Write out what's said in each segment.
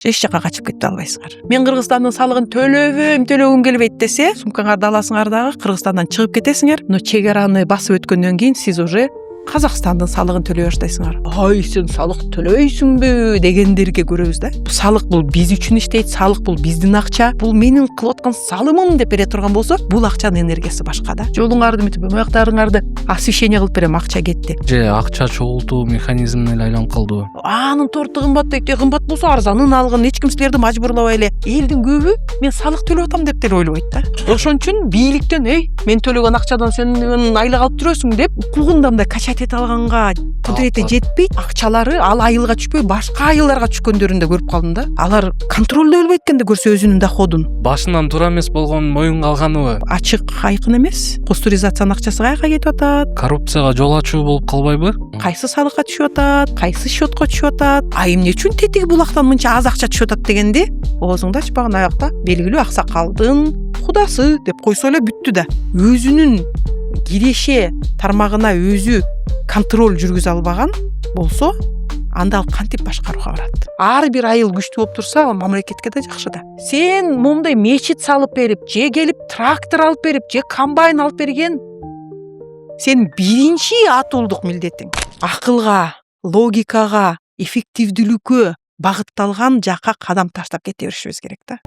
эч жакка качып кете албайсыңар. Мен Кыргызстандын салыгын төлөгүм келбейт десе, сумкаңарды аласыңар дагы Кыргызстандан чыгып кетесиңер. Но чек араны басып өткөндөн кийин сиз уже Казакстандын салыгын төлөй баштайсыңар. Ай, сен салык төлөйсүңбү дегендерге көрөбүз да. Салык бул биз үчүн иштейт, салык бул биздин акча, бул менин кылып аткан салымым деп бере турган болсо, бул акчанын энергиясы башка да. Жолуңарды бүтүп, мыяктарыңарды освещение кылып берем, акча кетти. Же акча чогултуу механизмине эле айланып калдыбы? Анын торты кымбат дейт, кымбат болсо арзанын алгын, эч ким силерди мажбурлабай эле. Элдин көбү мен салык төлөп атам деп деле ойлобойт да. Ошон үчүн бийликтен, мен төлөгөн акчадан сен айлык алып жүрөсүң деп укугунда мындай качать эте алганга кудурети жетпейт. Акчалары ал айылга түшпөй, башка айылдарга түшкөндөрүн да көрүп калдым да. Алар контролдой албайт экен да көрсө өзүнүн доходун. Башынан туура эмес болгон моюнга алганыбы? Ачык, айкын эмес. Пастеризациянын акчасы каяка кетип атат? Коррупцияга жол ачуу болуп калбайбы? Кайсы салыкка түшүп атат, кайсы счетко түшүп атат, эмне үчүн тетиги булактан мынча аз акча түшүп атат дегенде, оозуңду ачпаган аякта белгилүү аксакалдын кудасы деп койсо эле бүттү да. Өзүнүн киреше тармагына өзү контроль жүргүзө албаган болсо, анда ал кантип башкарууга барат? Ар бир айыл күчтүү болуп турса, ал мамлекетке да жакшы да. Сен момундай мечит салып берип, же келип трактор алып берип, же комбайн алып берген, сен биринчи атуулдук милдетиң акылга, логикага, эффективдүүлүккө багытталган жакка кадам таштап кете беришибиз керек да.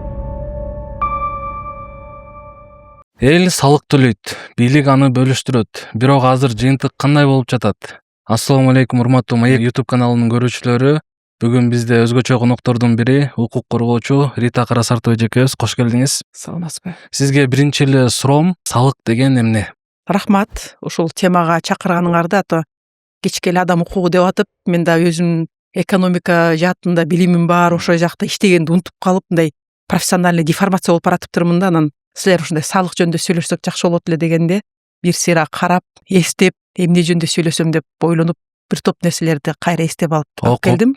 Эл салык төлөйт, бийлик аны бөлүштүрөт. Бирок азыр жыйынтык кандай болуп жатат? Ассаламу алейкум, урматтуу Маек YouTube каналынын көрүүчүлөрү. Бүгүн бизде өзгөчө коноктордун бири укук коргоочу Рита Карасартова эжекебиз. Кош келдиңиз. Саламатсызбы? Сизге биринчи эле суроом, салык деген эмне? Рахмат, ушул темага чакырганыңарда, ато кечке эле адам укугу деп атып, мен да өзүм экономика жаатында билимим бар, ошол жакта иштегенди унутуп калып, мындай профессиональный деформация болуп баратыптырмын да. Анан силер ушундай салык жөнүндө сүйлөшсөк жакшы болот эле дегенде, бир сыйра карап, эстеп, эмне жөнүндө сүйлөсөм деп ойлонуп, бир топ нерселерди кайра эстеп алып келдим.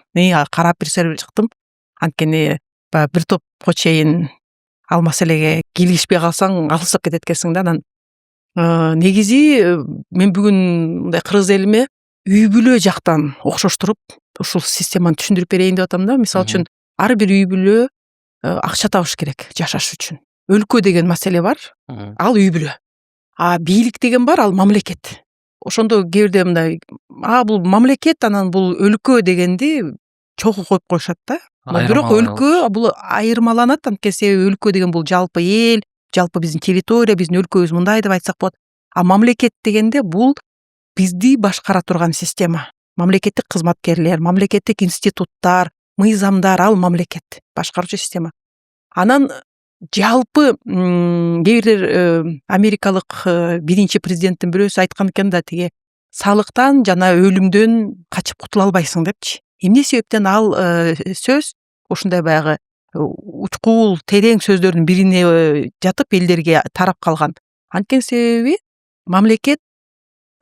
Карап бир сыйра чыктым. Анткени бир топко чейин ал маселеге кийлигишпей калсаң, алыстап кетет экенсиң да. Анан негизи мен бүгүн мындай кыргыз элиме үй бүлө жактан окшоштуруп ушул системаны түшүндүрүп берейин деп атам да. Мисалы үчүн ар бир үй бүлө акча табыш керек жашаш үчүн. Өлкө деген маселе бар, ал үй бүлө. Бийлик деген бар, ал мамлекет. Ошондо кээ бирде мындай, бул мамлекет, анан бул өлкө дегенди чогуу коюп коюшат да. Бирок өлкө бул айырмаланат, анткени өлкө деген бул жалпы эл, жалпы биздин территория, биздин өлкөбүз мындай деп айтсак болот. Мамлекет дегенде бул бизди башкара турган система. Мамлекеттик кызматкерлер, мамлекеттик институттар, мыйзамдар, ал мамлекет, башкаруучу система. Анан жалпы кээ бирлер америкалык биринчи президенттин бирөөсү айткан экен да, тиги салыктан жана өлүмдөн качып кутула албайсың депчи. Эмне себептен ал сөз ушундай баягы учкул, терең сөздөрдүн бирине жатып элдерге тарап калган? Анткени себеби мамлекет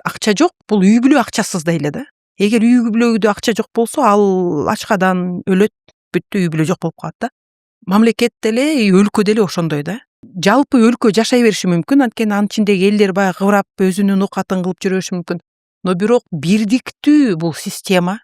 акча жок, бул үй бүлө акчасыз да эле да. Эгер үй бүлөдө акча жок болсо, ал ачкадан өлөт, бүттү, үй бүлө жок болуп калат да. Мамлекет деле, өлкө деле ошондой да. Жалпы өлкө жашай бериши мүмкүн, анткени анын ичиндеги элдер баягы кыбырап өзүнүн укатын кылып жүрө бериши мүмкүн. Но бирок бирдиктүү бул система,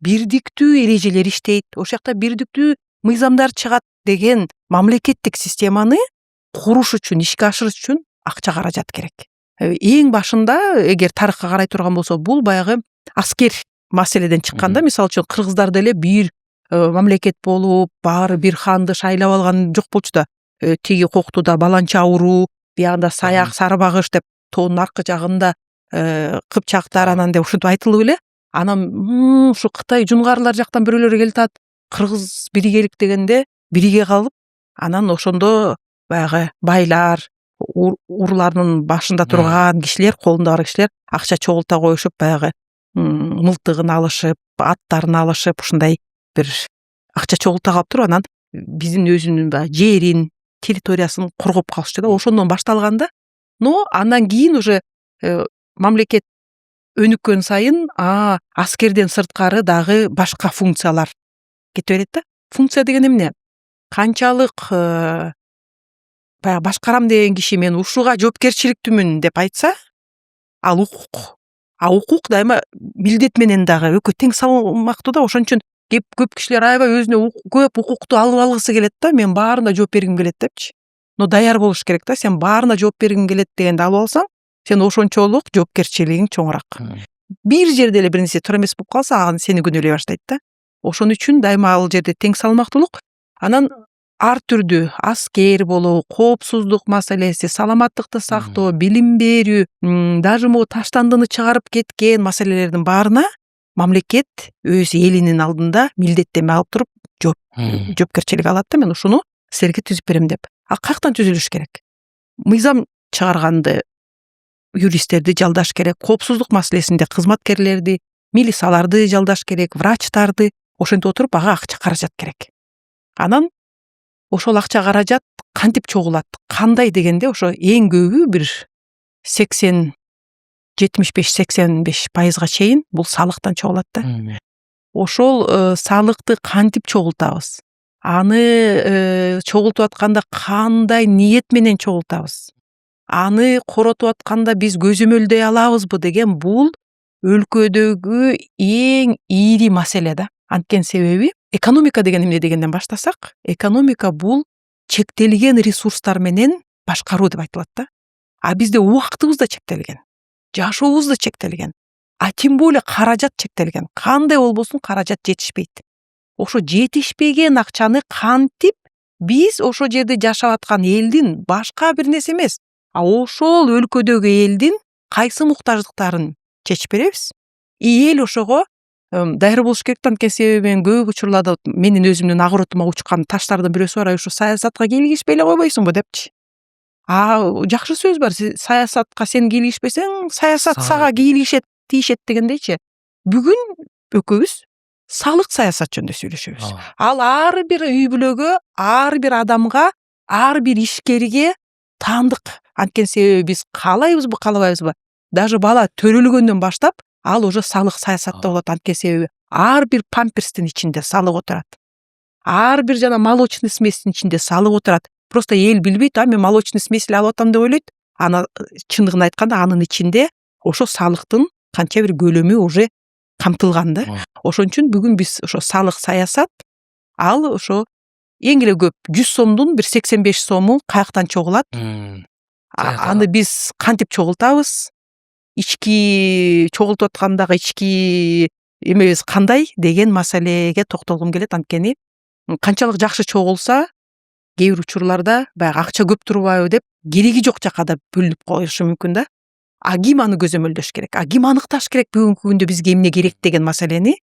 бирдиктүү эрежелер иштейт, ошол жакта бирдиктүү мыйзамдар чыгат деген мамлекеттик системаны куруш үчүн, ишке ашырыш үчүн акча каражат керек. Эң башында, эгер тарыхка карай турган болсо, бул баягы аскер маселеден чыкканда, мисалы үчүн кыргыздар деле бир мамлекет болуп, баары бир ханды шайлап алган жок болчу да. Тиги Коктуда баланча ауруу, биягында Саяк, Сарыбагыш деп тоонун аркы жагында Кыпчактар, анан деп ушинтип айтылып эле. Анан ушу Кытай жунгарлар жактан бирөөлөр келатат, кыргыз биригелик дегенде бириге калып, анан ошондо баягы байлар, урлардын башында турган кишилер, колунда бар кишилер акча чогулта коюшуп, баягы мылтыгын алышып, аттарын алышып, ушундай бир акча чогулта калып туруп, анан биздин өзүнүн жерин, территориясын коргоп калышчу да. Ошондон башталганда, но андан кийин уже мамлекет өнүккөн сайын аскерден сырткары дагы башка функциялар кете берет да. Функция деген эмне? Канчалык баягы башкарам деген киши мен ушуга жоопкерчиликтүүмүн деп айтса, ал укук. Укук дайыма милдет менен дагы экөө тең салмактуу да. Ошон үчүн көп кишилер аябай өзүнө көп укукту алып алгысы келет да, мен баарына жооп бергим келет депчи. Но даяр болуш керек да, сен баарына жооп бергиң келет дегенди алып алсаң, сен ошончолук жоопкерчилигиң чоңураак. Бир жерде эле бир нерсе туура эмес болуп калса, аны сени күнөөлөй баштайт да. Ошон үчүн дайыма ал жерде тең салмактуулук, анан ар түрдүү аскер болуу, коопсуздук маселеси, саламаттыкты сактоо, билим берүү, даже могу таштандыны чыгарып кеткен маселелердин баарына мамлекет өз элинин алдында милдеттеме алып туруп жоопкерчилик алат да. Мен ушуну силерге түзүп берем деп. А каяктан түзүлүш керек? Мыйзам чыгарганды юристтерди жалдаш керек, коопсуздук маселесинде кызматкерлерди, милицияларды жалдаш керек, врачтарды, ошентип отуруп ага акча каражат керек. Анан ошол акча каражат кантип чогулат, кандай дегенде ошо эң көбү бир 75-85% чейин бул салыктан чогулат да. Ошол салыкты кантип чогултабыз? Аны чогултуп атканда кандай ниет менен чогултабыз? Аны коротуп атканда биз көзөмөлдөй алабызбы деген бул өлкөдөгү эң ири маселе да. Анткени себеби экономика деген эмне дегенден баштасак, экономика бул чектелген ресурстар менен башкаруу деп айтылат да. А бизде убактыбыз да чектелген, жашообуз да чектелген, а тем более каражат чектелген. Кандай болбосун каражат жетишпейт. Ошо жетишпеген акчаны кантип биз ошо жерде жашап аткан элдин башка бир нерсе эмес, а ошол өлкөдөгү элдин кайсы муктаждыктарын чечип беребиз? Эл ошого даяр болуш керек. Анткени себеби мен көп учурларда менин өзүмдүн агыротума учкан таштардын бирөөсү бар, ушу саясатка кийлигишпей эле койбойсуңбу депчи. Жакшы сөз бар, саясатка сен кийлигишпесең, саясат сага кийлигишет, тийишет дегендейчи. Бүгүн экөөбүз салык саясат жөнүндө сүйлөшөбүз. Ал ар бир үй бүлөгө, ар бир адамга, ар бир ишкерге таандык. Анткени себеби биз каалайбызбы, каалабайбызбы, даже бала төрөлгөндөн баштап ал уже салык саясатта болот. Анткени себеби ар бир памперстин ичинде салык отурат. Ар бир жана молочный сместин ичинде салык отурат. Просто эл билбейт, мен молочный смесь алып атам деп ойлойт. Аны чындыгын айтканда анын ичинде ошо салыктын канча бир көлөмү уже камтылган да. Ошон үчүн бүгүн биз ошо салык саясат, ал ошо эң эле көп 100 сомдун бир 85 сому каяктан чогулат. Аны биз кантип чогултабыз? Ички чогултуп аткандагы ички эмебиз кандай деген маселеге токтолгум келет. Анткени канчалык жакшы чогулса, кээ бир учурларда баягы акча көп турбайбы деп кереги жок жакка да бөлүнүп коюшу мүмкүн да. А ким аны көзөмөлдөш керек? Ким аныкташ керек бүгүнкү күндө бизге эмне керек деген маселени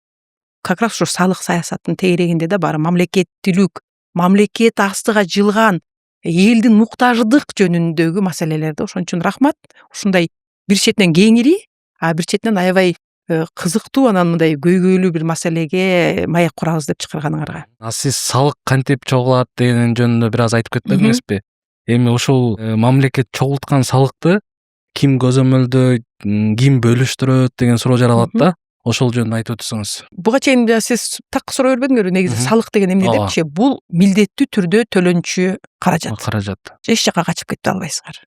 как раз ушу салык саясаттын тегерегинде да бар. Мамлекеттүүлүк, мамлекет астыга жылган элдин муктаждык жөнүндөгү маселелерди. Ошон үчүн рахмат. Ушундай бир четинен кеңири, а бир четинен аябай кызыктуу, анан мындай көйгөйлүү бир маселеге маек курабыз деп чакырганыңарга. Сиз салык кантип чогулат деген жөнүндө бир аз айтып кетпедиңизби? Эми ушул мамлекет чогулткан салыкты ким көзөмөлдөйт, ким бөлүштүрөт деген суроо жаралат да. Ошол жөнүндө айтып өтсөңүз. Буга чейин сиз так суроо бербедиңерби, негизи салык деген эмне депчи? Бул милдеттүү түрдө төлөнчү каражат. Эч жакка качып кете албайсыңар.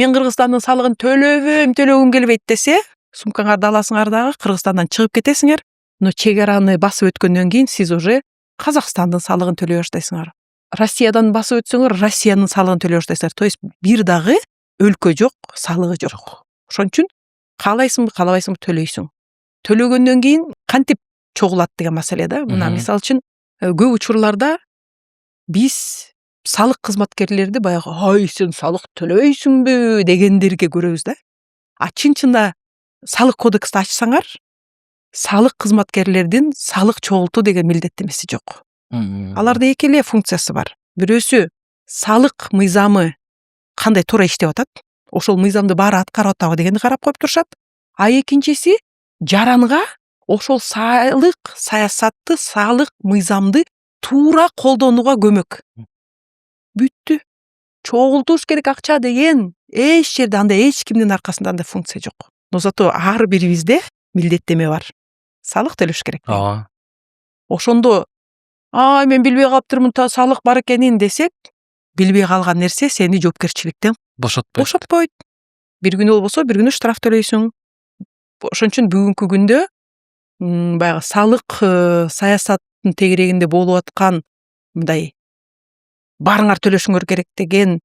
Мен Кыргызстандын салыгын төлөгүм келбейт десе, сумкаңарды аласыңар дагы Кыргызстандан чыгып кетесиңер. Но чек араны басып өткөндөн кийин сиз уже Казакстандын салыгын төлөй баштайсыңар. Россиядан басып өтсөңөр Россиянын салыгын төлөй баштайсыңар. То есть бир дагы өлкө жок, салыгы жок. Ошон үчүн каалайсыңбы, каалабайсыңбы төлөйсүң. Төлөгөндөн кийин кантип чогулат деген маселе да. Мына мисалы үчүн көп учурларда биз салык кызматкерлерди баягы сен салык төлөйсүңбү дегендерге көрөбүз да. А чын-чында салык кодексти ачсаңар, салык кызматкерлердин салык чогултуу деген милдеттемеси жок. Аларда эки эле функциясы бар. Бирөөсү салык мыйзамы кандай туура иштеп атат, ошол мыйзамды баары аткарып атабы дегенди карап коюп турушат. А экинчиси жаранга ошол салык саясатты, салык мыйзамды туура колдонууга көмөк. Бүттү. Чогултуш керек акча деген эч жерде андай эч кимдин аркасында андай функция жок. Но зато ар бирибизде милдеттеме бар. Салык төлөш керек. Ошондо мен билбей калыптырмын, салык бар экенин десек, билбей калган нерсе сени жоопкерчиликтен бошотпойт. Бир күнү болбосо бир күнү штраф төлөйсүң. Ошон үчүн бүгүнкү күндө баягы салык саясаттын тегерегинде болуп аткан мындай барыңар төлөшүңөр керек деген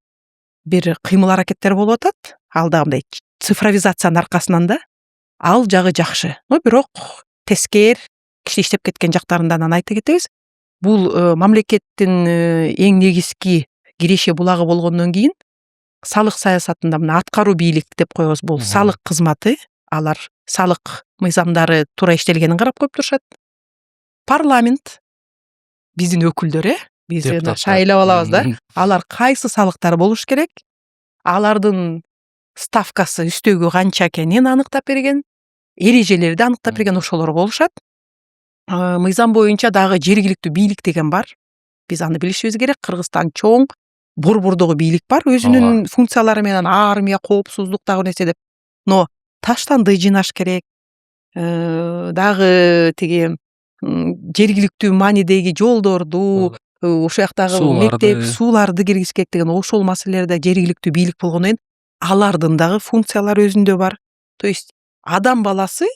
бир кыймыл аракеттер болуп атат. Ал да мындай цифровизациянын аркасынан да ал жагы жакшы. Но бирок тескер кичи иштеп кеткен жактарынан айта кетебиз. Бул мамлекеттин эң негизги киреше булагы болгондон кийин салык саясатында мына аткаруу бийлик деп коебуз. Бул салык кызматы, алар салык мыйзамдары туура иштелгенин карап коюп турушат. Парламент, биздин өкүлдөр, биз шайлап алабыз да. Алар кайсы салыктар болуш керек? Алардын ставкасы үстөгү канча экенин аныктап берген, эрежелерди аныктап берген ошолор болушат. Мыйзам боюнча дагы жергиликтүү бийлик деген бар. Биз аны билишибиз керек. Кыргызстан чоң, борбордогу бийлик бар, өзүнүн функциялары менен армия, коопсуздук дагы нерсе деп. Но таштанды жыйнаш керек. Дагы тиги жергиликтүү маанидеги жолдорду, ошол жактагы мектеп, сууларды киргиз керек деген ошол маселелерде жергиликтүү бийлик болгондон кийин алардын дагы функциялары өзүндө бар. То есть адам баласы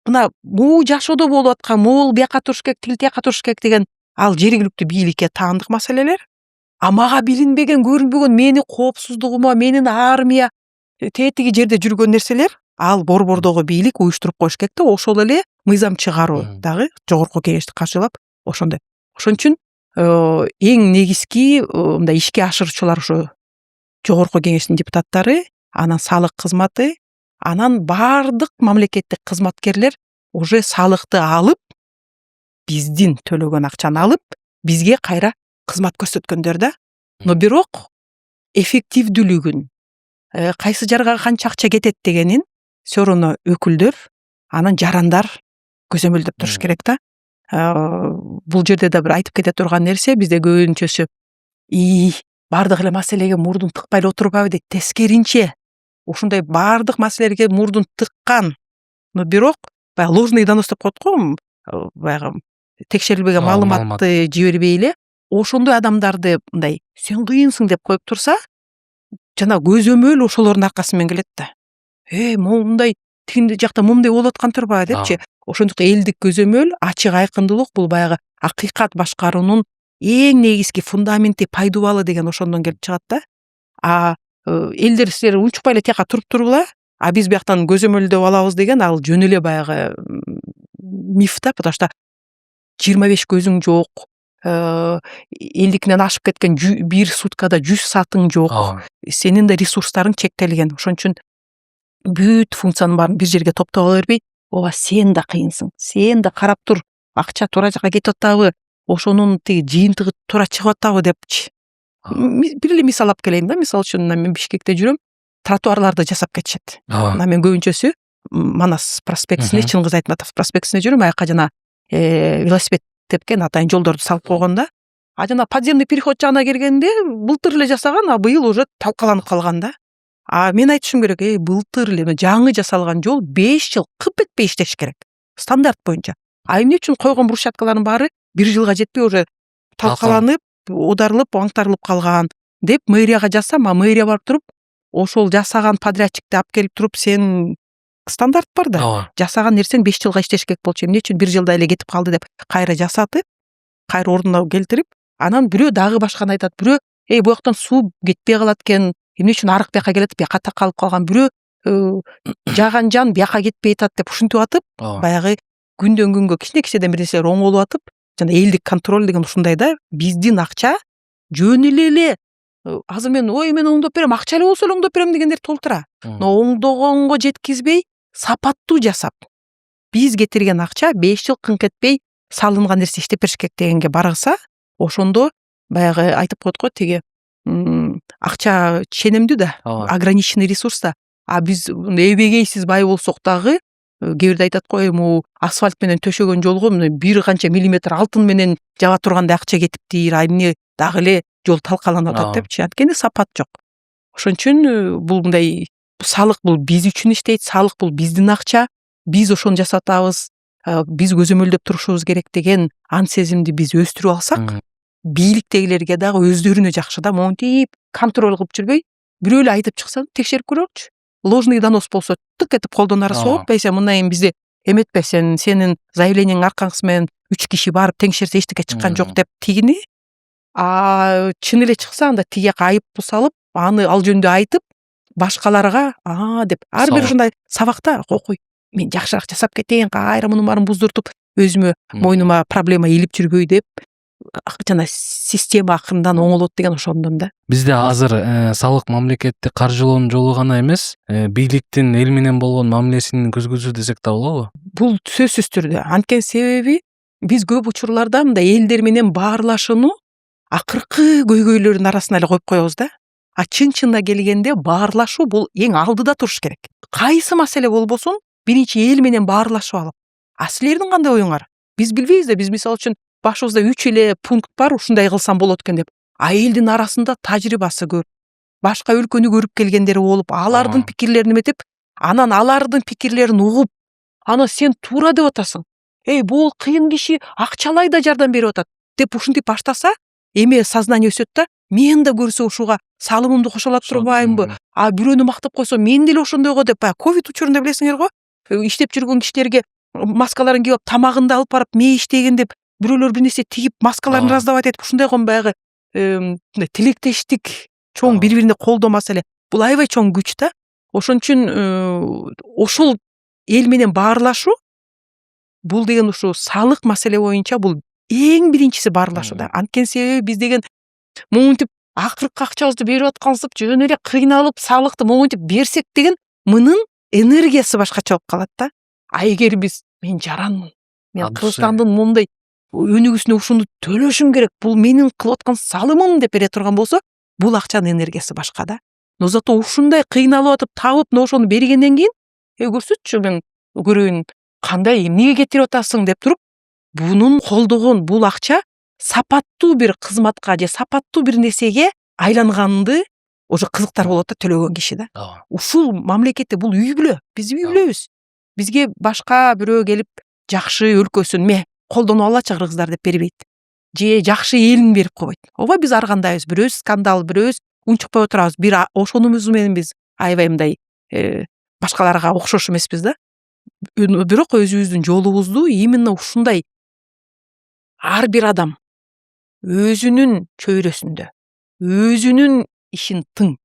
мына могу жашоодо болуп аткан, могул бияка туруш керек, тил тияка туруш керек деген ал жергиликтүү бийликке таандык маселелер. А мага билинбеген, көрүнбөгөн, менин коопсуздугума, менин армия тетиги жерде жүргөн нерселер ал борбордогу бийлик уюштуруп коюш керек да. Ошол эле мыйзам чыгаруу дагы жогорку кеңешти каршылап ошондой. Ошон үчүн эң негизги мындай ишке ашыруучулар ошо жогорку кеңештин депутаттары, анан салык кызматы, анан бардык мамлекеттик кызматкерлер уже салыкты алып, биздин төлөгөн акчаны алып, бизге кайра кызмат көрсөткөндөр да. Но бирок эффективдүүлүгүн, кайсы жарга канча акча кетет дегенин все равно өкүлдөр, анан жарандар көзөмөлдөп туруш керек да. Бул жерде да бир айтып кете турган нерсе, бизде көбүнчөсү бардык эле маселеге мурдун тыкпай эле отурбайбы дейт. Тескеринче ушундай бардык маселелерге мурдун тыккан. Но бирок баягы ложный донос деп коет го, баягы текшерилбеген маалыматты жибербей эле ошондой адамдарды мындай сен кыйынсың деп коюп турса, жана көзөмөл ошолордун аркасы менен келет да. Могу мындай тигинди жакта момундай болуп аткан турбайбы депчи. Ошондуктан элдик көзөмөл, ачык айкындуулук бул баягы акыйкат башкаруунун эң негизги фундаменти, пайдубалы деген ошондон келип чыгат да. Элдер силер унчукпай эле тияка туруп тургула, биз бияктан көзөмөлдөп алабыз деген ал жөн эле баягы миф да, потому что 25 көзүң жок, элдикинен ашып кеткен бир суткада 100 саатың жок, сенин да ресурстарың чектелген. Ошон үчүн бүт функциянын баарын бир жерге топтоп ала бербей, ооба сен да кыйынсың, сен да карап тур, акча туура жака кетип атабы, ошонун тиги жыйынтыгы туура чыгып атабы депчи. Бир эле мисал алып келейин да. Мисал үчүн мен Бишкекте жүрөм, тротуарларды жасап кетишет. Мен көбүнчөсү Манас проспектисине, Чыңгыз Айтматов проспектисине жүрөм, аяка жана велосипед тепкен атайын жолдорду салып койгон да. Жана подземный переход жагына келгенде былтыр эле жасаган, быйыл уже талкаланып калган да. Мен айтышым керек, былтыр эле жаңы жасалган жол 5 жыл кып этпей иштеш керек. Стандарт боюнча. Эмне үчүн койгон брусчаткалардын баары 1 жылга жетпей уже талкаланып, одарылып, аңтарылып калган деп мэрияга жазсам, мэрия барып туруп, ошол жасаган подрядчикти алып келип туруп, сен стандарт бар да. Жасаган нерсең 5 жылга иштеш керек болчу, эмне үчүн 1 жылда эле кетип калды деп кайра жасатып, кайра ордуна келтирип, анан бирөө дагы башканы айтат. Бирөө, буяктан суу кетпей калат экен, эмне үчүн арык бияка келет, бияка такалып калган. Бирөө жаган жан бияка кетпей атат деп ушинтип атып, баягы күндөн күнгө кичинекейден бир нерселер оңолуп атып, жана элдик контроль деген ушундай да. Биздин акча жөн эле азыр мен оңдоп берем, акча эле болсо эле оңдоп берем дегендер толтура. Но оңдогонго жеткизбей, сапаттуу жасап, биз кетирген акча 5 жыл кыңк этпей салынган нерсе иштеп бериш керек дегенге баргыса, ошондо баягы айтып коет го, тиги акча ченемдүү да, ограниченный ресурс да. Биз эбегейсиз бай болсок дагы, кээ бирде айтат го, могу асфальт менен төшөгөн жолго бир канча миллиметр алтын менен жаба тургандай акча кетиптир, эмне дагы эле жол талкаланып атат депчи. Анткени сапат жок. Ошон үчүн бул мындай салык бул биз үчүн иштейт, салык бул биздин акча, биз ошону жасатабыз, биз көзөмөлдөп турушубуз керек деген ан сезимди биз өстүрүп алсак, бийликтегилерге дагы өздөрүнө жакшы да, монтип контроль кылып жүрбөй, бирөө эле айтып чыкса, текшерип көрөкчү. Ложный донос болсо тык этип колдон ара согуп, бейсе мындан кийин бизде эметпе сенин заявлениең аркаңыз менен 3 киши барып теңшерсе эчтеке чыккан жок деп тигини чын эле чыкса анда тиги жака айыппул салып аны ал жөнүндө айтып башкаларга деп ар бир ушундай сабакта окуй мен жакшыраак жасап кетейин кайра мунун баарын буздуртуп өзүмө мойнума проблема илип жүрбөй деп жана система акырындан оңолот деген ошондон да. Бизде азыр салык мамлекеттик каржылоонун жолу гана эмес, бийликтин эл менен болгон мамилесин көзгөзүү десек да болобу? Бул сөзсүз түрдө. Анткени себеби биз көп учурларда мындай элдер менен баарлашууну акыркы көйгөйлөрдүн арасына эле коюп коебуз да. Чын-чынына келгенде баарлашуу бул эң алдыда туруш керек. Кайсы маселе болбосун, биринчи эл менен баарлашып алып. Силердин кандай оюңар? Биз билбейбиз да, биз мисалы үчүн башыбызда 3 эле пункт бар, ушундай кылсам болот экен деп. Элдин арасында тажрыйбасы көп. Башка өлкөнү көрүп келгендери болуп, алардын пикирлерин эметип, анан алардын пикирлерин угуп, аны сен туура деп атасың. Бул кыйын киши акчалай да жардам берип атат деп ушинтип баштаса, эме сознание өсөт да, мен да көрсө ушуга салымымды кошо алат турбаймынбы? Бирөөнү мактап койсо мен деле ошондойго деп, ковид учурунда билесиңер го, иштеп жүргөн кишилерге маскаларын кийип тамагында алып барып мейиштеген деп бирөөлөр бир нерсе тигип маскаларын раздавать этип ушундайго баягы тилектештик чоң бири-бирине колдоо маселе. Бул аябай чоң күч да. Ошон үчүн ошол эл менен баарлашуу бул деген ушу салык маселе боюнча бул эң биринчиси баарлашуу да. Анткени себеби биз деген монтип акыркы акчабызды берип аткансып жөн эле кыйналып салыкты монтип берсек деген мынын энергиясы башкача болуп калат да. Эгер биз мен жаранмын, мен Кыргызстандын мондай өнүгүүсүнө ушуну төлөшүм керек, бул менин кылып аткан салымым деп бере турган болсо, бул акчанын энергиясы башка да. Но зато ушундай кыйналып атып табып, ошону бергенден кийин, көрсөтчү мен көрөйүн кандай эмнеге кетирип атасың деп туруп, бунун колдогон бул акча сапаттуу бир кызматка же сапаттуу бир нерсеге айланганды уже кызыктар болот да төлөгөн киши да. Ушул мамлекетте бул үй бүлө, биз үй бүлөбүз. Бизге башка бирөө келип жакшы өлкөсүн колдонуп алачы кыргыздар деп бербейт. Же жакшы элин берип койбойт. Ооба биз ар кандайбыз, бирөөбүз скандал, бирөөбүз унчукпай отурабыз. Ошонумуз менен биз аябай мындай башкаларга окшош эмеспиз да. Бирок өзүбүздүн жолубузду именно ушундай ар бир адам өзүнүн чөйрөсүндө өзүнүн ишин тың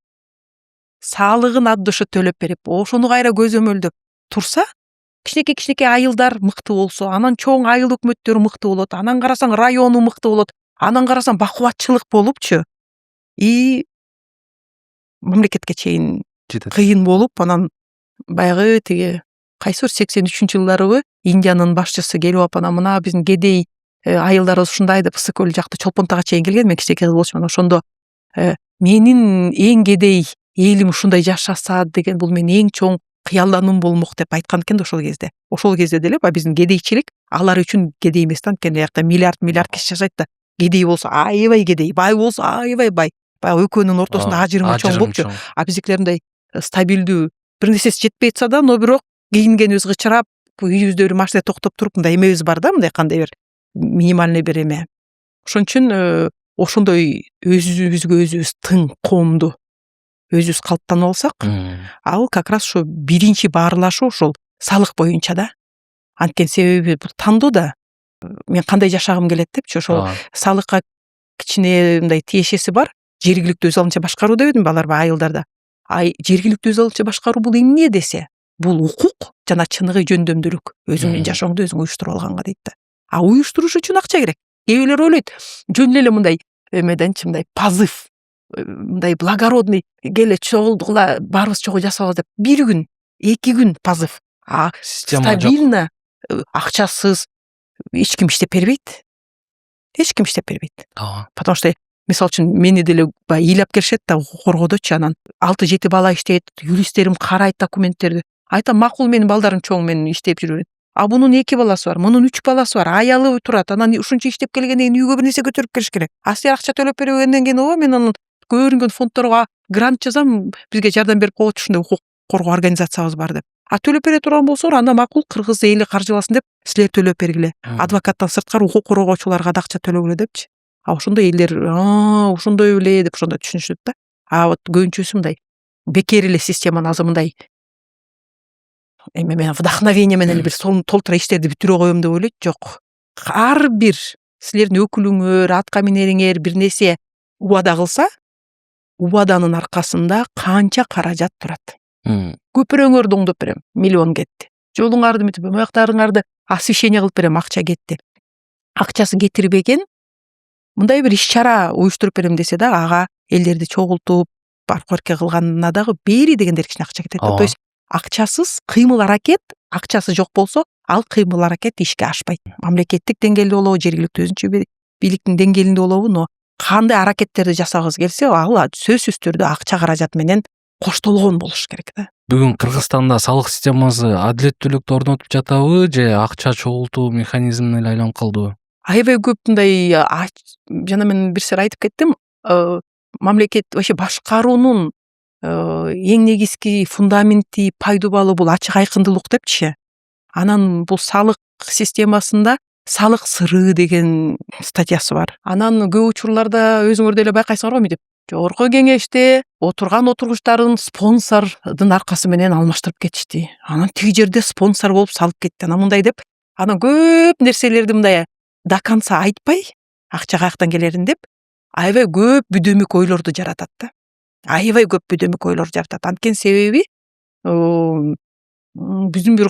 салыгын аддышы төлөп берип, ошону кайра көзөмөлдөп турса, кичинекей айылдар мыкты болсо, анан чоң айыл өкмөттөрү мыкты болот, анан карасаң району мыкты болот, анан карасаң бакубатчылык болупчу, мамлекетке чейин кыйын болуп, анан баягы тиги кайсы бир 83-жылдарыбы Индиянын башчысы келип алып, анан мына биздин кедей айылдарыбыз ушундай деп Ысык көл жакты Чолпонтага чейин келген, мен кичинекей кыз болчумун, ошондо менин эң кедей элим ушундай жашаса деген бул менин эң чоң кыялдануум болмок деп айткан экен да ошол кезде. Ошол кезде деле биздин кедейчилик алар үчүн кедей эмес да, анткени жакта миллиард киши жашайт да. Кедей болсо аябай кедей, бай болсо аябай бай. Баягы экөөнүн ортосунда ажырымы чоң болчу. Биздикилер мындай стабилдүү бир нерсеси жетпей атса да, но бирок кийингенибиз кычырап, үйүбүздө бир машина токтоп туруп мындай эмебиз бар да, мындай кандай бир минимальный бир эме. Ошон үчүн ошондой өзүбүзгө өзүбүз тың коомду өзүбүз калыптанып алсак, ал как раз ошо биринчи баарлашуу ошол салык боюнча да. Анткени себеби бул тандоодо мен кандай жашагым келет депчи, ошол салыкка кичине мындай тиешеси бар. Жергиликтүү өз алынча башкаруу дебедимби алар айылдарда. Жергиликтүү өз алынча башкаруу бул эмне десе, бул укук жана чыныгы жөндөмдүүлүк. Өзүңдүн жашооңду өзүң уюштуруп алганга дейт да. Уюштуруш үчүн акча керек. Кээ бирлер ойлойт, жөн эле мындай эмеденчи мындай позыв, мындай благородный келе чогулдугула баарыбыз чогуу жасабыз деп. Бир күн, 2 күн позыв. Стабильно акчасыз эч ким иштеп бербейт. Эч ким иштеп бербейт. Потому что мисалы үчүн мени деле ыйлап келишет да коргоодочу, анан 6-7 бала иштейт, юристтерим карайт документтерди. Айтам, макул, менин балдарым чоң, мен иштеп жүрөм. Бунун 2 баласы бар, мунун 3 баласы бар, аялы турат, анан ушунча иштеп келгенден кийин үйгө бир нерсе көтөрүп келиш керек. Силер акча төлөп бергенден кийин ооба мен анын көрүнгөн фондторго грант жазам, бизге жардам берип койгочу, ушундай укук коргоо организациябыз бар деп. Төлөп бере турган болсоор анда макул, кыргыз эли каржыласын деп силер төлөп бергиле. Адвокаттан сырткары укук коргоочуларга да акча төлөгүлө депчи. Ошондой элдер ошондой беле деп ошондой түшүнүшөт да. Вот көбүнчөсү мындай бекер эле системаны азыр мындай эми мен вдохновение менен бир сонун толтура иштерди бүтүрө коем деп ойлойт. Жок. Ар бир силердин өкүлүңөр, атка минериңер бир нерсе убада кылса, убаданын аркасында канча каражат турат. Көпүрөңөрдү оңдоп берем, миллион кетти. Жолуңарды бүтүп, маяктарыңарды освещение кылып берем, акча кетти. Акчасы кетирбеген мындай бир иш-чара уюштуруп берем десе да, ага элдерди чогултуп, паркорке кылганына дагы бери дегендер кичине акча кетет. То есть акчасыз кыймыл аракет, акчасы жок болсо, ал кыймыл аракет ишке ашпайт. Мамлекеттик деңгээлде болобу, жергиликтүү өзүнчө бийликтин деңгээлинде болобу, но кандай аракеттерди жасагыбыз келсе, ал сөзсүз түрдө акча каражат менен коштолгон болуш керек да. Бүгүн Кыргызстанда салык системасы адилеттүүлүктү орнотуп жатабы же акча чогултуу механизмине эле айланып калдыбы? Аябай көп мындай жана мен бир сер айтып кеттим, мамлекет вообще башкаруунун эң негизги фундаменти, пайдубалы бул ачык айкындуулук депчи. Анан бул салык системасында салык сыры деген статьясы бар. Анан көп учурларда өзүңөр деле байкайсыңар го мынтип жогорку кеңеште отурган отургучтарын спонсордун аркасы менен алмаштырып кетишти. Анан тиги жерде спонсор болуп салып кетти. Анан мындай деп, анан көп нерселерди мындай до конца айтпай, акча каяктан келерин деп, аябай көп бүдөмүк ойлорду жаратат да. Аябай көп бүдөмүк ойлор жаратат. Анткени себеби биздин бир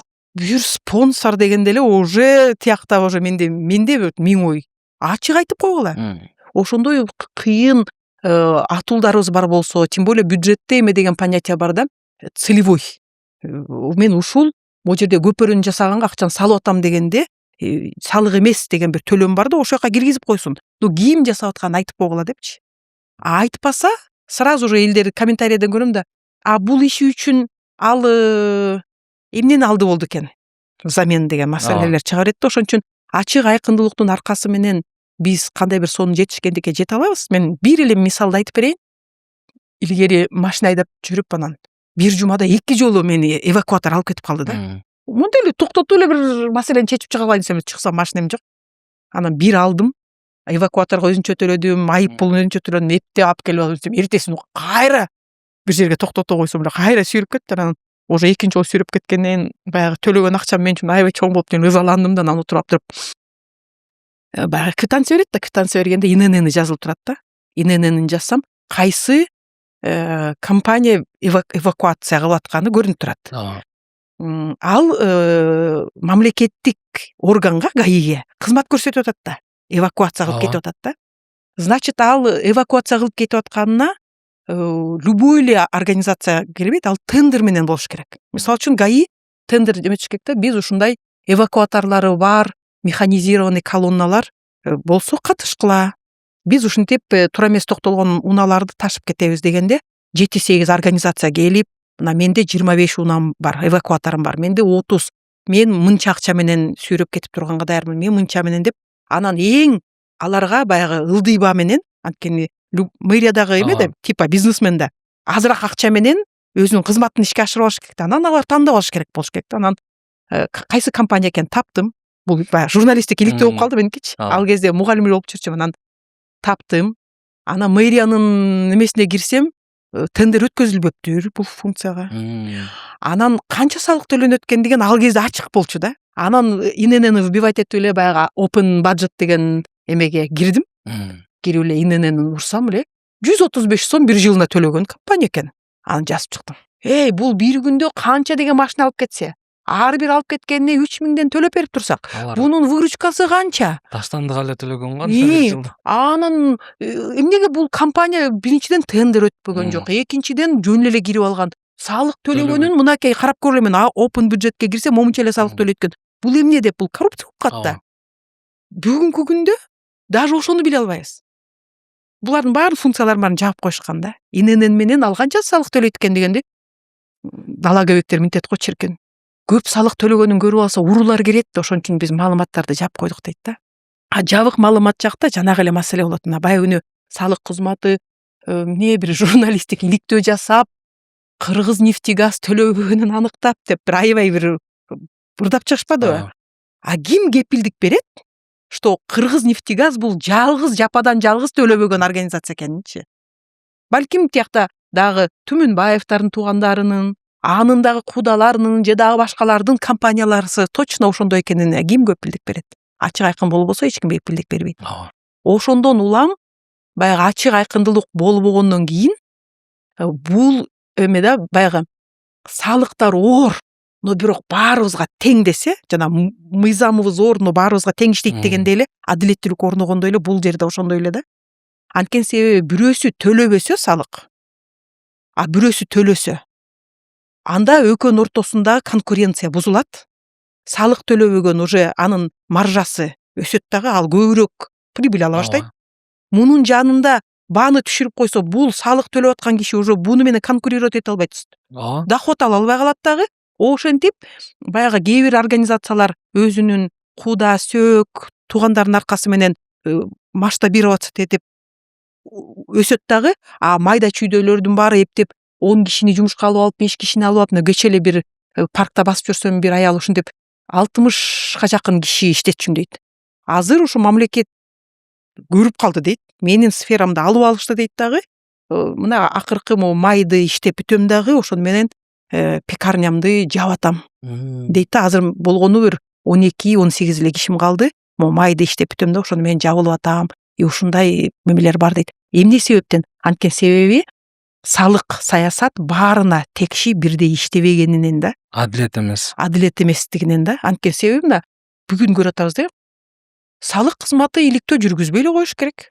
спонсор дегенде эле уже тиякта уже менде 1000 ой ачык айтып койгула. Ошондой кыйын атуулдарыбыз бар болсо, тем более бюджетте эме деген понятие бар да, целевой. Мен ушул могу жерде көпөрөнү жасаганга акчаны салып атам дегенде, салык эмес деген бир төлөм бар да, ошол жака киргизип койсун. Но ким жасап атканын айтып койгула депчи. Айтпаса, сразу же элдер комментарийден көрөм да, бул иши үчүн ал эмнени алды болду экен? Замен деген маселелер чыга берет да. Ошон үчүн ачык айкындуулуктун аркасы менен биз кандай бир сонун жетишкендикке жете алабыз. Мен бир эле мисалды айтып берейин. Илгери машина айдап жүрүп, анан бир жумада 2 жолу мени эвакуатор алып кетип калды да. Мындай эле токтотуп эле бир маселени чечип чыга алайын десем, чыксам машинам жок. Анан бир алдым, эвакуаторго өзүнчө төлөдүм, айып пулун өзүнчө төлөдүм, эптеп алып келип алып, эртесин кайра бир жерге токтото койсом эле кайра сүйрүп кетти. Анан уже экинчи жолу сүйрүп кеткенден баягы төлөгөн акчам мен үчүн аябай чоң болуп, мен ызаландым да, анан отуруп туруп баягы квитанция берет да, квитанция бергенде ИНН жазылып турат да. ИНН жазсам, кайсы компания эвакуация кылып атканы көрүнүп турат. Ал мамлекеттик органга, ГАИге кызмат көрсөтүп атат да, эвакуация кылып кетип атат да. Значит, ал эвакуация кылып кетип атканына любой эле организация келбейт, ал тендер менен болуш керек. Мисалы үчүн ГАИ тендер эметиш керек да, биз ушундай эвакуаторлору бар механизированный колонналар болсо катышкыла. Биз ушинтип туура эмес токтолгон унааларды ташып кетебиз дегенде 7-8 организация келип, мына менде 25 унам бар, эвакуаторум бар, менде 30, мен мынча акча менен сүйрөп кетип турганга даярмын, мен мынча менен деп, анан эң аларга баягы ылдыйба менен, анткени мэриядагы эме да, типа бизнесмен да, азыраак акча менен өзүнүн кызматын ишке ашырып алыш керек да. Анан алар тандап алыш керек болуш керек да. Анан кайсы компания экенин таптым. Бул баягы журналисттик иликтөө болуп калды меникичи. Ал кезде мугалим болуп жүрчүм, анан таптым. Анан мэриянын эмесине кирсем, тендер өткөзүлбөптүр бул функцияга. Анан канча салык төлөнөт экен деген ал кезде ачык болчу да. Анан ИНН вбивать этип эле баягы open budget деген эмеге кирдим. Кирип эле ИНН урсам эле 135 сом бир жылына төлөгөн компания экен. Аны жазып чыктым. Бул бир күндө канча деген машина алып кетсе, ар бир алып кеткенине 3000ден төлөп берип турсак, бунун выручкасы канча? Таштандык эле төлөгөн го. Анан эмнеге бул компания биринчиден тендер өтпөгөн жок, экинчиден жөн эле кирип алган, салык төлөгөнүн мынакей карап көрөлү, мен open бюджетке кирсем момунча эле салык төлөйт экен. Бул эмне деп, бул коррупция болуп калат да. Бүгүнкү күндө даже ошону биле албайбыз. Булардын баарын функцияларын баарын жаап коюшкан да. ИНН менен ал канча салык төлөйт экен дегенде, дала көбөктөр минтет го чиркен. Көп салык төлөгөнүн көрүп алса уруулар келет да, ошон үчүн биз маалыматтарды жаап койдук дейт да. Жабык маалымат жакта жанагы эле маселе болот. Баягы күнү салык кызматы эмне бир журналисттик иликтөө жасап, Кыргыз нефтегаз төлөбөгөнүн аныктап деп бир аябай бир бурдап чыгышпадыбы? Ким кепилдик берет, что Кыргыз нефтегаз бул жалгыз жападан жалгыз төлөбөгөн организация экенинчи? Балким тиякта дагы Түмүнбаевдардын туугандарынын, анын дагы кудаларынын же дагы башкалардын компаниялары точно ошондой экенине ким көпүлдүк берет? Ачык айкын болбосо эч ким көпүлдүк бербейт. Ошондон улам баягы ачык айкындылык болбогондон кийин бул эмеде баягы салыктар оор, но бирок баарыбызга тең десе, жана мыйзамыбыз оор, но баарыбызга тең иштейт дегенде эле адилеттүүлүк орногондой эле бул жерде ошондой эле да. Анткени себеби бирөөсү төлөбөсө салык, а бирөөсү төлөсө, анда экөөнүн ортосунда конкуренция бузулат. Салык төлөбөгөн уже анын маржасы өсөт дагы, ал көбүрөөк прибыль ала баштайт. Мунун жанында бааны түшүрүп койсо, бул салык төлөп аткан киши уже буну менен конкурировать эте албайт. Доход ала албай калат дагы. Ошентип баягы кээ бир организациялар өзүнүн куда, сөөк, туугандарынын аркасы менен масштабироваться этип өсөт дагы, а майда чүйдөлөрдүн баары эптеп 10 кишини жумушка алып алып, 5 кишини алып алып, кече эле бир паркта басып жүрсөм, бир аял ушинтип 60га жакын киши иштетчүм дейт. Азыр ушу мамлекет көрүп калды дейт. Менин сферамда алып алышты дейт дагы. Мына акыркы майды иштеп бүтөм дагы, ошону менен пекарнямды жаап атам дейт да. Азыр болгону бир 12-18 эле кишим калды. Майды иштеп бүтөм да, ошону менен жабылып атам. Ушундай мемелер бар дейт. Эмне себептен? Анткени себеби салык саясат баарына текши бирдей иштебегенинен да. Адилет эмес. Адилет эместигинен да. Анткени себеби мына бүгүн көрүп атабыз да. Салык кызматы иликтөө жүргүзбөй эле коюш керек.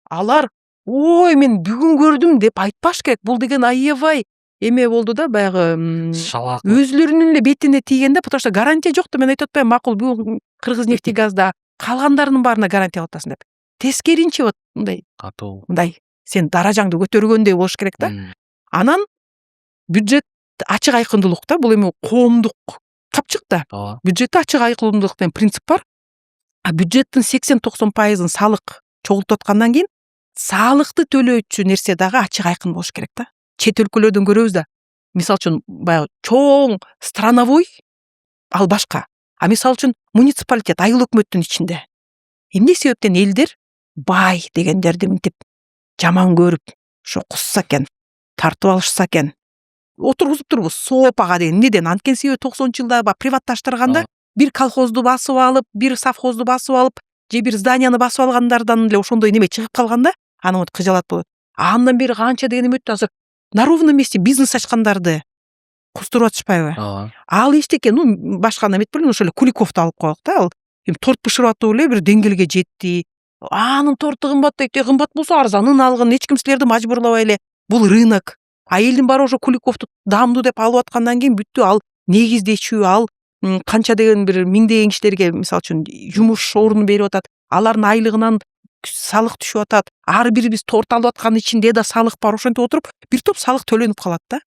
Алар ой мен бүгүн көрдүм деп айтпаш керек. Бул деген аябай эме болду да, баягы өзлөрүнүн эле бетине тийгенде, потому что гарантия жок да. Мен айтып атпайм, макул бүгүн Кыргызнефтегазда калгандарынын баарына гарантия алып атасың деп. Тескеринчи вот мындай катуу, мындай сен даражаңды көтөргөндөй болуш керек да. Анан бюджет ачык айкындылык да, бул эми коомдук капчык да. Бюджетте ачык айкындылык деген принцип бар. А бюджеттин 80-90% салык чогултуп аткандан кийин салыкты төлөөчү нерсе дагы ачык айкын болуш керек да. Чет өлкөлөрдөн көрөбүз да. Мисалы үчүн баягы чоң страновой ал башка. А мисалы үчүн муниципалитет айыл өкмөттүн ичинде. Эмне себептен элдер бай дегендерди мынтип жаман көрүп, ошо кусса экен, тартып алышса экен, отургузуп турбуз сопага деген. Неден? Анткени себеби 90-жылда приватташтырганда бир колхозду басып алып, бир совхозду басып алып, же бир зданияны басып алгандардан эле ошондой неме чыгып калганда, аны вот кыжалат болот. Андан бери канча деген эме өттү. Азыр на ровном месте бизнес ачкандарды кустуруп атышпайбы? Ал эчтеке, башканы эметпеле, ошо эле Куликовду алып коелук да. Ал торт бышырып атуу эле бир деңгээлге жетти. Анын торту кымбат дейт. Кымбат болсо арзанын алгын, эч ким силерди мажбурлабай эле. Бул рынок. А элдин баары ошо Куликовду даамдуу деп алып аткандан кийин бүттү. Ал негиздечүү, ал канча деген бир миңдеген кишилерге мисалы үчүн жумуш орун берип атат. Алардын айлыгынан салык түшүп атат. Ар бирибиз торт алып аткан ичинде да салык бар. Ошентип отуруп бир топ салык төлөнүп калат да.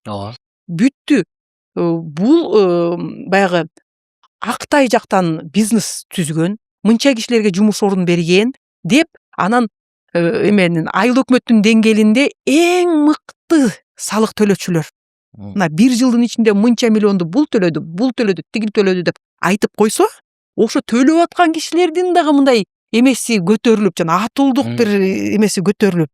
Бүттү. Бул баягы Актай жактан бизнес түзгөн, мынча кишилерге жумуш орун берген деп, анан эменин айыл өкмөттүн деңгээлинде эң мыкты салык төлөөчүлөр. Мына 1 жылдын ичинде мынча миллионду бул төлөдү, тигил төлөдү деп айтып койсо, ошо төлөп аткан кишилердин дагы мындай эмеси көтөрүлүп, жана атылдык бир эмеси көтөрүлүп,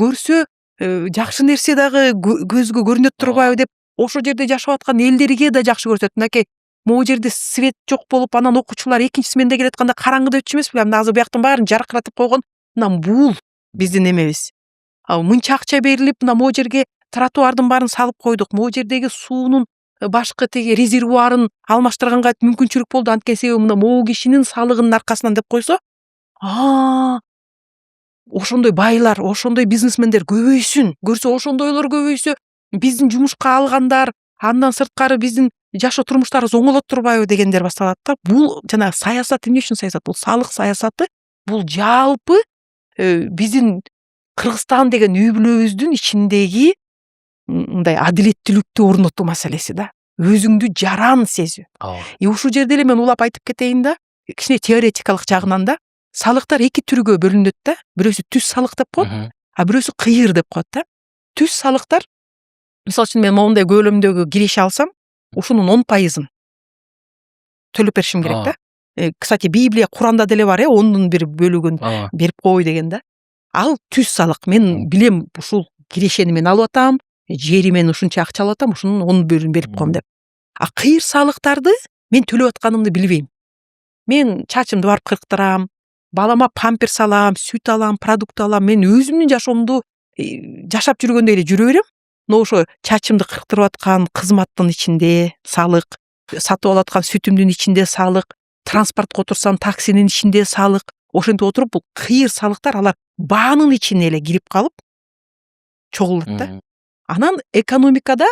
көрсө жакшы нерсе дагы көзгө көрүнөт турбайбы деп, ошо жерде жашап аткан элдерге да жакшы көрсөт. Мынакей могу жерде свет жок болуп, анан окуучулар экинчи сменде келатканда караңгыда өтчү эмеспи? Мына азыр бияктын баарын жаркыратып койгон. Мына бул биздин эмебиз. Мынча акча берилип, мына могу жерге тротуардын баарын салып койдук. Могу жердеги суунун башкы теги резервуарын алмаштырганга мүмкүнчүлүк болду. Анткени себеби мына могу кишинин салыгынын аркасынан деп койсо, ошондой байлар, ошондой бизнесмендер көбөйсүн. Көрсө ошондойлор көбөйсө, биздин жумушка алгандар, андан сырткары биздин жашоо турмуштарыбыз оңолот турбайбы дегендер башталат да. Бул жана саясат, эмне үчүн саясат? Бул салык саясаты, бул жалпы биздин Кыргызстан деген үй бүлөбүздүн ичиндеги мындай адилеттүүлүктү орнотуу маселеси да. Өзүңдү жаран сезүү. Ушул жерде эле мен улап айтып кетейин да, кичине теоретикалык жагынан да, салыктар эки түргө бөлүнөт да. Бирөөсү түз салык деп коет, а бирөөсү кыйыр деп коет да. Түз салыктар, мисалы үчүн мен моундай көлөмдөгү киреше алсам, ушунун 10% төлөп беришим керек да. Кстати, Библия, Куранда деле бар, 10-дун бир бөлүгүн берип кой деген да. Ал түз салык. Мен билем, ушул кирешени мен алып атам, жери мен ушунча акча алып атам, ушунун 10% берип коем деп. А кыйыр салыктарды мен төлөп атканымды билбейм. Мен чачымды барып кырктырам, балама памперс алам, сүт алам, продукт алам. Мен өзүмдүн жашоомду жашап жүргөндөй эле жүрө берем. Но ошо чачымды кырктырып аткан кызматтын ичинде салык, сатып алып аткан сүтүмдүн ичинде салык, транспортко отурсам таксинин ичинде салык. Ошентип отуруп бул кыйыр салыктар алар баанын ичине эле кирип калып чогулат да. Анан экономикада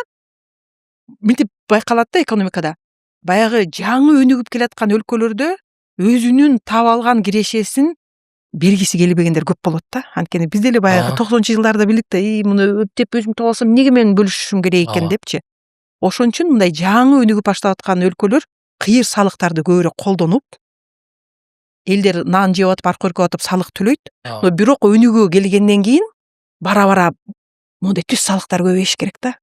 мынтип байкалат да, экономикада баягы жаңы өнүгүп келаткан өлкөлөрдө өзүнүн таап алган кирешесин бергиси келбегендер көп болот да. Анткени биз деле баягы 90-жылдарда билдик да, муну өптөп өзүм таап алсам эмнеге мен бөлүшүшүм керек экен депчи. Ошон үчүн мындай жаңы өнүгүп баштап аткан өлкөлөр кыйыр салыктарды көбүрөөк колдонуп, элдер нан жеп атып, аркы өркөп атып салык төлөйт. Но бирок өнүгүү келгенден кийин бара мондай түз салыктар көбөйүш керек да.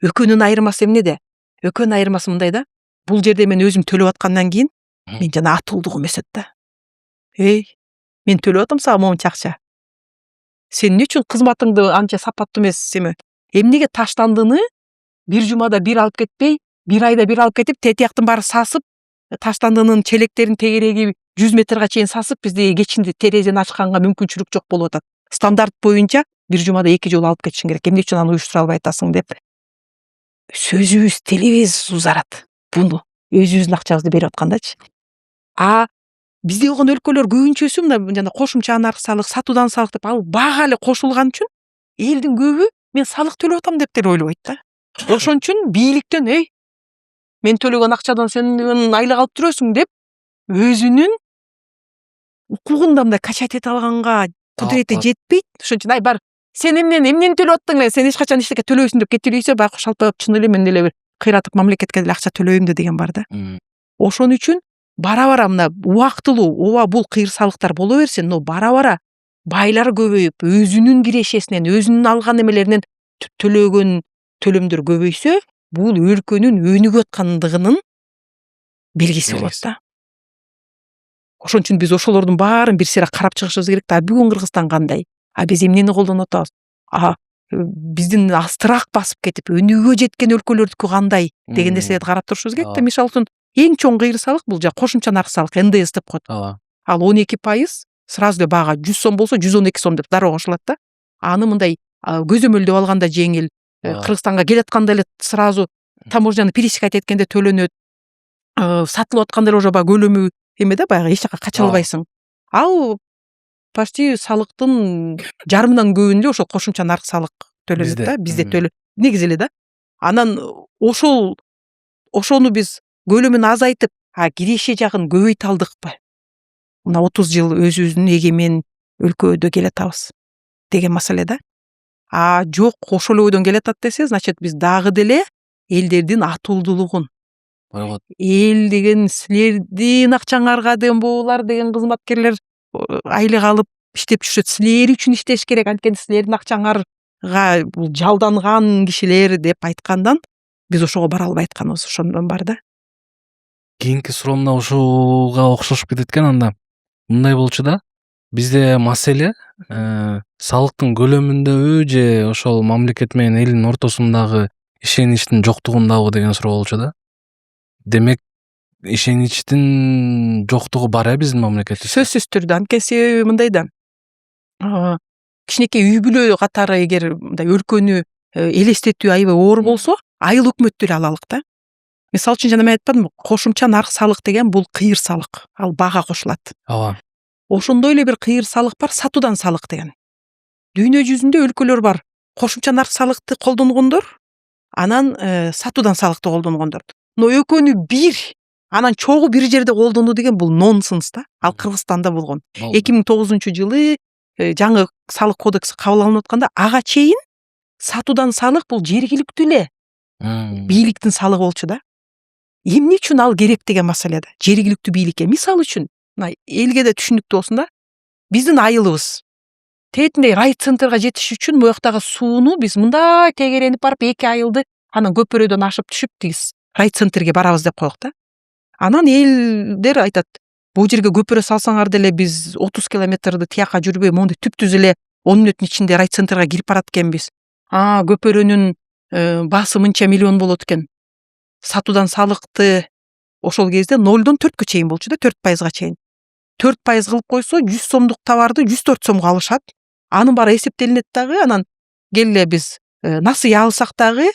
Экөөнүн айырмасы эмнеде? Экөөнүн айырмасы мындай да. Бул жерде мен өзүм төлөп аткандан кийин мен жана атуулдугум өсөт да. Мен төлөп атам сага монча акча. Сен эмне үчүн кызматыңды анча сапаттуу эмес эмнеге таштандыны бир жумада бир алып кетпей, бир айда бир алып кетип, тетияктын баары сасып, таштандынын челектерин тегереги 100 метрге чейин сасып, бизде кечинде терезени ачканга мүмкүнчүлүк жок болуп атат. Стандарт боюнча бир жумада 2 жолу алып кетишиң керек. Эмне үчүн аны уюштура албай атасың деп. Сөзүбүз, тилибиз узарат. Буну өзүбүздүн акчабызды берип аткандачы. Бизде болгон өлкөлөр көбүнчөсү мына жана кошумча наркы салык, сатуудан салык деп ал бага эле кошулган үчүн элдин көбү мен салык төлөп атам деп деле ойлобойт да. Ошон үчүн бийликтен мен төлөгөн акчадан сен айлык алып жүрөсүң деп өзүнүн укугун да мындай качать эте алганга кудурети жетпейт. Ошон үчүн бар сен эмнени төлөп аттың эле, сен эч качан эчтеке төлөбөйсүң деп кетип ийсе, байкуш шалпай чын эле мен деле бир кыйратып мамлекетке деле акча төлөйм деген бар да. Ошон үчүн бара мына убактылуу ооба бул кыйыр салыктар боло берсин, но бара байлар көбөйүп, өзүнүн кирешесинен, өзүнүн алган эмелеринен төлөгөн төлөмдөр көбөйсө, бул өлкөнүн өнүгүп аткандыгынын белгиси болот да. Ошон үчүн биз ошолордун баарын бир сыйра карап чыгышыбыз керек да. Бүгүн Кыргызстан кандай? Биз эмнени колдонуп атабыз? Биздин астыраак басып кетип, өнүгүүгө жеткен өлкөлөрдүкү кандай деген нерселерди карап турушубуз керек да. Мисалы үчүн эң чоң кыйыр салык бул кошумча наркы салык, НДС деп коет. Ал 12% сразу эле бага 100 сом болсо 112 сом деп дароо кошулат да. Аны мындай көзөмөлдөп алганда жеңил, Кыргызстанга келатканда эле сразу таможняны пересекать эткенде төлөнөт. Сатылып атканда эле уже көлөмү эме да, баягы эч жака кача албайсың. Ал почти салыктын жарымынан көбүн эле ошол кошумча наркы салык төлөнөт да. Бизде негизи эле да. Анан ошону биз көлөмүн азайтып, киреше жагын көбөйтө алдыкпы? Мына 30 жыл өзүбүздүн эгемен өлкөдө келатабыз деген маселе да. Жок, ошол ойдон келатат десе, значит биз дагы деле элдердин атуулдуулугун, эл деген силердин акчаңарга деген боолар деген кызматкерлер айлык алып иштеп жүрүшөт. Силер үчүн иштеш керек, анткени силердин акчаңарга бул жалданган кишилер деп айткандан биз ошого бара албай атканыбыз ошондон бар да. Кийинки суроомда ушуга окшошуп кетет экен. Анда мындай болчу да, бизде маселе салыктын көлөмүндөбү же ошол мамлекет менен элдин ортосундагы ишеничтин жоктугундабы деген суроо болчу да. Демек ишеничтин жоктугу бар биздин мамлекетте. Сөзсүз түрдө. Анткени себеби мындай да. Кичинекей үй бүлө катары эгер мындай өлкөнү элестетүү аябай оор болсо, айыл өкмөттү эле алалык да. Мисалы үчүн жана мен айтпадымбы, кошумча наркы салык деген бул кыйыр салык. Ал бага кошулат. Ошондой эле бир кыйыр салык бар, сатуудан салык деген. Дүйнө жүзүндө өлкөлөр бар. Кошумча наркы салыкты колдонгондор, анан сатуудан салыкты колдонгондор. Но экөөнү бир, анан чогуу бир жерде колдонуу деген бул нонсенс да. Ал Кыргызстанда болгон. 2009-жылы жаңы салык кодекси кабыл алынып атканда, ага чейин сатуудан салык бул жергиликтүү эле бийликтин салыгы болчу да. Эмне үчүн ал керек деген маселеде. Жергиликтүү бийликке. Мисалы үчүн, элге да түшүнүктүү болсун да. Биздин айылыбыз тетиндей райцентрга жетиш үчүн мояктагы сууну биз мындай тегеренип барып 2 айылды анан көпөрөдөн ашып түшүп тигиз райцентрге барабыз деп коек да. Анан элдер айтат, бул жерге көпөрө салсаңар деле биз 30 километрди тияка жүрбөй, мондай түптүз эле 10 мүнөттүн ичинде райцентрга кирип барат экенбиз. Көпөрөнүн баасы мынча миллион болот экен. Сатуудан салыкты ошол кезде 0-дон 4кө чейин болчу да, 4%га чейин. 4% кылып койсо 100 сомдук товарды 104 сомго алышат. Анын баары эсептелинет дагы, анан келе биз насыя алсак дагы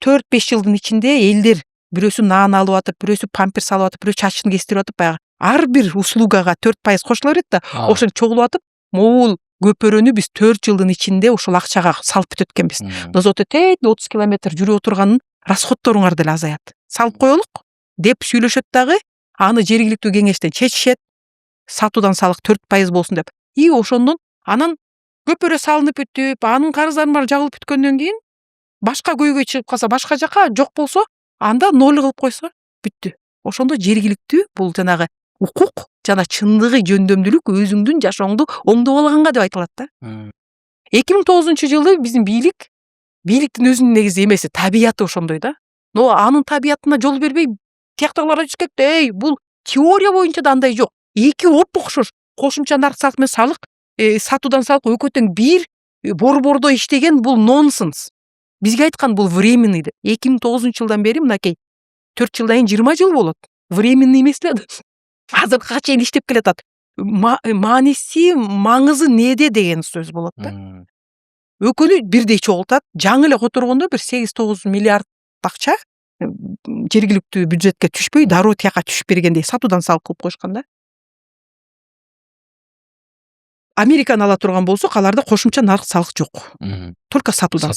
4-5 жылдын ичинде элдер бирөөсү нан алып атып, бирөөсү памперс алып атып, бирөө чачын кестирип атып, баягы ар бир услугага 4% кошула берет да, ошол чогулуп атып, могул көпөрөнү биз 4 жылдын ичинде ушул акчага салып бүтөт экенбиз. Нозото тейт 30 километр жүрүп отурганын расходторуңар деле азаят. Салып коелук деп сүйлөшөт дагы, аны жергиликтүү кеңештен чечишет. Сатуудан салык 4% болсун деп. И ошондон анан көпөрө салынып бүтүп, анын карыздарын баары жабылып бүткөндөн кийин башка көйгөй чыгып калса, башка жака жок болсо, анда 0 кылып койсо бүттү. Ошондо жергиликтүү бул жанагы укук жана чындыгы жөндөмдүүлүк өзүңдүн жашооңду оңдоп алганга деп айтылат да. 2009-жылы биздин бийликтин өзүнүн негизи эмеси, табияты ошондой да. Но анын табиятына жол бербей, тияктагылар айтышкет, бул теория боюнча да андай жок. Эки оп-окшош кошумча нарк салык менен салык, сатуудан салык экөө тең бир борбордо иштеген бул нонсенс. Бизге айткан бул временный деп. 2009-жылдан бери мынакей 4 жылдан кийин 20 жыл болот. Временный эмес эле. Азыркыга чейин иштеп келатат. Мааниси, маңызы неде деген сөз болот да. Экөөнү бирдей чогултат. Жаңы эле которгондо бир 8-9 миллиард акча жергиликтүү бюджетке түшпөй, дароо тияка түшүп бергендей сатуудан салык кылып коюшкан да. Американы ала турган болсок, аларда кошумча нарк салык жок. Только сатуудан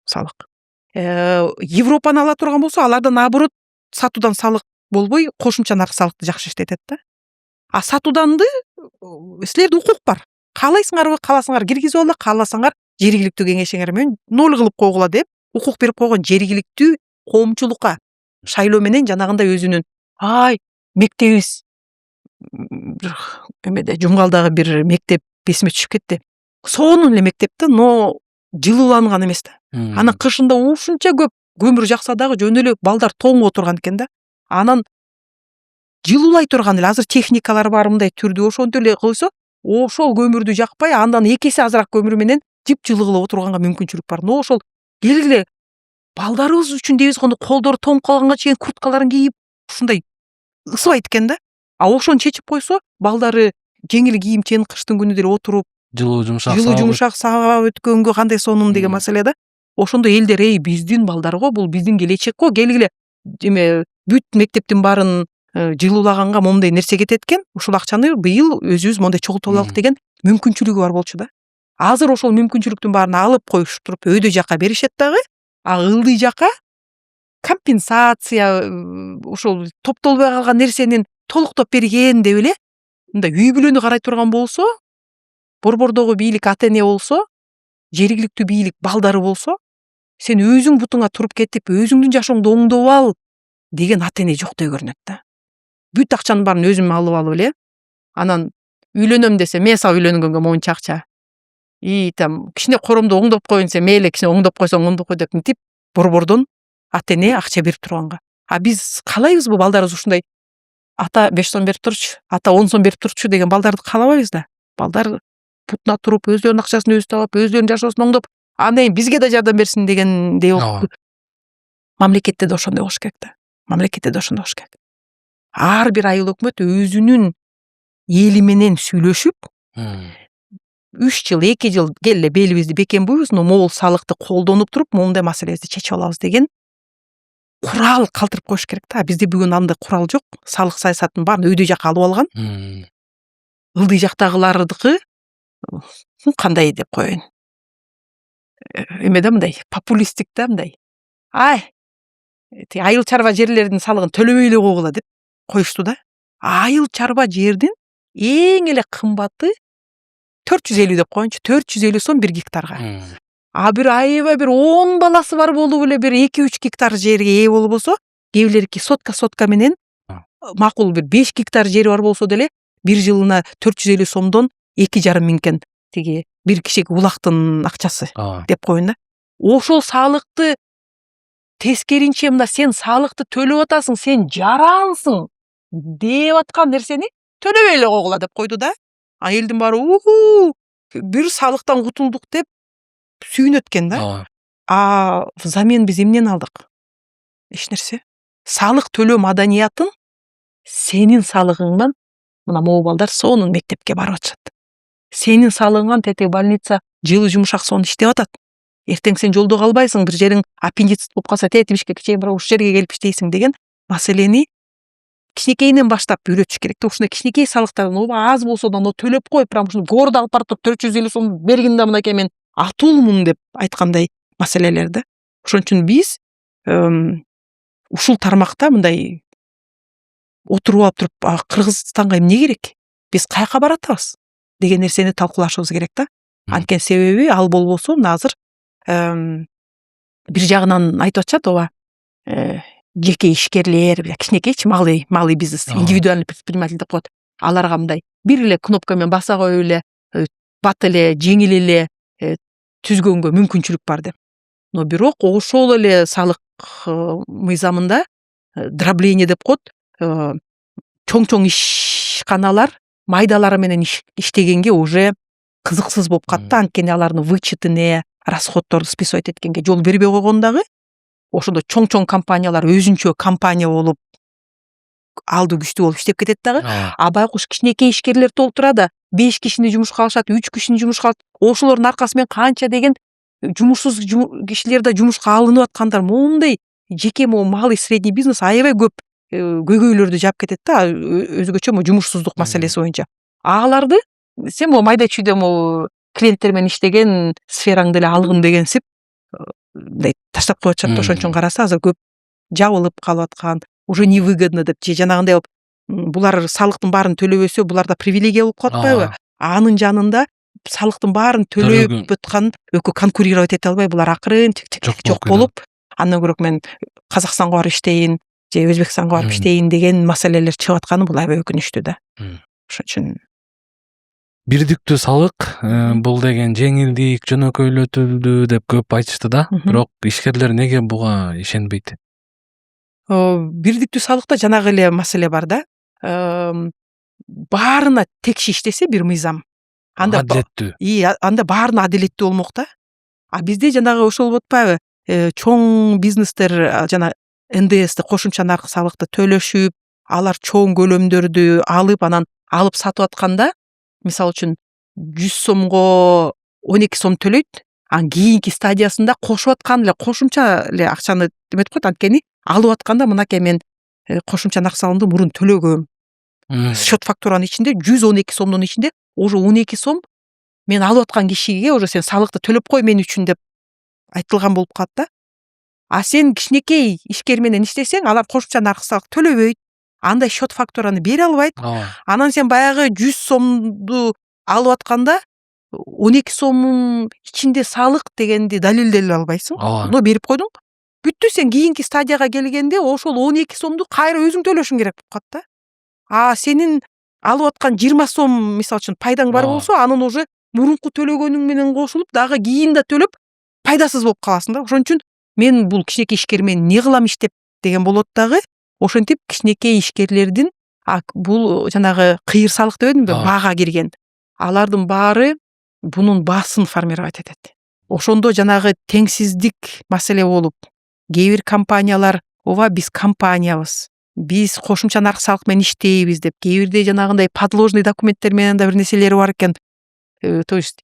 салык. Европаны ала турган болсо, аларда наоборот сатуудан салык болбой, кошумча нарк салыкты жакшы иштетет да. А сатууданды силерде укук бар. Каалайсыңарбы, кааласаңар киргизип алгыла, кааласаңар жергиликтүү кеңешиңер менен 0 кылып койгула деп укук берип койгон жергиликтүү коомчулукка шайлоо менен жанагындай өзүнүн мектебибиз эмеде Жумгалдагы бир мектеп эсиме түшүп кетти. Сонун эле мектепте, но жылууланган эмес да. Анан кышында ушунча көп көмүр жакса дагы жөн эле балдар тоңуп отурган экен да. Анан жылуулай турган эле азыр техникалар бар мындай түрдүү, ошонтип эле койсо, ошол көмүрдү жакпай, андан 2 эсе азыраак көмүр менен жыпжылуу кылып отурганга мүмкүнчүлүк бар. Но ошол келгиле балдарыбыз үчүн дебиз гону колдору тоңуп калганга чейин курткаларын кийип ушундай ысыбайт экен да. А ошону чечип койсо, балдары жеңил кийимчен кыштын күнү деле отуруп, жылуу жумшак саап өткөнгө кандай сонун деген маселе да. Ошондо элдер биздин балдар го, бул биздин келечек го, келгиле эме бүт мектептин баарын жылуулаганга момундай нерсе кетет экен. Ушул акчаны быйыл өзүбүз мондай чогултуп алалык деген мүмкүнчүлүгү бар болчу да. Азыр ошол мүмкүнчүлүктүн баарын алып коюштуруп өйдө жака беришет дагы, а ылдый жака компенсация ошол топтолбой калган нерсенин толуктоп берген деп эле мындай үй бүлөнү карай турган болсо, борбордогу бийлик ата-эне болсо, жергиликтүү бийлик балдары болсо, сен өзүң бутуңа туруп кетип, өзүңдүн жашооңду оңдоп ал деген ата-эне жоктой көрүнөт да. Бүт акчанын баарын өзүм алып эле, анан үйлөнөм десе, мен сага үйлөнгөнгө монча акча. Кичине коромду оңдоп коюн десе, мейли кичине оңдоп койсоң оңдоп кой деп мынтип борбордон ата-эне акча берип турганга. А биз каалайбызбы балдарыбыз ушундай ата 5 сом берип турчу, ата 10 сом берип турчу деген балдарды каалабайбыз да. Балдар бутуна туруп, өздөрүнүн акчасын өзү таап, өздөрүнүн жашоосун оңдоп, андан кийин бизге да жардам берсин дегендей болуп. Мамлекетте да ошондой болуш керек да. Мамлекетте да ошондой болуш керек. Ар бир айыл өкмөт өзүнүн эли менен сүйлөшүп, 3 жыл, 2 жыл келе белибизди бекем буйбуз, но могул салыкты колдонуп туруп, моундай маселебизди чечип алабыз деген курал калтырып коюш керек да. Бизде бүгүн андай курал жок. Салык саясатын баарын өйдө жака алып алган. Ылдый жактагылардыкы кандай деп коеюн. Эме да мындай популисттик да мындай. Айыл чарба жерлердин салыгын төлөбөй эле койгула деп коюшту да. Айыл чарба жердин эң эле кымбаты 450 деп коеюнчу, 450 сом 1 гектарга. А бир аябай бир 10 баласы бар болуп эле бир 2-3 гектар жерге ээ болуп болсо, кээбилерки сотка менен макул бир 5 гектар жери бар болсо деле бир жылына 450 сомдон 2,5 миңкен тиги бир кишиге улактын акчасы деп коеюн да. Ошол салыкты тескеринче мында сен салыкты төлөп атасың, сен жарансың деп аткан нерсени төлөбөй эле койгула деп койду да. А элдин баары бир салыктан кутулдук деп сүйүнөт экен да. взамен биз эмнени алдык? Эч нерсе. Салык төлөө маданиятын сенин салыгыңдан мына могу балдар сонун мектепке барып атышат. Сенин салыгыңан тетиги больница жылы жумшак сонун иштеп атат. Эртең сен жолдо калбайсың, бир жериң аппендицит болуп калса, тетибишке кичинекей бирок ушул жерге келип иштейсиң деген маселени кичинекейинен баштап үйрөтүш керек да. Ушундай кичинекей салыктардан аз болсо да төлөп коюп, прям ушуну городу алып барып 450 сом бергин да мынакей мен атуулмун деп айткандай маселелер да. Ошон үчүн биз ушул тармакта мындай отуруп алып туруп Кыргызстанга эмне керек? Биз каяка баратабыз деген нерсени талкуулашыбыз керек да. Анткени себеби ал болбосо азыр бир жагынан айтып атышат ооба. Жеке ишкерлер, кичинекейчи малый бизнес, индивидуальный предприниматель деп коет. Аларга мындай бир эле кнопкамен баса коюп эле, бат эле, жеңил эле түзгөнгө мүмкүнчүлүк бар деп. Но бирок ошол эле салык мыйзамында дробление деп коет. Чоң ишканалар майдалары менен иштегенге уже кызыксыз болуп катты, анткени алардын вычетине, расходторду списывать эткенге жол бербей койгон дагы. Ошондо чоң компаниялар өзүнчө компания болуп алды күчтүү болуп иштеп кетет дагы. Байкуш кичинекей ишкерлер толтура да 5 кишини жумушка алышат, 3 кишини жумушка алат. Ошолордун аркасы менен канча деген жумушсуз кишилер да жумушка алынып аткандар. Моундай жеке малый средний бизнес аябай көп көйгөйлөрдү жаап кетет да, өзгөчө жумушсуздук маселеси боюнча. Аларды сен майда чүйдө клиенттер менен иштеген сфераңды эле алгын дегенсип мындай таштап коюп атышат. Ошон үчүн караса азыр көп жабылып калып аткан, уже невыгодно деп же жанагындай болуп, булар салыктын баарын төлөбөсө буларда привилегия болуп калып атпайбы? Анын жанында салыктын баарын төлөп аткан экөө конкурировать эте албай булар акырын жок болуп, андан көрөк мен Казакстанга барып иштейин же Өзбекстанга барып иштейин деген маселелер чыгып атканы бул аябай өкүнүчтүү да. Ошон үчүн бирдиктүү салык бул деген жеңилдик, жөнөкөйлөтүлдү деп көп айтышты да. Бирок ишкерлер неге буга ишенбейт? Бирдиктүү салыкта жанагы эле маселе бар да. Баарына текши иштесе бир мыйзам, анда адилеттүү. Анда баарына адилеттүү болмок да. Бизде жанагы ошол болуп атпайбы? Чоң бизнестер жана НДСти кошумча наркы салыкты төлөшүп, алар чоң көлөмдөрдү алып, анан алып сатып атканда, мисалы үчүн 100 сомго 12 сом төлөйт. Кийинки стадиясында кошуп аткан эле кошумча эле акчаны деметип коет, анткени алып атканда мынакей мен кошумча наркы салыгымды мурун төлөгөм. Счет фактуранын ичинде 112 сомдун ичинде уже 12 сом мен алып аткан кишиге уже сен салыкты төлөп кой мен үчүн деп айтылган болуп калат да. Сен кичинекей ишкер менен иштесең, алар кошумча наркы салык төлөбөйт. Андай счет фактураны бере албайт. Анан сен баягы 100 сомду алып атканда 12 сомдун ичинде салык дегенди далилдей албайсың. Но берип койдуң. Бүттү, сен кийинки стадияга келгенде ошол 12 сомду кайра өзүң төлөшүң керек болуп калат да. Сенин алып аткан 20 сом мисалы үчүн пайдаң бар болсо, анын уже мурунку төлөгөнүң менен кошулуп, дагы кийин да төлөп пайдасыз болуп каласың да. Ошон үчүн мен бул кичинекей ишкер менен не кылам иштеп деген болот дагы. Ошентип кичинекей ишкерлердин бул жанагы кыйыр салык дебедимби, баага кирген. Алардын баары бунун баасын формировать этет. Ошондо жанагы теңсиздик маселе болуп, кээ бир компаниялар ооба биз компаниябыз, биз кошумча наркы салык менен иштейбиз деп, кээ бирде жанагындай подложный документтер менен да бир нерселери бар экен. То есть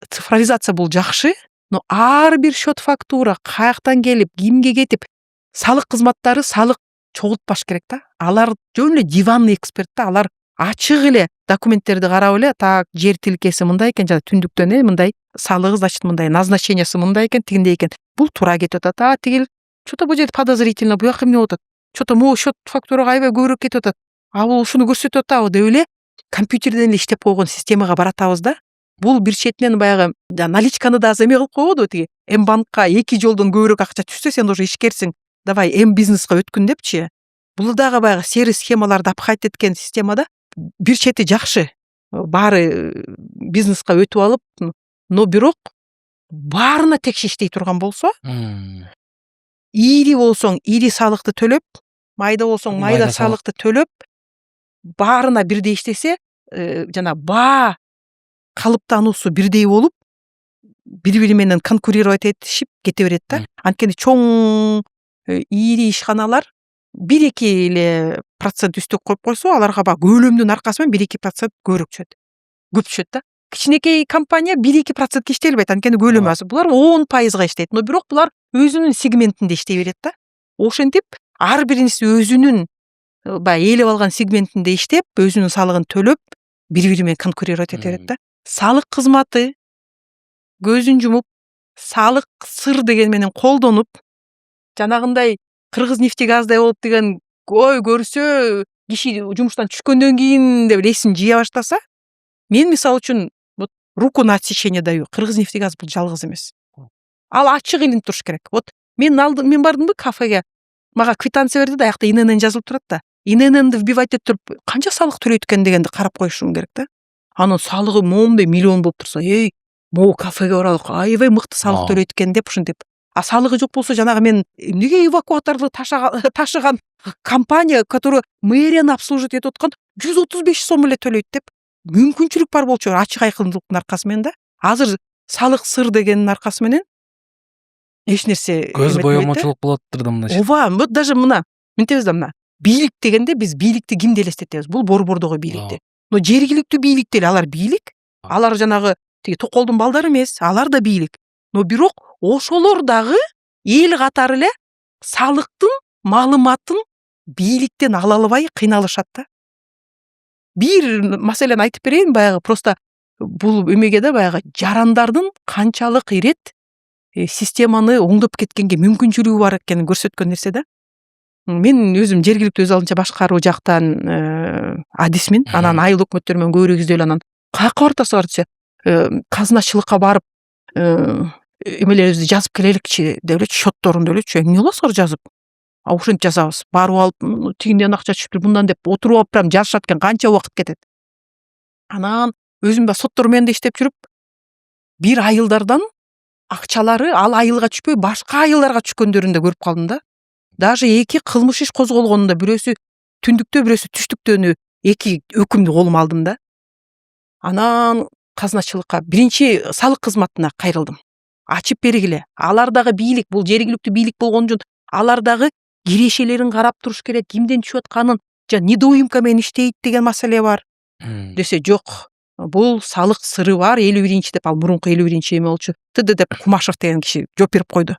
цифровизация бул жакшы, но ар бир счет фактура каяктан келип, кимге кетип, салык кызматтары салык чогултпаш керек да. Алар жөн эле диванный эксперт да, алар ачык эле документтерди карап эле, так жер тилкеси мындай экен, жана түндүктөн мындай салыгы, значит мындай назначениясы мындай экен, тигиндей экен. Бул туура кетип атат. Тигил что-то бул жерде подозрительно, бу жака эмне болуп атат? Что-то могу счет фактурага аябай көбүрөөк кетип атат. Бул ушуну көрсөтүп атабы деп эле компьютерден эле иштеп койгон системага баратабыз да. Бул бир четинен баягы наличканы да эме кылып койбодубу, тиги М-банкка 2 жолдон көбүрөөк акча түшсө, сен уже ишкерсиң, давай М-бизнеска өткүн депчи. Бул дагы баягы серый схемаларды апкайт эткен системада бир чети жакшы. Баары бизнеска өтүп алып, но бирок баарына текши иштей турган болсо, ири болсоң ири салыкты төлөп, майда болсоң майда салыкты төлөп, баарына бирдей иштесе, жана баа калыптануусу бирдей болуп, бири бири менен конкурировать этишип кете берет да. Анткени чоң ири ишканалар 1-2 эле процент үстөк коюп койсо, аларга баягы көлөмдүн аркасы менен 1-2% көбүрөөк түшөт. Көп түшөт да. Кичинекей компания 1-2% иштей албайт, анткени көлөмү аз. Булар 10% иштейт. Но бирок булар өзүнүн сегментинде иштей берет да. Ошентип ар бириниси өзүнүн баягы ээлеп алган сегментинде иштеп, өзүнүн салыгын төлөп, бири менен конкурировать эте берет да. Салык кызматы көзүн жумуп, салык сыр деген менен колдонуп, жанагындай Кыргызнефтегаздай болуп деген ой көрсө, киши жумуштан түшкөндөн кийин деп эсин жыя баштаса, мен мисалы үчүн вот руку на отсечение даю. Кыргызнефтегаз бул жалгыз эмес. Ал ачык илинип туруш керек. Вот мен бардымбы кафеге, мага квитанция берди да, аякта ИНН жазылып турат да. ИННди вбивать этип туруп, канча салык төлөйт экен дегенди карап коюшум керек да. Анын салыгы моундай миллион болуп турса, могу кафеге баралык, аябай мыкты салык төлөйт экен деп ушинтип. А салыгы жок болсо, жанагы мен эмнеге эвакуаторду ташыган компания, которая мэрияны обслуживать этип аткан 135 сом эле төлөйт деп мүмкүнчүлүк бар болчу, ачык айкындылыктын аркасы менен да. Азыр салык сыр дегендин аркасы менен эч нерсе көз боемочулук болоттур да мына. Ооба, вот даже мына мынтебиз да, мына бийлик дегенде биз бийликти кимди элестетебиз? Бул борбордогу бийликти. Но жергиликтүү бийлик деле алар бийлик. Алар жанагы тиги токолдун балдары эмес, алар да бийлик. Но бирок ошолор дагы эл катары эле салыктын маалыматын бийликтен ала албай кыйналышат да. Бир маселени айтып берейин, баягы просто бул эмеге да баягы жарандардын канчалык ирет системаны оңдоп кеткенге мүмкүнчүлүгү бар экенин көрсөткөн нерсе да. Мен өзүм жергиликтүү өз алдынча башкаруу жактан адисмин. Анан айыл өкмөттөр менен көбүрөөк издөө анан каяка бартасы бар десе, казначылыкка барып эмелерибизди жазып келеликчи деп эле, счетторунду элечи. Эмне кыласыздар жазып? А ошентип жазабыз. Барып алып, тигинден акча түшүптүр, мындан деп отуруп алып прям жазышат экен, канча убакыт кетет. Анан өзүм да соттор менен да иштеп жүрүп, бир айылдардан акчалары ал айылга түшпөй башка айылдарга түшкөндөрүн да көрүп калдым да. Даже 2 кылмыш иш козголгонунда, бирөөсү түндүктө, бирөөсү түштүктөнү 2 өкүмдү колума алдым да. Анан казначылыкка, биринчи салык кызматына кайрылдым. Ачып бергиле. Алар дагы бийлик, бул жергиликтүү бийлик болгон үчүн алар дагы кирешелерин карап туруш керек, кимден түшүп атканын, недоимка менен иштейт деген маселе бар. Десе жок. Бул салык сыры бар, 51-чи деп, ал мурунку 51-чи эме болчу. Тд деп Кумашев деген киши жооп берип койду.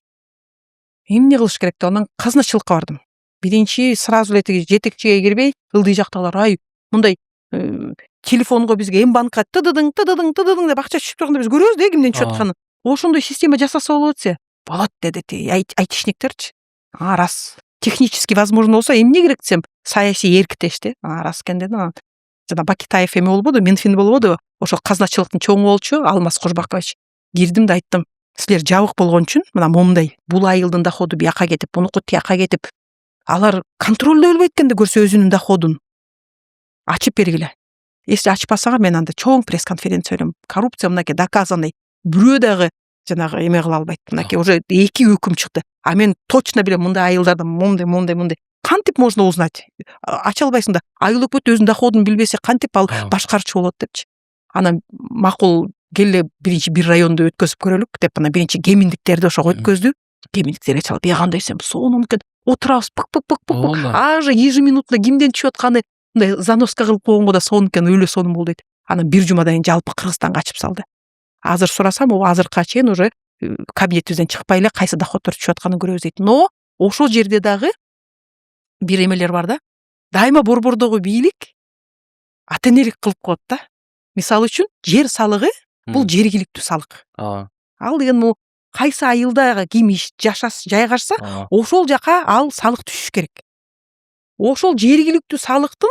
Эмне кылыш керек деп анан казначылыкка бардым. Биринчи сразу эле тиги жетекчиге кирбей, ылдый жактагылар, ай, мындай телефонго бизге Мбанкка тддың деп акча түшүп турганда биз көрөбүз да кимден түшүп атканын. Ошондой система жасаса болот десе, болот деди айтишниктерчи. Рас. Технически возможно болсо эмне керек десем, саясий эркитешти. Рас экен деди. Жана Бакитаев эме болбоду, Минфин болбоду, ошол казначылыктын чоңу болчу, Алмаз Кожбакович. Кирдим да айттым, силер жабык болгон үчүн мына момундай бул айылдын доходу бияка кетип, мунуку тияка кетип, алар контролдой албайт экенди көрсө өзүнүн доходун. Ачып бергиле. Если ачпасаңар, мен анда чоң пресс-конференция ойлойм. Коррупция мынакей доказанный. Бирөө дагы жанагы эме кыла албайт. Мынакей уже 2 өкүм чыкты. А мен точно билем, мындай айылдарда мондай. Кантип можно узнать? Ача албайсың да. Айыл өкмөт өзүнүн доходун билбесе, кантип ал башкарчу болот депчи. Анан макул келе биринчи бир районду өткөзүп көрөлүк деп, ана биринчи Кеминдиктерди ошого өткөздү. Кеминдиктерге чалып, кандай десем, сонун экен. Отурабыз пык. Аже ежеминутно кимден түшүп атканы мындай заноска кылып койгонго да сонун экен, өлө сонун болду дейт. Анан бир жумадан кийин жалпы Кыргызстанга ачып салды. Азыр сурасам, азыркыга чейин уже кабинетибизден чыкпай эле кайсы доходдор түшүп атканын көрөбүз дейт. Но ошол жерде дагы бир эмелер бар да. Дайыма борбордогу бийлик атенелик кылып коет да. Мисалы үчүн, жер салыгы бул жергиликтүү салык. Ал деген кайсы айылда ким жайгашса, ошол жака ал салык түшүш керек. Ошол жергиликтүү салыктын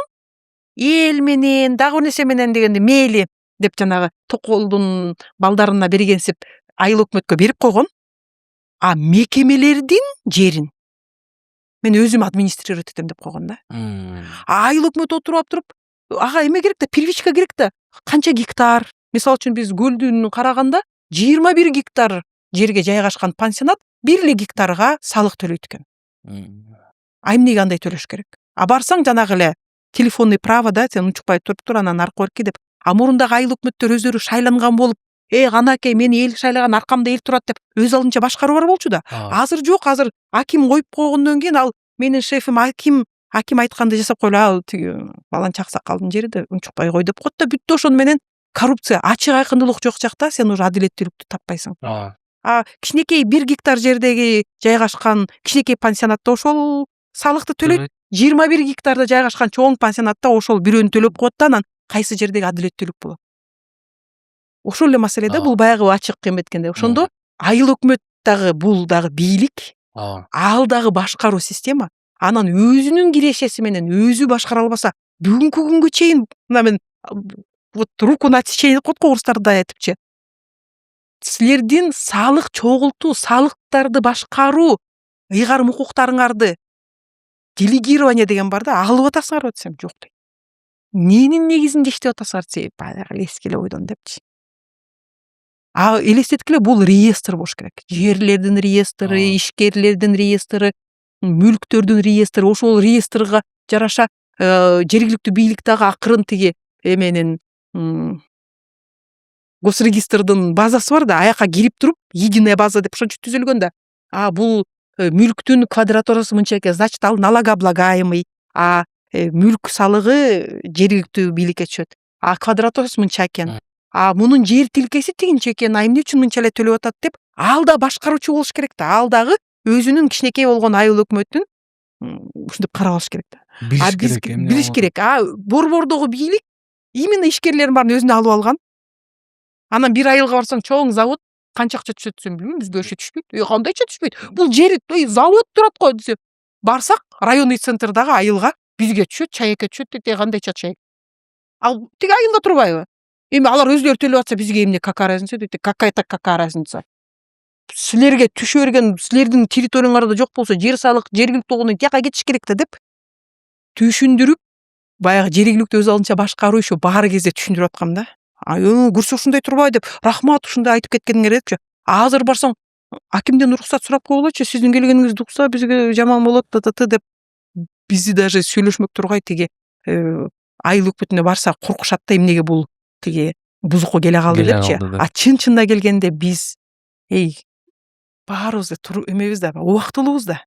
эл менен, дагы нерсе менен дегенде мейли деп жанагы токолдун балдарына бергенсип айыл өкмөткө берип койгон. А мекемелердин жерин мен өзүм администрировать этем деп койгон да. Айыл өкмөт отуруп туруп, ага эме керек да, первичка керек да. Канча гектар? Мисалы үчүн биз Көлдүн караганда 21 гектар жерге жайгашкан пансионат 1 гектарга салык төлөйт экен. А эмнеге андай төлөш керек? А барсаң жанагы эле телефонный право да, сен унчукпай туруп анан аркы берки деп. А мурундагы айыл өкмөттөр өздөрү шайланган болуп, канакей мени эл шайлаган аркамда эл турат деп өз алдынча башкаруу бар болчу да. Азыр жок, азыр аким коюп койгондон кийин ал менин шефим аким айтканды жасап койлу, ал тиги баланча аксакалдын жери да унчукпай кой деп коет да, бүттү. Ошону менен коррупция, ачык айкындуулук жок жакта сен уже адилеттүүлүктү таппайсың. Кичинекей 1 гектар жердеги жайгашкан кичинекей пансионатта ошол салыкты төлөйт. 21 гектарда жайгашкан чоң пансионатта ошол бирөөнү төлөп коет да, анан кайсы жердеги адилеттүүлүк болот? Ошол эле маселе да, бул баягы ачык эметкенде. Ошондо айыл өкмөт дагы, бул дагы бийлик, ал дагы башкаруу система. Анан өзүнүн кирешеси менен өзү башкара албаса, бүгүнкү күнгө чейин мына мен вот руку на отсечение деп коет го орустарда айтыпчы. Силердин салык чогултуу, салыктарды башкаруу, ыйгарым укуктарыңарды делегирование деген бар да, алып атасыңарбы десем, жок дейт. Ненин негизинде иштеп атасыңар десе, баягы эскиле ойдон депчи. Элестеткиле, бул реестр болуш керек. Жерлердин реестры, ишкерлердин реестры, мүлктөрдүн реестры. Ошол реестрга жараша жергиликтүү бийлик дагы акырын тиги эменин госрегистрдын базасы бар да, аяка кирип туруп, единая база деп ошончо түзүлгөн да. Бул мүлктүн квадратурасы мынча экен, значит ал налогооблагаемый, мүлк салыгы жергиликтүү бийликке түшөт. Квадратурасы мынча экен. Мунун жер тилкеси тигинче экен, эмне үчүн мынча эле төлөп атат деп, ал да башкаруучу болуш керек да. Ал дагы өзүнүн кичинекей болгон айыл өкмөтүн ушинтип карап алыш керек да. Билиш керек. Борбордогу бийлик именно ишкерлердин баарын өзүнө алып алган. Анан бир айылга барсаң, чоң завод канча акча түшөт десем, билбейм, бизге ошо түшпөйт. Кандайча түшпөйт? Бул жер завод турат го десе, барсак районный центрдагы айылга бизге түшөт, чайекке түшөт дейт. Кандайча чайек? Ал тиги айылда турбайбы? Эми алар өзлөрү төлөп атса, бизге эмне какая разница дейт. Какая-то какая разница. Силерге түшө берген, силердин территорияңарда жок болсо, жер салык жергиликтүү болгондон тияка кетиш керек да деп түшүндүрүп, баягы жергиликтүү өз алдынча башкаруу иши баары кезде түшүндүрүп аткам да. Көрсө ушундай турбай деп, рахмат ушундай айтып кеткениңер депчи. Азыр барсаң, акимден уруксат сурап койгулачы, сиздин келгениңизди укса бизге жаман болот деп бизди даже сүйлөшмөк тургай тиги айыл өкмөтүнө барса коркушат да, эмнеге бул тиги бузукка келе калды депчи. Чын-чынында келгенде биз баарыбыз эмебиз да, убактылуубуз да.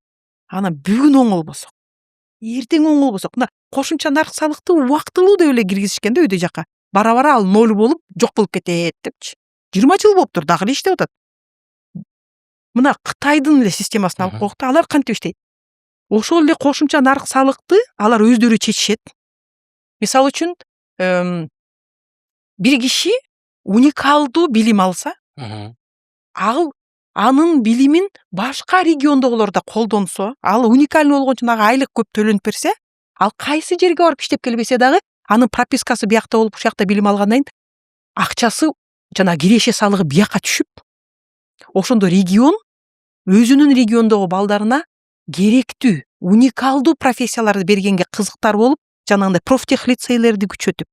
Анан бүгүн оңолбосок, эртең оңолбосок, мына кошумча нарк салыкты убактылуу деп эле киргизишкен да өйдө жака. Бара-бара ал 0 болуп жок болуп кетет депчи. 20 жыл болуптур, дагы эле иштеп атат. Мына Кытайдын эле системасын алып койгук да, алар кантип иштейт? Ошол эле кошумча нарк салыкты алар өздөрү чечишет. Мисалы үчүн, бир киши уникалдуу билим алса, ал анын билимин башка региондогуларда колдонсо, ал уникальный болгон үчүн ага айлык көп төлөнүп берсе, ал кайсы жерге барып иштеп келбесе дагы, анын пропискасы биякта болуп, ушакта билим алгандан кийин акчасы жана киреше салыгы бияка түшүп, ошондо регион өзүнүн региондогу балдарына керектүү, уникалдуу профессияларды бергенге кызыктар болуп, жанагындай профтех лицейлерди күчөтүп,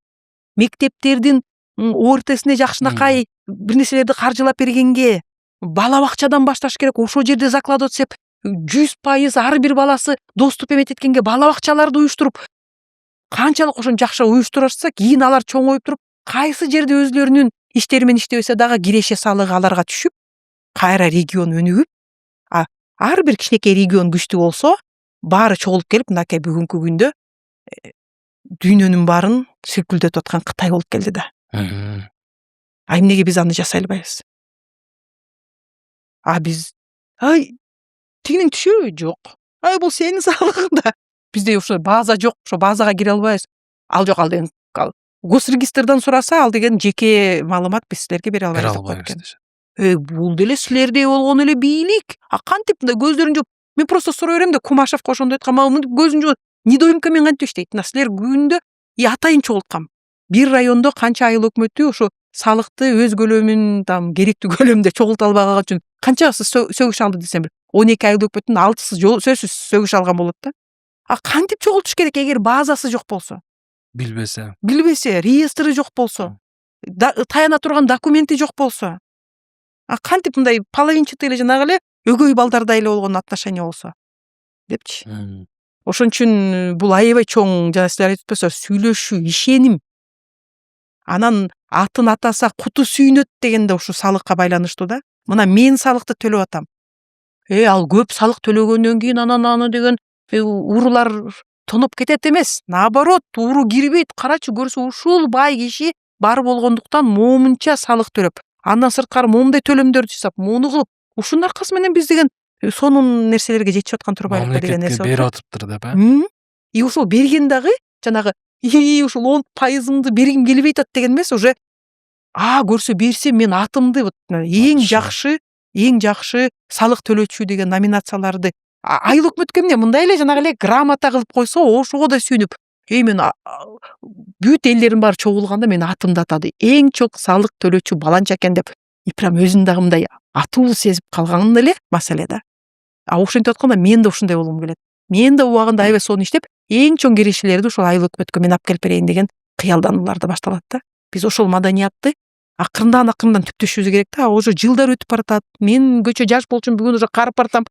мектептердин ОРТсине жакшынакай бир нерселерди каржылап бергенге, бала бакчадан башташ керек, ошол жерде заклад өтсөп, 100% ар бир баласы доступ эмететкенге бала бакчаларды уюштуруп, канчалык ошону жакшы уюштурушса, кийин алар чоңоюп туруп, кайсы жерде өзлөрүнүн иштери менен иштебесе дагы киреше салыгы аларга түшүп, кайра регион өнүгүп, ар бир кичинекей регион күчтүү болсо, баары чогулуп келип, мынакей бүгүнкү күндө дүйнөнүн баарын силкилдетип аткан Кытай болуп келди да. Эмнеге биз аны жасай албайбыз? Биз тигинин түшөбү? Жок. Бул сенин салыгың да. Бизде ошо база жок, ошо базага кире албайбыз. Ал жок, ал деген госрегистрдан сураса, ал деген жеке маалымат, биз силерге бере албайбыз деп коет экен. Бул деле силердей болгон эле бийлик. Кантип мындай көздөрүн жууп, мен просто сурай берем да, Кумашевко ошондой айткам, мынтип көзүн жууп, недоимкамен кантип иштейт? Силер күндө атайын чогулткам. Бир райондо канча айыл өкмөтү ошо салыкты өз көлөмүн керектүү көлөмдө чогулта албаган үчүн канчасы сөгүш алды десем, 12 айыл өкмөтүнүн 6сы сөзсүз сөгүш алган болот да. Кантип чогултуш керек эгер базасы жок болсо? Билбесе, реестры жок болсо, таяна турган документи жок болсо. Кантип мындай половинчатый эле жанагы эле өгөй балдардай эле болгон отношение болсо депчи. Ошон үчүн бул аябай чоң, жана силер айтып атпайсыздарбы, сүйлөшүү, ишеним. анан атын атаса куту сүйнөт дегенде ушу салыкка байланыштуу да. Мына мен салыкты төлөп атам. Ал көп салык төлөгөндөн кийин анан аны деген уруулар тоноп кетет эмес. Наоборот, уру кирбейт. Карачы көрсө ушул бай киши бар болгондуктан момунча салык төлөп, андан сырткары момундай төлөмдөрдү жасап, муну кылып, ушунун аркасы менен биз деген сонун нерселерге жетишип аткан турбайлыкпы деген нерсе мамлекетке берип атыптыр деп, а? Ушул берген дагы жанагы ушул 10%-ымды бергим келбей атат деген эмес, уже көрсө берсем мен атымды эң жакшы салык төлөөчү деген номинацияларды айыл өкмөткө эмне мындай эле жанагы эле грамота кылып койсо, ошого да сүйүнүп, мен бүт элдердин баары чогулганда мен атымды атады. Эң чоң салык төлөөчү баланча экен деп, прям өзүм дагы мындай атуу сезип калган эле маселе да. Ошентип атканда мен да ушундай болгум келет. Мен да убагында аябай сонун иштеп, эң чоң кирешелерди ушул айыл өкмөткө мен алып келип берейин деген кыялдануулар да башталат да. Биз ошол маданиятты акырындан түптөшүбүз керек да. Уже жылдар өтүп баратат. Мен көчө жаш болчумун, бүгүн уже карып баратам.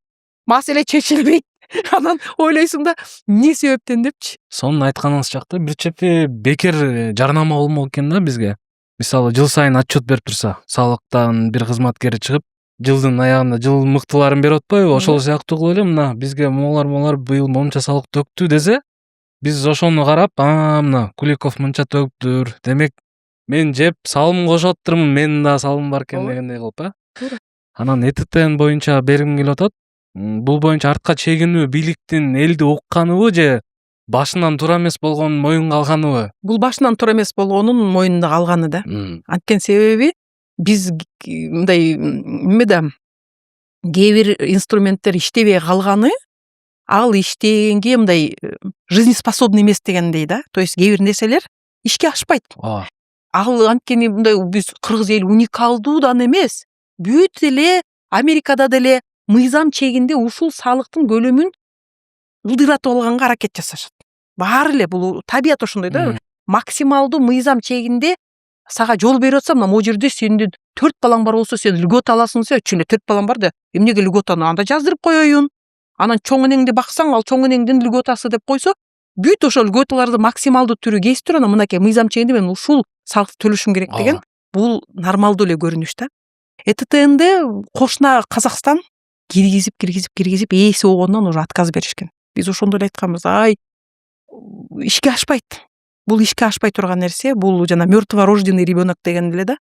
Маселе чечилбейт. Анан ойлойсуң да, эмне себептен депчи. Сонун айтканыңыз жакта бир чепи бекер жарнама болмок экен да бизге. Мисалы жыл сайын отчет берип турса, салыктан бир кызматкери чыгып, жылдын аягында жыл мыктыларын берип атпайбы? Ошол сыяктуу кылып эле мына бизге могулар быйыл монча салык төктү десе, биз ошону карап, мына Куликов мынча төктүр. Демек, мен жеп салым кошуп атырмын, менин да салымым бар экен дегендей кылып, Туура. Анан ЭТТ боюнча бергим келип атат. Бул боюнча артка чегинүү бийликтин элди укканыбы же башынан туура эмес болгонун моюнга алганыбы? Бул башынан туура эмес болгонун моюнда алганы да. Анткени себеби биз мындай эме да кээ бир инструменттер иштебей калганы, ал иштегенге мындай жизнеспособный эмес дегендей да. То есть кээ бир нерселер ишке ашпайт. Ал анткени мындай биз кыргыз эли уникалдуудан эмес, бүт эле Америкада деле мыйзам чегинде ушул салыктын көлөмүн ылдыратып алганга аракет жасашат. Баары эле бул табият ошондой да. Максималдуу мыйзам чегинде сага жол берип атса, могу жерде сендин 4 балаң бар болсо сен льгота аласың десе, чын эле 4 балаң бар да, эмнеге льготаны анда жаздырып коеюн. Анан чоң энеңди баксаң, ал чоң энеңдин льготасы деп койсо, бүт ошол льготаларды максималдуу түрү кезип туруп, анан мынакей мыйзам чегинде мен ушул салыкты төлөшүм керек деген, бул нормалдуу эле көрүнүш да. ЭТТНде кошуна Казакстан киргизип ээси болгондон уже отказ беришкен. Биз ошондо эле айтканбыз, ишке ашпайт. Бул ишке ашпай турган нерсе, бул жана мертворожденный ребенок деген эле да.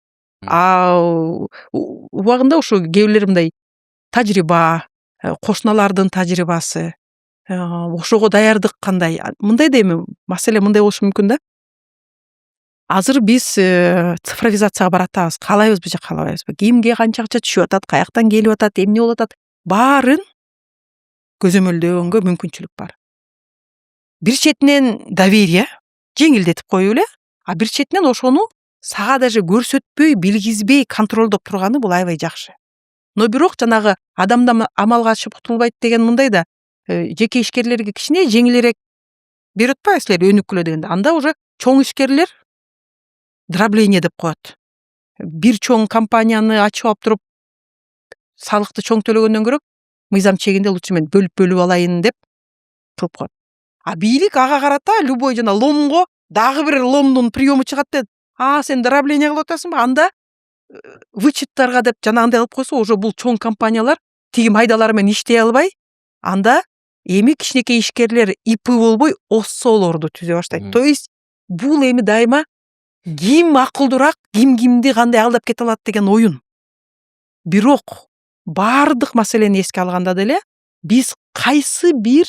Убагында ошо кээ бирлер мындай тажрыйба, кошуналардын тажрыйбасы, ошого даярдык кандай, мындай да эми маселе мындай болушу мүмкүн да. Азыр биз цифровизацияга баратабыз, каалайбызбы же каалабайбызбы? Кимге канча акча түшүп атат, каяктан келип атат, эмне болуп атат, баарын көзөмөлдөгөнгө мүмкүнчүлүк бар. Бир четинен доверие жеңилдетип коюп эле, бир четинен ошону сага даже көрсөтпөй, билгизбей контролдоп турганы бул аябай жакшы. Но бирок жанагы адамдан амалга ашып кутулбайт деген мындай да, жеке ишкерлерге кичине жеңилирээк берип атпайбысыздар өнүккүлө дегенде. Анда уже чоң ишкерлер дробление деп коет. Бир чоң компанияны ачып алып туруп, салыкты чоң төлөгөндөн көрө, мыйзам чегинде лучше мен бөлүп алайын деп кылып коет. Бийлик ага карата любой жана ломго дагы бир ломдун приему чыгат деп, сен дробление кылып атасыңбы? Анда вычеттарга деп жанагындай кылып койсо, уже бул чоң компаниялар тиги майдалар менен иштей албай, анда эми кичинекей ишкерлер ИП болбой ОССОлорду түзө баштайт. То есть бул эми дайыма ким акылдуураак, кимди кандай алдап кете алат деген оюн. Бирок баардык маселени эске алганда деле биз кайсы бир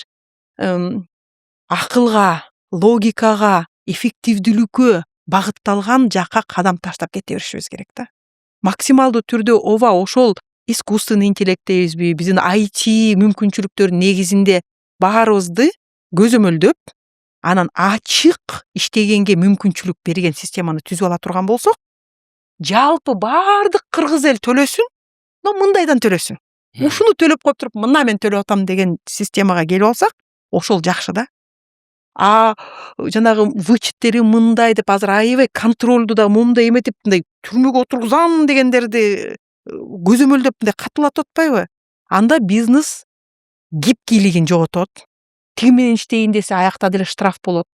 акылга, логикага, эффективдүүлүккө багытталган жакка кадам таштап кете беришибиз керек да. Максималдуу түрдө ошол искусственный интеллект дейбизби, биздин IT мүмкүнчүлүктөрүнүн негизинде баарыбызды көзөмөлдөп, анан ачык иштегенге мүмкүнчүлүк берген системаны түзүп ала турган болсок, жалпы баардык кыргыз эл төлөсүн, но мындайдан төлөсүн. Ушуну төлөп коюп туруп, мына мен төлөп атам деген системага келип алсак, ошол жакшы да. Жанагы вычеттери мындай деп азыр аябай контролду да момундай эметип, мындай түрмөгө отургузам дегендерди көзөмөлдөп мындай катылатып атпайбы? Анда бизнес гибкийлигин жоготот. Тиги менен иштейин десе аякта деле штраф болот.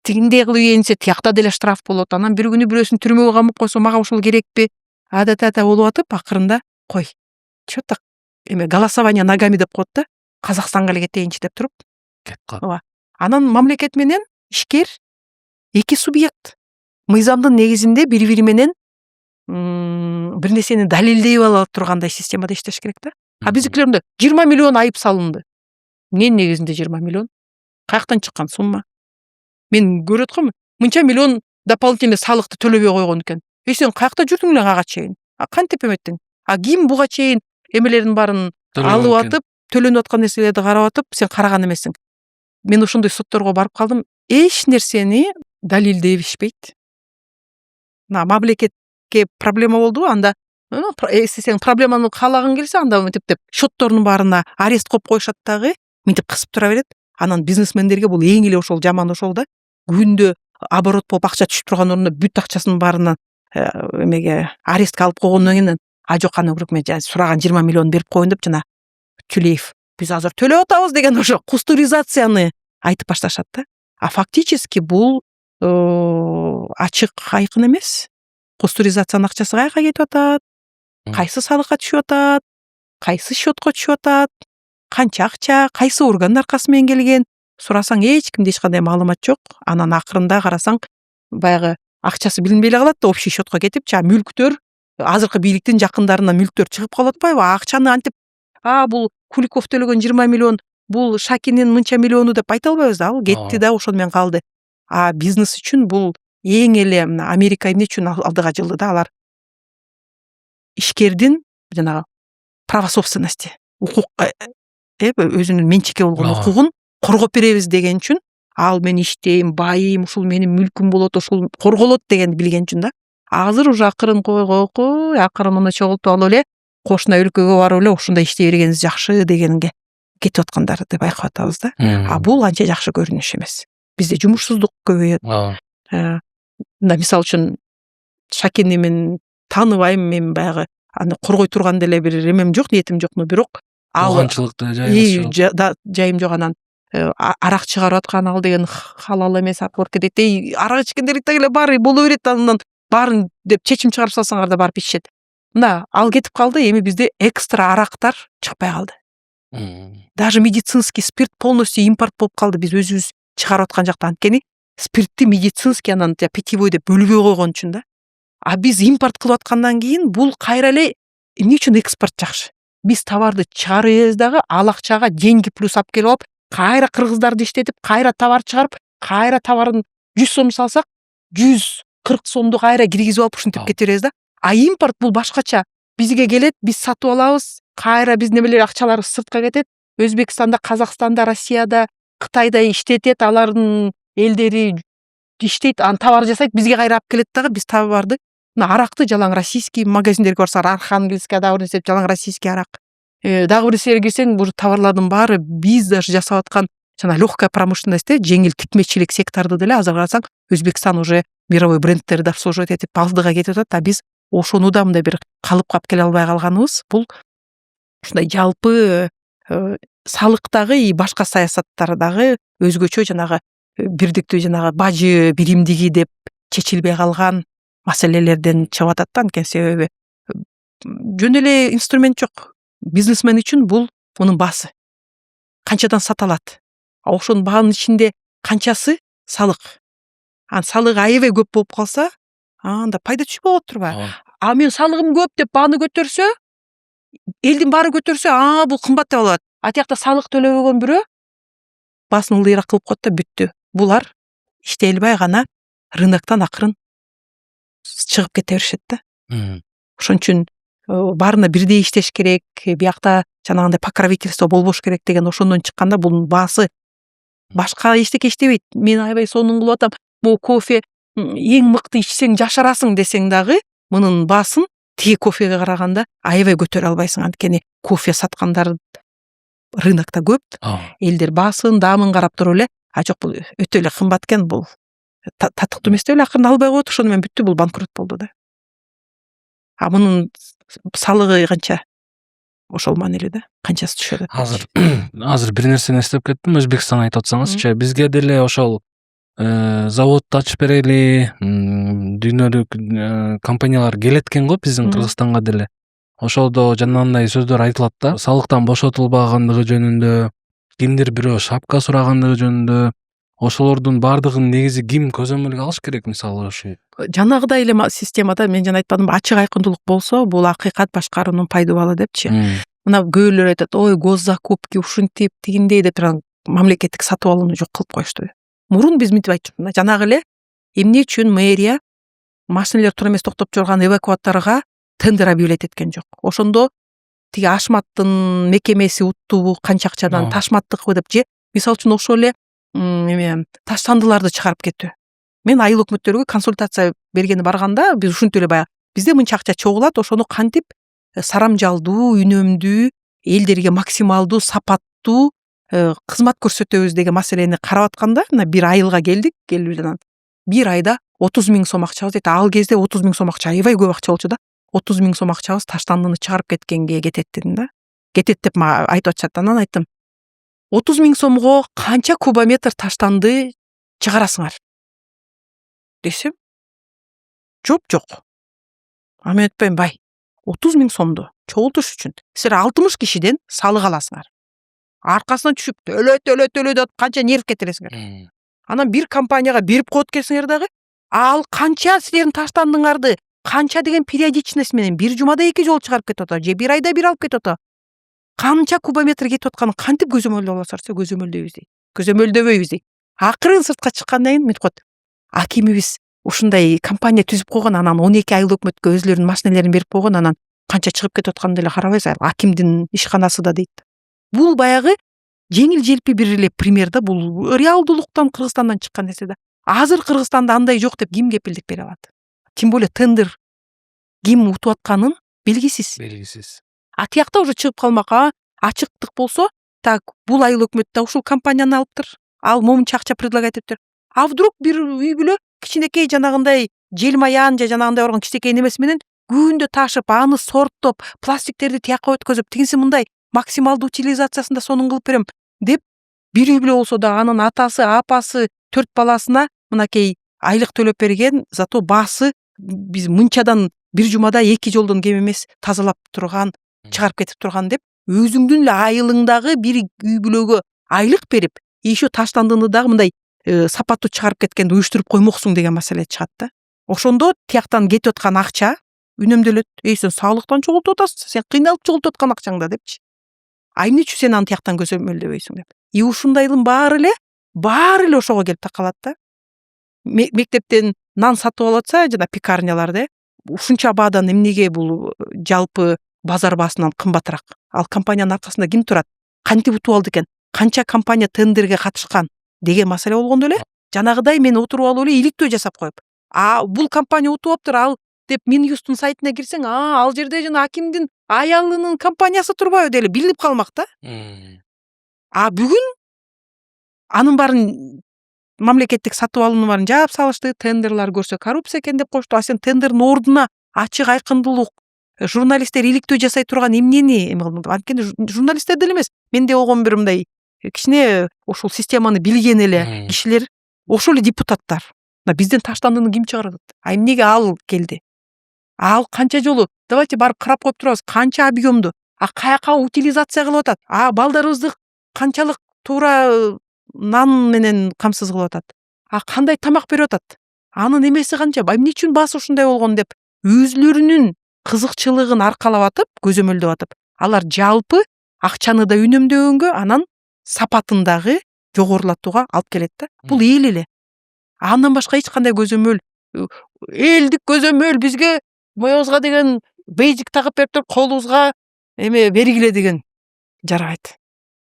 тигиндей кылып ийенсе тиякта деле штраф болот. Анан бир күнү бирөөсүн түрмөгө камап койсо мага ушул керекпи? Ада болуп атып акырында кой. Чё-то эме голосование ногами деп коет да. Казакстанга эле кетейинчи деп туруп. Кетип калат. Анан мамлекет менен ишкер эки субъект. Мыйзамдын негизинде бири-бири менен бир нерсени далилдей ала тургандай системада иштеш керек да. А биздикилерде 20 миллион айып салынды. Эмненин негизинде 20 миллион? Каяктан чыккан сумма? Мен көрөт атам, мынча миллион дополнительный салыкты төлөбөй койгон экен. Сен каякта жүрдүң эле ага чейин? Кантип эметтиң? Ким буга чейин эмелердин баарын алып атып, төлөнүп аткан нерселерди карап атып, сен караган эмессиң. Мен ошондой сотторго барып калдым. Эч нерсени далилдей бишпейт. Мамлекетке проблема болду, анда сен проблеманы каалагың келсе, анда мынтип деп счетторунун баарына арест коюп коюшат дагы, мынтип кысып тура берет. Анан бизнесмендерге бул эң эле ошол жаман ошол да. Күндө оборот болуп акча түшүп турган орунда бүт акчасынын баарынан эмеге арестке алып койгондон кийин жок аны мен сураган 20 миллион берип коеюн деп жана Тюлеев биз азыр төлөп атабыз деген ошо кустуризацияны айтып башташат да. А фактически бул ачык айкын эмес. Кустуризациянын акчасы каяка кетип атат? Кайсы салыкка түшүп атат? Кайсы счетко түшүп атат? Канча акча, кайсы органдын аркасы менен келген? Сурасаң эч кимде эч кандай маалымат жок. Анан акырында карасаң баягы акчасы билинбей эле калат да, общий счетко кетип, мүлктөр азыркы бийликтин жакындарына мүлктөр чыгып калып атпайбы? Акчаны антип бул Куликов төлөгөн 20 миллион, бул Шакинин мынча миллиону деп айта албайбыз да. Ал кетти да, ошону менен калды. Бизнес үчүн бул эң эле Америка эмне үчүн алдыга жылды да, алар ишкердин жанагы право собственности, укукка өзүнүн менчикке болгон укугун коргоп беребиз деген үчүн, ал мен иштейм, байым, ушул менин мүлкүм болот, ушул корголот дегенди билген үчүн да. Азыр уже акырын акырын мына чогултуп алып эле кошуна өлкөгө барып эле ушундай иштей бергениңиз жакшы дегенге кетип аткандарды байкап атабыз да. Бул анча жакшы көрүнүш эмес. Бизде жумушсуздук көбөйөт. Мисалы үчүн Шакинди мен тааныбайм, мен баягы аны коргой турган деле бир эмем жок, ниетим жок, бирок кылганчылыкты жайым жок. Анан арак чыгарып аткан ал деген халал эмес, отводка дейт. Арак ичкендер эле баары боло берет, андан баарын деп чечим чыгарып салсаңар да барып ичишет. Мына ал кетип калды, эми бизде экстра арактар чыкпай калды. Даже медицинский спирт полностью импорт болуп калды. Биз өзүбүз чыгарып аткан жакта, анткени спиртти медицинский анан питьевой деп бөлбөй койгон үчүн да. Биз импорт кылып аткандан кийин бул кайра эле эмне үчүн экспорт жакшы? Биз товарды чыгарабыз дагы, ал акчага деньги плюс алып келип алып, кайра кыргыздарды иштетип, кайра товар чыгарып, кайра товарын 100 сом салсак, 140 сомду кайра киргизип алып ушинтип кетебиз да. Импорт бул башкача. Бизге келет, биз сатып алабыз, кайра биз немелер акчаларыбыз сыртка кетет. Өзбекстанда, Казакстанда, Россияда, Кытайда иштетет, алардын элдери иштейт, товар жасайт, бизге кайра алып келет дагы. Биз товарды, аракты жалаң российский магазиндерге барсаң, Архангельская дагы деп жалаң российский арак. Дагы бир нерсеге кирсең, бул товарлардын баары биз даже жасап аткан жана легкая промышленность, жеңил титмечилик секторду деле азыр карасаң, Өзбекстан уже мировой брендтерди обслуживать этип алдыга кетип атат. Биз ошону да мындай бир калыпка алып келе албай калганыбыз, бул ушундай жалпы салыктагы и башка саясаттардагы өзгөчө жанагы бирдиктүү жанагы бажы биримдиги деп чечилбей калган маселелерден чыгып атат да. Анткени себеби жөн эле инструмент жок. Бизнесмен үчүн бул мунун баасы. Канчадан саталат? Ошонун баанын ичинде канчасы салык? Салык аябай көп болуп калса, анда пайда түшүп болот турбайбы? Мен салыгым көп деп бааны көтөрсө, элдин баары көтөрсө, бул кымбат деп алат. Тиякта салык төлөбөгөн бирөө баасын ылдыйраак кылып коет да, бүттү. Булар иштей албай гана рыноктон акырын чыгып кете беришет да. Ошон үчүн баарына бирдей иштеш керек, биякта жанагындай покровительство болбош керек деген ошондон чыкканда бунун баасы башка эчтеке иштебейт. Мен аябай сонун кылып атам. Бул кофе эң мыкты ичсең жашарасың десең дагы, мунун баасын тиги кофеге караганда аябай көтөрө албайсың. Анткени кофе саткандар рынокто көп. Элдер баасын, даамын карап туруп эле, жок бул өтө эле кымбат экен, бул татыктуу эмес деп эле акырын албай коет. Ошону менен бүттү, бул банкрот болду да. Мунун салыгы канча? Ошол маанилүү да. Канчасы түшөт? Азыр бир нерсени эстеп кеттим. Өзбекстан айтып атсаңызчы, бизге деле ошол заводду ачып берели, дүйнөлүк компаниялар келет экен го биздин Кыргызстанга деле. Ошолдо жанагындай сөздөр айтылат да, салыктан бошотулбагандыгы жөнүндө, кимдир бирөө шапка сурагандыгы жөнүндө. Ошолордун баардыгын негизи ким көзөмөлгө алыш керек, мисалы ушу? Жанагыдай эле системада мен жана айтпадымбы, ачык айкындуулук болсо, бул акыйкат башкаруунун пайдубалы депчи. Мына көөлөр айтат, ой, госзакупки ушинтип, тигиндей деп турган мамлекеттик сатып алууну жок кылып коюшту. Мурун биз мынтип айтчубуз, жанагы эле эмне үчүн мэрия машиналер туура эмес токтоп жүргөн эвакуаторго тендер объявлять эткен жок. Ошондо тиги Ашматтын мекемеси уттубу, канча акчадан Ташматтыкы деп же мисалы үчүн ошол эле таштандыларды чыгарып кетүү. Мен айыл өкмөттөргө консультация бергени барганда биз ушинтип эле баягы бизде мынча акча чогулат, ошону кантип сарамжалдуу, үнөмдүү, элдерге максималдуу сапаттуу кызмат көрсөтөбүз деген маселени карап атканда, мына бир айылга келдик, келип анан бир айда 30 000 сом акчабыз дейт. Ал кезде 30 000 сом акча аябай көп акча болчу да. 30 000 сом акчабыз таштандыны чыгарып кеткенге кетет дедим да. Кетет деп мага айтып атышат. Анан айттым, 30 000 сомго канча кубометр таштанды чыгарасыңар десем, жок. А мен айтпайм, бай, 30 000 сомду чогултуш үчүн силер 60 кишиден салык аласыңар. Аркасынан түшүп төлө деп канча нерв кетиресиңер. Анан бир компанияга берип коет экенсиңер дагы, ал канча силердин таштандыңарды канча деген периодичность менен бир жумада 2 жолу чыгарып кетип атат, же бир айда бир алып кетип атат. Канча кубометр кетип атканын кантип көзөмөлдөп аласыздар? Көзөмөлдөйбүз дейт. Көзөмөлдөбөйбүз дейт. Акырын сыртка чыккандан кийин мынтип коет. Акимибиз ушундай компания түзүп койгон, анан 12 айыл өкмөткө өзлөрүнүн машиналерин берип койгон, анан канча чыгып кетип атканын деле карабайсыз, акимдин ишканасы да дейт. Бул баягы жеңил желпи бир эле пример да, бул реалдуулуктан Кыргызстандан чыккан нерсе да. Азыр Кыргызстанда андай жок деп ким кепилдик бере алат? Тем более тендер ким утуп атканын белгисиз. А тиякта уже чыгып калмак, ачыктык болсо, так, бул айыл өкмөттө ушул компанияны алыптыр. Ал момунча акча предлагать эптир. А вдруг бир үй бүлө кичинекей жанагындай желмаян же жанагындай оргон кичинекей немеси менен күндө ташып, аны сорттоп, пластиктерди тияка өткөзүп, тигинси мындай максималдуу утилизациясында сонун кылып берем деп, бир үй бүлө болсо да анын атасы, апасы, 4 баласына мынакей айлык төлөп берген, зато баасы биз мынчадан бир жумада 2 жолдон кем эмес тазалап турган, чыгарып кетип турган деп, өзүңдүн эле айылыңдагы бир үй бүлөгө айлык берип, еще таштандыны дагы мындай сапаттуу чыгарып кеткенди уюштуруп коймоксуң деген маселе чыгат да. Ошондо тияктан кетип аткан акча үнөмдөлөт. Сен салыктан чогултуп атасың, сен кыйналып чогултуп аткан акчаңда депчи. Эмне үчүн сен аны тияктан көзөмөлдөбөйсүң деп. Ушундайдын баары эле ошого келип такалат да. Мектептен нан сатып алып атса, жана пекарняларда ушунча баадан эмнеге бул жалпы базар баасынан кымбатыраак? Ал компаниянын аркасында ким турат? Кантип утуп алды экен? Канча компания тендерге катышкан деген маселе болгондо эле жанагыдай мен отуруп алып эле иликтөө жасап коюп. Бул компания утуп алыптыр, ал деп Минюстун сайтына кирсең, ал жерде жана акимдин аялынын компаниясы турбайбы деле билинип калмак да. Бүгүн анын баарын мамлекеттик сатып алуунун баарын жаап салышты, тендерлар көрсө коррупция экен деп коюшту. А сен тендердин ордуна ачык айкындуулук, журналисттер иликтөө жасай турган эмнени эме кылдың? Анткени журналисттер деле эмес, менде болгон бир мындай кичине ушул системаны билген эле кишилер, ошол эле депутаттар. Бизден таштандыны ким чыгарат? Эмнеге ал келди? Ал канча жолу, давайте барып карап коюп турабыз, канча объемду, каяка утилизация кылып атат, балдарыбызды канчалык туура нан менен камсыз кылып атат, кандай тамак берип атат, анын эмеси канча, эмне үчүн баасы ушундай болгон деп өзлөрүнүн кызыкчылыгын аркалап атып, көзөмөлдөп атып, алар жалпы акчаны да үнөмдөгөнгө, анан сапатын дагы жогорулатууга алып келет да. Бул эл эле. Андан башка эч кандай көзөмөл, элдик көзөмөл бизге моебузга деген бейжик тагып бериптир, колубузга эме бергиле деген жарабайт.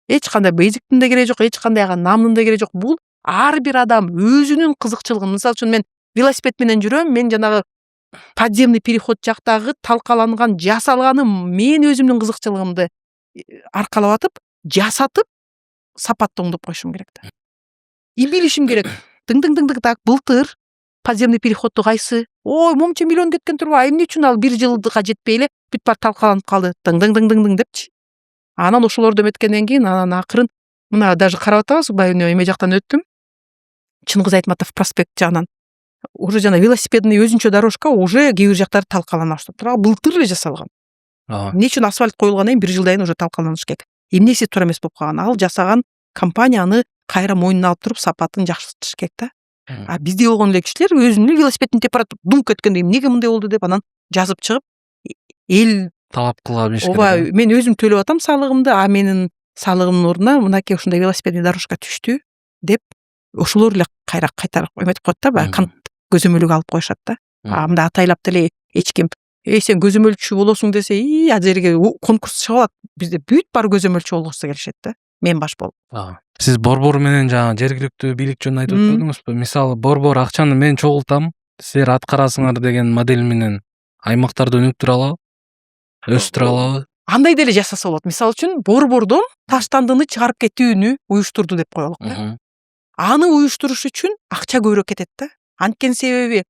Эч кандай бейжиктин да кереги жок, эч кандай намдын да кереги жок. Бул ар бир адам өзүнүн кызыкчылыгын, мисалы үчүн мен велосипед менен жүрөм, мен жанагы подземный переход жактагы талкаланган, жасалганы мен өзүмдүн кызыкчылыгымды аркалап атып, жасатып, сапаттуу оңдоп коюшум керек да. И билишим керек. Дың так, былтыр подземный переходду кайсы? Ой, момча миллион кеткен турбу? Эмне үчүн ал бир жылга жетпей эле бүт бар талкаланып калды? Дың депчи. Анан ошолорду эметкенден кийин, анан акырын мына даже карап атабыз, бай эме жактан өттүм. Чыңгыз Айтматов проспект жагынан уже жана велосипедный өзүнчө дорожка уже кээ бир жактары талкалана баштап туруп былтыр эле жасалган. Эмне үчүн асфальт коюлгандан кийин 1 жылдан уже талкаланыш керек. Эмнеси туура эмес болуп калган. Ал жасаган компания аны кайра мойнуна алып туруп сапатын жакшыртыш керек да. Бизде болгон эле кишилер өзүнүн велосипедин тепе баратып думк эткенде эмнеге мындай болду деп анан жазып чыгып эл талап кыла бериш керек. ооба мен өзүм төлөп атам салыгымды, менин салыгымдын ордуна мынакей ушундай велосипедный дорожка түштү деп ошолор эле кайра кайтарып эметип коет да, баягы кант көзөмөлүгү алып коюшат да. Мындай атайлап деле эч ким сен көзөмөлчү болосуң десе, ал жерге конкурс чыгып алат. Бизде бүт бар көзөмөлчү болгусу келишет да. Мен баш болуп. Сиз борбор менен жана жергиликтүү бийлик жөнүндө айтып өтпөдүңүзбү? Мисалы борбор акчаны мен чогултам, силер аткарасыңар деген модель менен аймактарды өнүктүрө алабы? Өстүрө алабы? Андай деле жасаса болот. Мисалы үчүн борбордон таштандыны чыгарып кетүүнү уюштурду деп коелук да. Аны уюштуруш үчүн акча көбүрөөк кетет да. Анткени себеби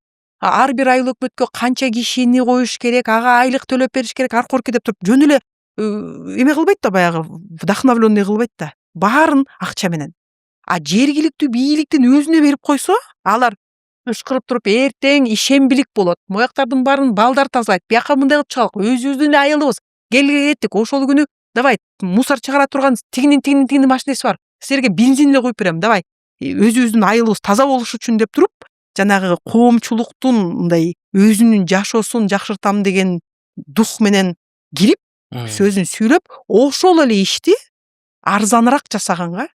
ар бир айыл өкмөткө канча кишини коюш керек, ага айлык төлөп бериш керек, аркорки деп туруп жөн эле эме кылбайт да, баягы вдохновленный кылбайт да. Баарын акча менен. Жергиликтүү бийликтин өзүнө берип койсо, алар ышкырып туруп эртең ишембилик болот. Мояктардын баарын балдар тазалайт. Бияка мындай кылып чыгалык. Өзүбүздүн айылыбыз. Кеттик. Ошол күнү давай мусор чыгара турган тигинин машинеси бар. Силерге бензин эле коюп берем. Давай. Өзүбүздүн айылыбыз таза болуш үчүн деп туруп, жанагы коомчулуктун мындай өзүнүн жашоосун жакшыртам деген дух менен кирип, сөзүн сүйлөп, ошол эле ишти арзаныраак жасаганга,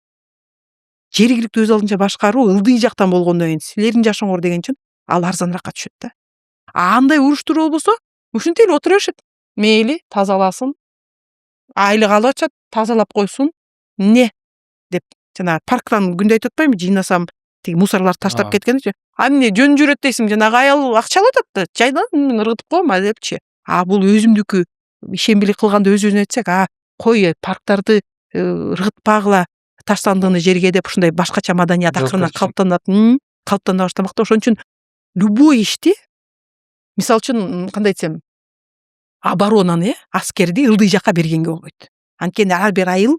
жергиликтүү өз алдынча башкаруу ылдый жактан болгондон кийин силердин жашооңор деген үчүн ал арзаныраакка түшөт да. Андай уруштуруу болбосо, ушинтип эле отура беришет. Мейли тазаласын, айлык алып атышат, тазалап койсун. Эмне деп жана парктан күндө айтып атпаймынбы, жыйнасам тиги мусорларды таштап кеткенчи. Эмне жөн жүрөт дейсиң, жанагы аял акча алып атат да, жайдан мен ыргытып коем депчи. Бул өзүмдүкү ишембилик кылганда өз-өзүнө айтсак, кой парктарды ыргытпагыла, таштандыны жерге деп ушундай башкача маданият акырына калыптана баштамак да. Ошон үчүн любой ишти, мисалы үчүн кандай десем, оборонаны, аскерди ылдый жакка бергенге болбойт. Анткени ар бир айыл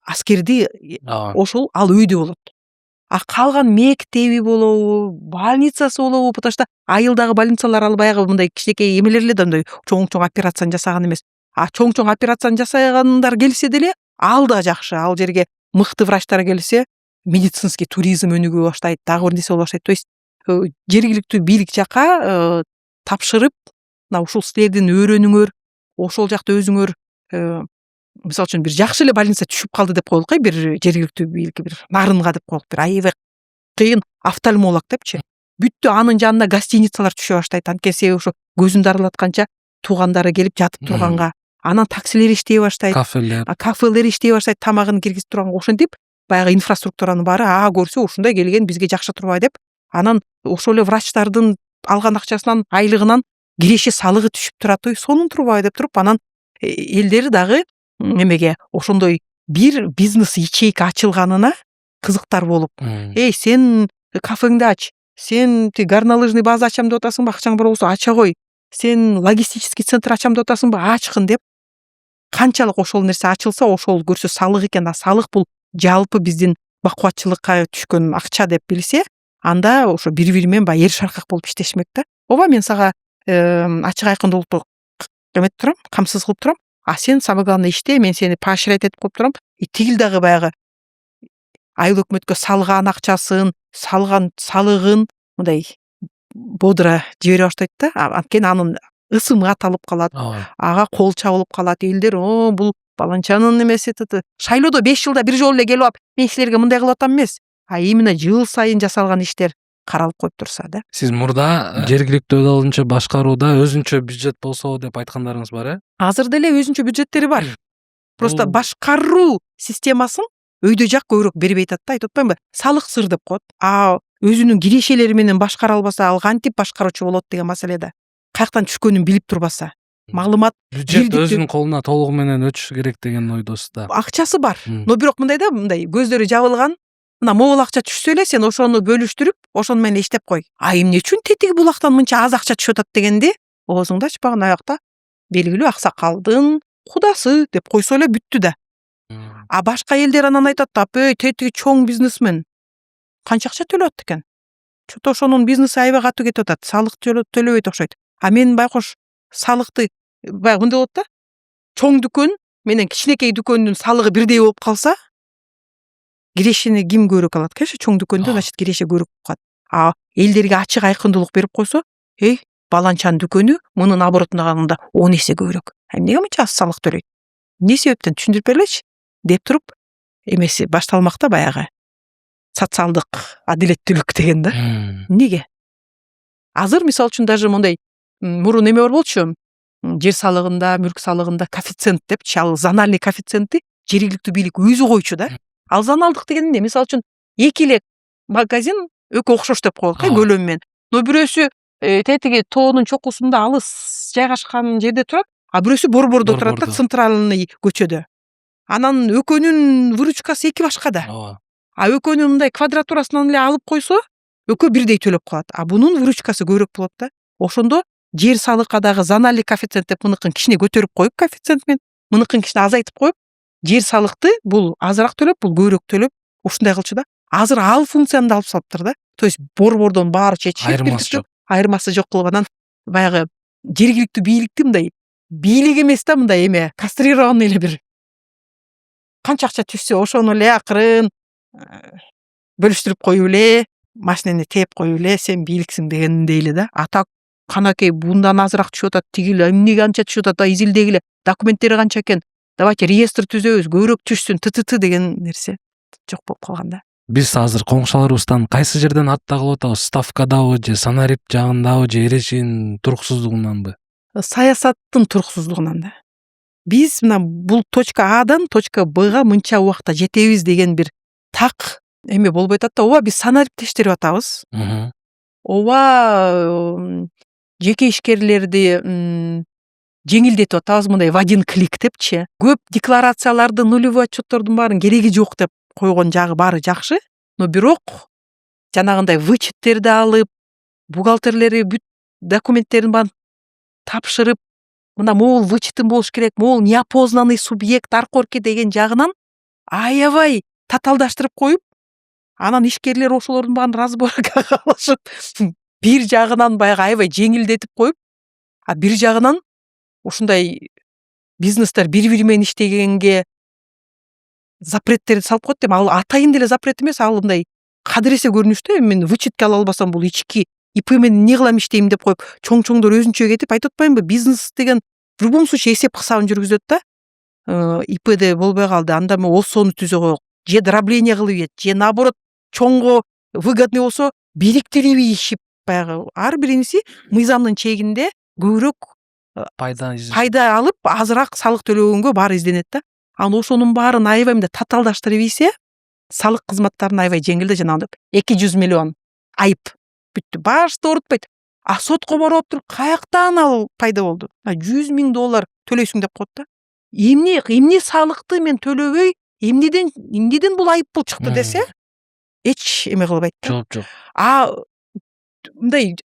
аскерди ошол ал өйдө болот. Калган мектеби болобу, больницасы болобу, потому что айылдагы больницалар ал баягы мындай кичинекей эмелер эле да, мындай чоң операцияны жасаган эмес. Чоң операцияны жасагандар келсе деле, ал да жакшы. Ал жерге мыкты врачтар келсе, медицинский туризм өнүгө баштайт, дагы бир нерсе боло баштайт. То есть жергиликтүү бийлик жака тапшырып, ушул силердин өрөөнүңөр, ошол жакта өзүңөр мисалы үчүн бир жакшы эле больница түшүп калды деп коелук, бир жергиликтүү бийликке бир нарынга деп коелук, бир аябай кыйын офтальмолог депчи. Бүттү анын жанына гостиницалар түшө баштайт. Анткени себеби ошо көзүн дарылатканча туугандары келип жатып турганга, анан таксилер иштей баштайт, кафелер иштей баштайт, тамагын киргизип турганга. Ошентип баягы инфраструктуранын баары көрсө ушундай келген бизге жакшы турбайбы деп, анан ошол эле врачтардын алган акчасынан, айлыгынан киреше салыгы түшүп турат, сонун турбайбы деп туруп, анан элдер дагы эмеге ошондой бир бизнес ячейка ачылганына кызыктар болуп, сен кафеңди ач, сен горнолыжный база ачам деп атасыңбы, акчаң бар болсо ача кой, сен логистический центр ачам деп атасыңбы, ачкын деп. Канчалык ошол нерсе ачылса, ошол көрсө салык экен, салык бул жалпы биздин бакубатчылыкка түшкөн акча деп билсе, анда ошо бири-бири менен баягы эр шаркак болуп иштешмек да. Ооба, мен сага ачык айкындуулукту эметип турам, камсыз кылып турам. Сен самое главное иште, мен сени поощрять этип коюп турам. Тигил дагы баягы айыл өкмөткө салган акчасын, салган салыгын мындай бодро жибере баштайт да. Анткени анын ысымы аталып калат, ага кол чабылып калат. Элдер бул баланчанын эмеси шайлоодо 5 жылда бир жолу эле келип алып, мен силерге мындай кылып атам эмес. Именно жыл сайын жасалган иштер каралып коюп турса да. Сиз мурда жергиликтүү өз алдынча башкарууда өзүнчө бюджет болсо деп айткандарыңыз бар, Азыр деле өзүнчө бюджеттери бар. Просто башкаруу системасын өйдө жак көбүрөөк бербей атат да, айтып атпаймынбы? Салык сыр деп коет. Өзүнүн кирешелери менен башкара албаса, ал кантип башкаруучу болот деген маселе да. Каяктан түшкөнүн билип турбаса, маалымат бюджет өзүнүн колуна толугу менен өтүш керек деген ойдосуз да. Акчасы бар. Но бирок мындай да, мындай көздөрү жабылган, мына могул акча түшсө эле сен ошону бөлүштүрүп, ошону менен иштеп кой. Эмне үчүн тетиги булактан мынча аз акча түшүп атат дегенде, оозуңду ачпаган аякта белгилүү аксакалдын кудасы деп койсо эле бүттү да. Башка элдер анан айтат, тетиги чоң бизнесмен. канча акча төлөп атат экен. Чото ошонун бизнеси аябай катуу кетип атат. Салык төлөбөйт окшойт. А мен байкош салыкты баягы мындай болот да. Чоң дүкөн менен кичинекей дүкөндүн салыгы бирдей болуп калса, кирешени ким көбүрөөк алат? Конечно, чоң дүкөндө значит киреше көбүрөөк болуп калат. А элдерге ачык айкындуулук берип койсо, баланчанын дүкөнү мунун оборотуна караганда 10 эсе көбүрөөк. Эмнеге мынча аз салык төлөйт? Эмне себептен түшүндүрүп бергилечи деп туруп эмеси башталмак да баягы. Социалдык адилеттүүлүк деген да. Эмнеге? Азыр мисалы үчүн даже мындай мурун эме бар болчу. Жер салыгында, мүлк салыгында коэффициент депчи, ал зональный коэффициентти жергиликтүү бийлик өзү койчу да. Ал зоналдык деген эмне? Мисалы үчүн эки эле магазин экөө окшош деп коелук, көлөмү менен. Но бирөөсү тетиги тоонун чокусунда алыс жайгашкан жерде турат, а бирөөсү борбордо турат да, центральный көчөдө. Анан экөөнүн выручкасы эки башка да. А экөөнүн мындай квадратурасынан эле алып койсо, экөө бирдей төлөп калат. А бунун выручкасы көбүрөөк болот да. Ошондо жер салыкка дагы зональный коэффициент деп мыныкын кичине көтөрүп коюп коэффициент менен, мыныкын кичине азайтып коюп, жер салыкты бул азыраак төлөп, бул көбүрөөк төлөп, ушундай кылчу да. Азыр ал функцияны да алып салыптыр да. То есть борбордон баары чечилип, айырмасы жок кылып анан баягы жергиликтүү бийликти мындай бийлик эмес да, мындай эме кастрированный эле бир канча акча түшсө ошону эле акырын бөлүштүрүп коюп эле, машинени тээп коюп эле, сен бийликсиң дегендей эле да. А так канакей bundan азыраак түшүп атат, тигил эмнеге анча түшүп атат, изилдегиле, документтери канча экен, давайте реестр түзөбүз, көбүрөөк түшсүн, деген нерсе жок болуп калган да. Биз азыр коңшуларыбыздан кайсы жерден артта калып атабыз? Ставкадабы же санарип жагындабы же эрешин туруксуздугунанбы? Саясаттын туруксуздугунан да. Биз мына бул точка Адан точка Бга мынча убакта жетебиз деген бир так эме болбой атат да. Ооба биз санарип тештирип атабыз. Ооба жеке ишкерлерди жеңилдетип атабыз, мындай в один клик депчи. Көп декларацияларды, нулевой отчеттордун баарын кереги жок деп койгон жагы баары жакшы, но бирок жанагындай вычеттерди алып, бухгалтерлери бүт документтерин баарын тапшырып, мына могул вычетим болуш керек, могул неопознанный субъект аркорки деген жагынан аябай таталдаштырып коюп, анан ишкерлер ошолордун баарын разборкага алышып, бир жагынан баягы аябай жеңилдетип коюп, а бир жагынан ушундай бизнестер бири-бири менен иштегенге запреттерди салып коет дейм. Ал атайын деле запрет эмес, ал мындай кадыресе көрүнүштө. Мен вычетке ала албасам бул ички ИП менен эмне кылам иштейм деп коюп, чоң-чоңдор өзүнчө кетип айтып атпаймынбы? Бизнес деген в любом случае эсеп кысабын жүргүзөт да. ИПде болбой калды, анда мы ОСОну түзө коелук, же дробление кылып ийет, же наоборот чоңго выгодный болсо бириктирип ийишип, баягы ар биринси мыйзамдын чегинде көбүрөөк пайда алып, азыраак салык төлөгөнгө баары изденет да. Анан ошонун баарын аябай мындай таталдаштырып ийсе, салык кызматтарын аябай жеңилде, жанагындай 200 миллион айып бүттү, башты оорутпайт. А сотко барып туруп каяктан ал пайда болду? $100,000 төлөйсүң деп коет да. Эмне салыкты мен төлөбөй, эмнеден бул айып бул чыкты десе, эч эме кылбайт да. Жок. А мындай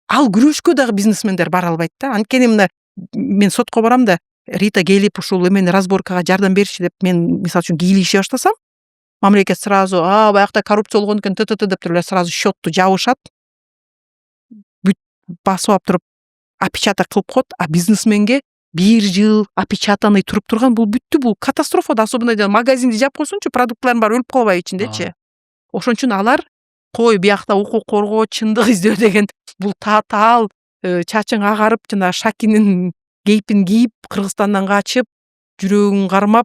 ал күрөшкө дагы бизнесмендер бара албайт да. Анткени мына мен сотко барам да, Рита келип ушул эмени разборкага жардам бериши деп мен мисалы үчүн кийлигише баштасам, мамлекет сразу баягыда коррупция болгон экен деп туруп сразу счетту жабышат. Бүт басып алып туруп опечаток кылып коет, а бизнесменге 1 жыл опечатанный туруп турган, бул бүттү, бул катастрофа да. Особенно магазинди жаап койсоңчу, продуктлардын баары өлүп калбайбы ичиндечи. Ошон үчүн алар кой биякта укук коргоо, чындык издөө деген бул татаал чачың агарып, жана Шакинин кейпин кийип, Кыргызстандан качып, жүрөгүң кармап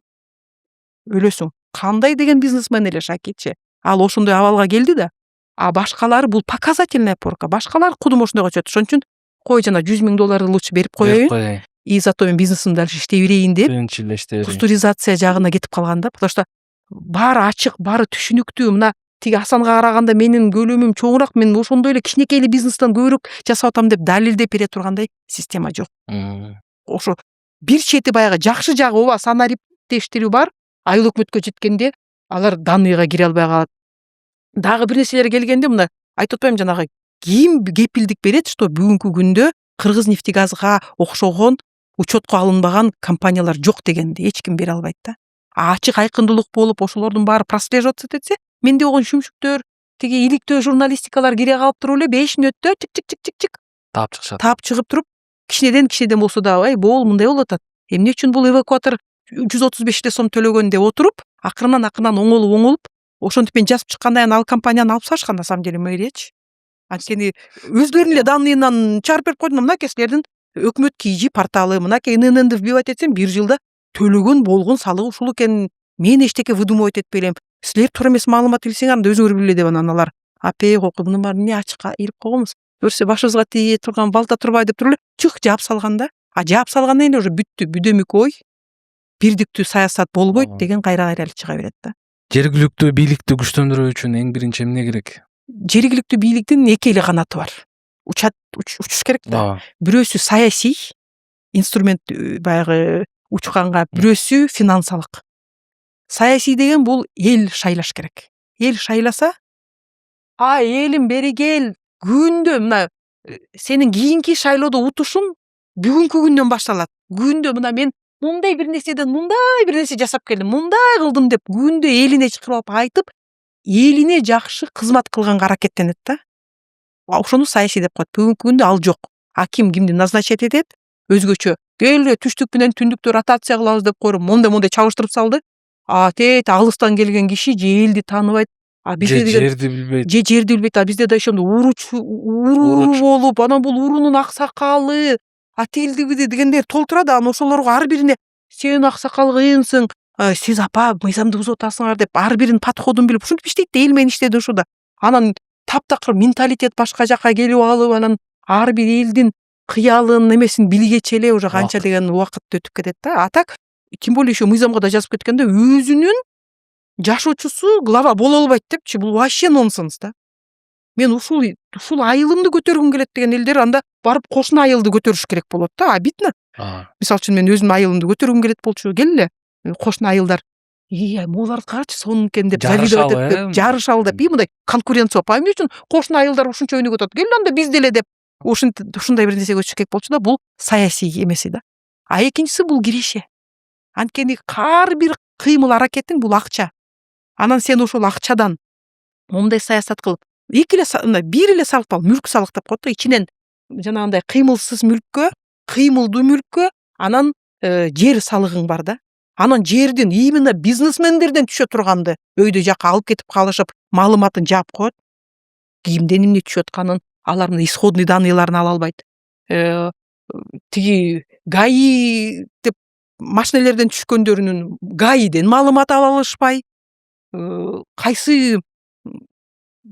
өлөсүң. Кандай деген бизнесмен эле Шакичи. Ал ошондой абалга келди да. А башкалары бул показательная порка. Башкалар кудум ошондойго чөт. Ошон үчүн кой жана $100,000 лучше берип коеюн. И зато мен бизнесимди дальше иштей берейин деп кустуризация жагына кетип калган да. Потому что баары ачык, баары түшүнүктүү. Мына тиги Асанга караганда менин көлөмүм чоңураак, мен ошондой эле кичинекей эле бизнестен көбүрөөк жасап атам деп далилдеп бере тургандай система жок. Ошо бир чети баягы жакшы жагы ооба санарип тештирүү бар. Айыл өкмөткө жеткенде алар данныйга кире албай калат. Дагы бир нерселер келгенде мына айтып атпаймынбы, жанагы ким кепилдик берет, что бүгүнкү күндө Кыргыз-нефтегазга окшогон учетко алынбаган компаниялар жок дегенди эч ким бере албайт да. Ачык айкындуулук болуп, ошолордун баары прослеживаться этсе, менде болгон шүмшүктөр, тиги иликтөө журналистикалар кире калып туруп эле 5 мүнөттө чик таап чыгышат. таап чыгып туруп кичинеден болсо да бул мындай болуп атат. Эмне үчүн бул эвакуатор 135 сом төлөгөн деп отуруп, акырынан оңолуп, ошентип мен жазып чыкканда ал компанияны алып салышкан на самом деле мэриячи. Анткени өзлөрүнүн эле данныйынан чыгарып берип койдум. Мынакей силердин өкмөт KG порталы, мынакей НННди вбивать этсем 1 жылда төлөгөн болгон салыгы ушул экенин мен эчтеке выдумывать этпей элем. Силер туура эмес маалымат илсеңер анда өзүңөр биле деп аналар. Апей окуп мунун баарын эмне ачыкка ирип койгонбуз. Көрсө башыбызга тие турган балта турбай деп туруп эле чык жаап салганда, жаап салгандан кийин уже бүттү, бүдөмүк ой, бирдиктүү саясат болбойт деген кайра чыга берет да. Жергиликтүү бийликти күчтөндүрүү үчүн эң биринчи эмне керек? Жергиликтүү бийликтин эки эле канаты бар. Учуш керек да. Бирөөсү саясий инструмент баягы учканга, бирөөсү финансалык. Саясий деген бул эл шайлаш керек. Эл шайласа, элим бери кел, күндө мына сенин кийинки шайлоодо утушуң бүгүнкү күндөн башталат. Күндө мына мен мындай бир нерсе жасап келдим, мындай кылдым деп күндө элине чакырып айтып, элине жакшы кызмат кылганга аракеттенет да. Ошону саясий деп коет. Бүгүнкү күндө ал жок. Ким кимди назначать этет, өзгөчө. Келе түштүк менен түндүктө ротация кылабыз деп коюп, мондай чабыштырып салды. Тет алыстан келген киши же элди тааныбайт, бизде деген жерди билбейт. Бизде да ошондо уруу болуп, анан бул уруунун аксакалы, тилди дегендер толтурат. Ошолорго ар бирине сен аксакал кыйынсың, сиз апа мыйзамды бузуп атасыңар деп ар биринин подходун билип ушинтип иштейт да. Эл менен иштеди ушуда. Анан таптакыр менталитет башка жака келип алып, анан ар бир элдин кыялын эмесин билгече эле уже канча деген убакыт өтүп кетет да. Так тем более еще мыйзамга да жазып кеткенде өзүнүн жашоочусу глава боло албайт депчи. Бул вообще нонсенс да. Мен ушул айылымды көтөргүм келет деген элдер анда барып кошуна айылды көтөрүш керек болот да. Обидно. Мисалы үчүн мен өзүмдүн айылымды көтөргүм келет болчу. Келе кошуна айылдар могуларды карачы сонун экен деп завидовать этип, жарышалы деп, мындай конкуренция болуп, эмне үчүн кошуна айылдар ушунча өнүгүп атат, келе анда биз деле деп ушундай бир нерсеге өтүш керек болчу да. Бул саясий эмеси да. Экинчиси бул киреше. Анткени ар бир кыймыл аракетиң бул акча. Анан сен ошол акчадан момундай саясат кылып, бир эле салык бар, мүлк салык деп коет да. Ичинен жанагындай кыймылсыз мүлккө, кыймылдуу мүлккө, анан жер салыгың бар да. Анан жердин именно бизнесмендерден түшө турганды өйдө жака алып кетип калышып, маалыматын жаап коет. Кимден эмне түшүп атканын алар мына исходный данныйларын ала албайт. Тиги ГАИ деп машинелерден түшкөндөрүнүн ГАИден маалымат ала алышпай, кайсы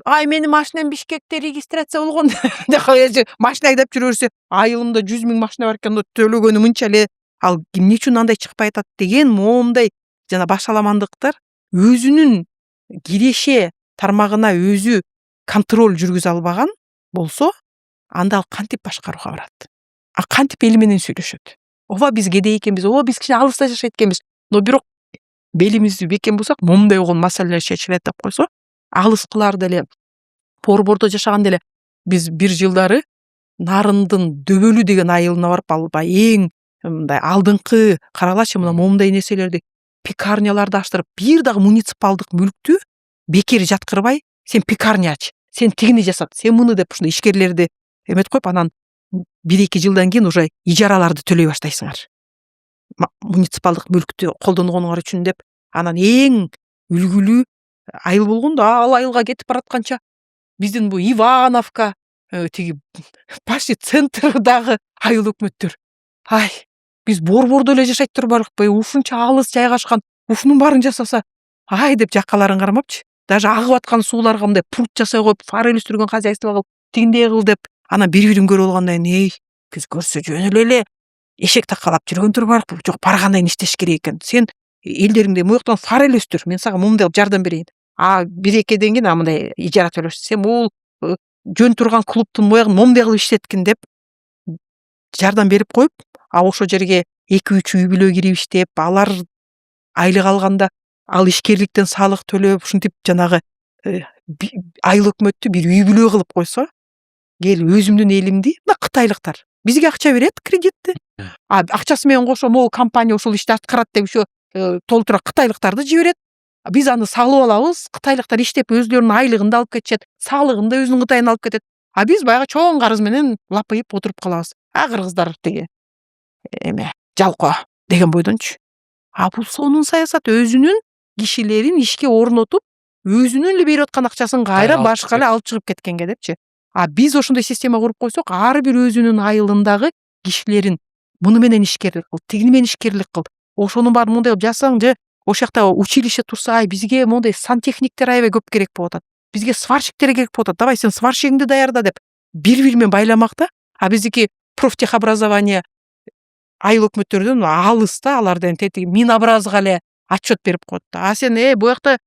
менин машинам Бишкекте регистрация болгон деп машина айдап жүрө берсе, айылымда 100 000 машина бар экен, төлөгөнү мынча эле, ал эмне үчүн андай чыкпай атат деген моундай жана башаламандыктар өзүнүн киреше тармагына өзү контроль жүргүзө албаган болсо, анда ал кантип башкарууга барат? Кантип эл менен сүйлөшөт? Ооба биз кедей экенбиз, ооба биз кичине алыста жашайт экенбиз, но бирок белимизди бекем булсак, момундай болгон маселелер чечилет деп койсо, алыскылар деле, борбордо жашаган деле, биз бир жылдары Нарындын Дөбөлү деген айылына барып, албай эң мындай алдыңкы каралачы мына момундай нерселерди, пекарняларды аштырып, бир дагы муниципалдык мүлктү бекер жаткырбай, сен пекарня ач, сен тигини жасат, сен муну деп ушундай ишкерлерди эметип коюп, анан 1-2 жылдан кийин уже ижараларды төлөй баштайсыңар. Муниципалдык мүлктү колдонгонуңар үчүн деп, анан эң үлгүлүү айыл болгондо, ал айылга кетип баратканча биздин бу Ивановка, тиги почти центрдагы айыл өкмөттөр, биз борбордо эле жашайт турбайлыкпы, ушунча алыс жайгашкан, ушунун баарын жасаса, деп жаккаларын кармапчы. Даже агып аткан сууларга мындай пруд жасай коюп, форель өстүргөн хозяйство кылып, тигиндей кыл деп, анан бири-бирин көрүп алгандан кийин, биз көрсө жөн эле эшек такалап жүргөн турбайлыкпы, жок баргандай иштеш керек экен. Сен элдериңде мояктан форель өстүр, мен сага мындай жардам берейин. 1-2 кийин мындай ижара төлөшсүң. Сен бул жөн турган клубтун моягын момундай кылып иштеткин деп жардам берип коюп, ошо жерге 2-3 үй бүлө кирип иштеп, алар айлык алганда ал ишкерликтен салык төлөп, ушинтип жанагы айыл өкмөттү бир үй бүлө кылып койсо, кел өзүмдүн элимди, мына кытайлыктар бизге акча берет, кредитти. Акчасы менен кошо могу компания ушул ишти аткарат деп еще толтура кытайлыктарды жиберет. Биз аны салып алабыз, кытайлыктар иштеп өзлөрүнүн айлыгын да алып кетишет, саалыгын да өзүнүн кытайын алып кетет. А биз баягы чоң карыз менен лапайып отуруп калабыз. Кыргыздар тиги эме жалко деген бойдончу. Бул сонун саясат, өзүнүн кишилерин ишке орнотуп, өзүнүн эле берип аткан акчасын кайра башка эле алып чыгып кеткенге депчи. Биз ошондой система куруп койсок, ар бир өзүнүн айылындагы кишилерин муну менен ишкерлик кыл, тигини менен ишкерлик кыл. Ошонун баарын мындай кылып жасаң же ошол жакта училище турса, бизге мондай сантехниктер аябай көп керек болуп атат. Бизге сварщиктер керек болуп атат. Давай сен сварщигиңди даярда деп бири-бири менен байламак да. Биздики профтехобразование айыл өкмөттөрдөн алыс да, алардан тетиги Минобразга эле отчет берип коет да. Сен бу жакта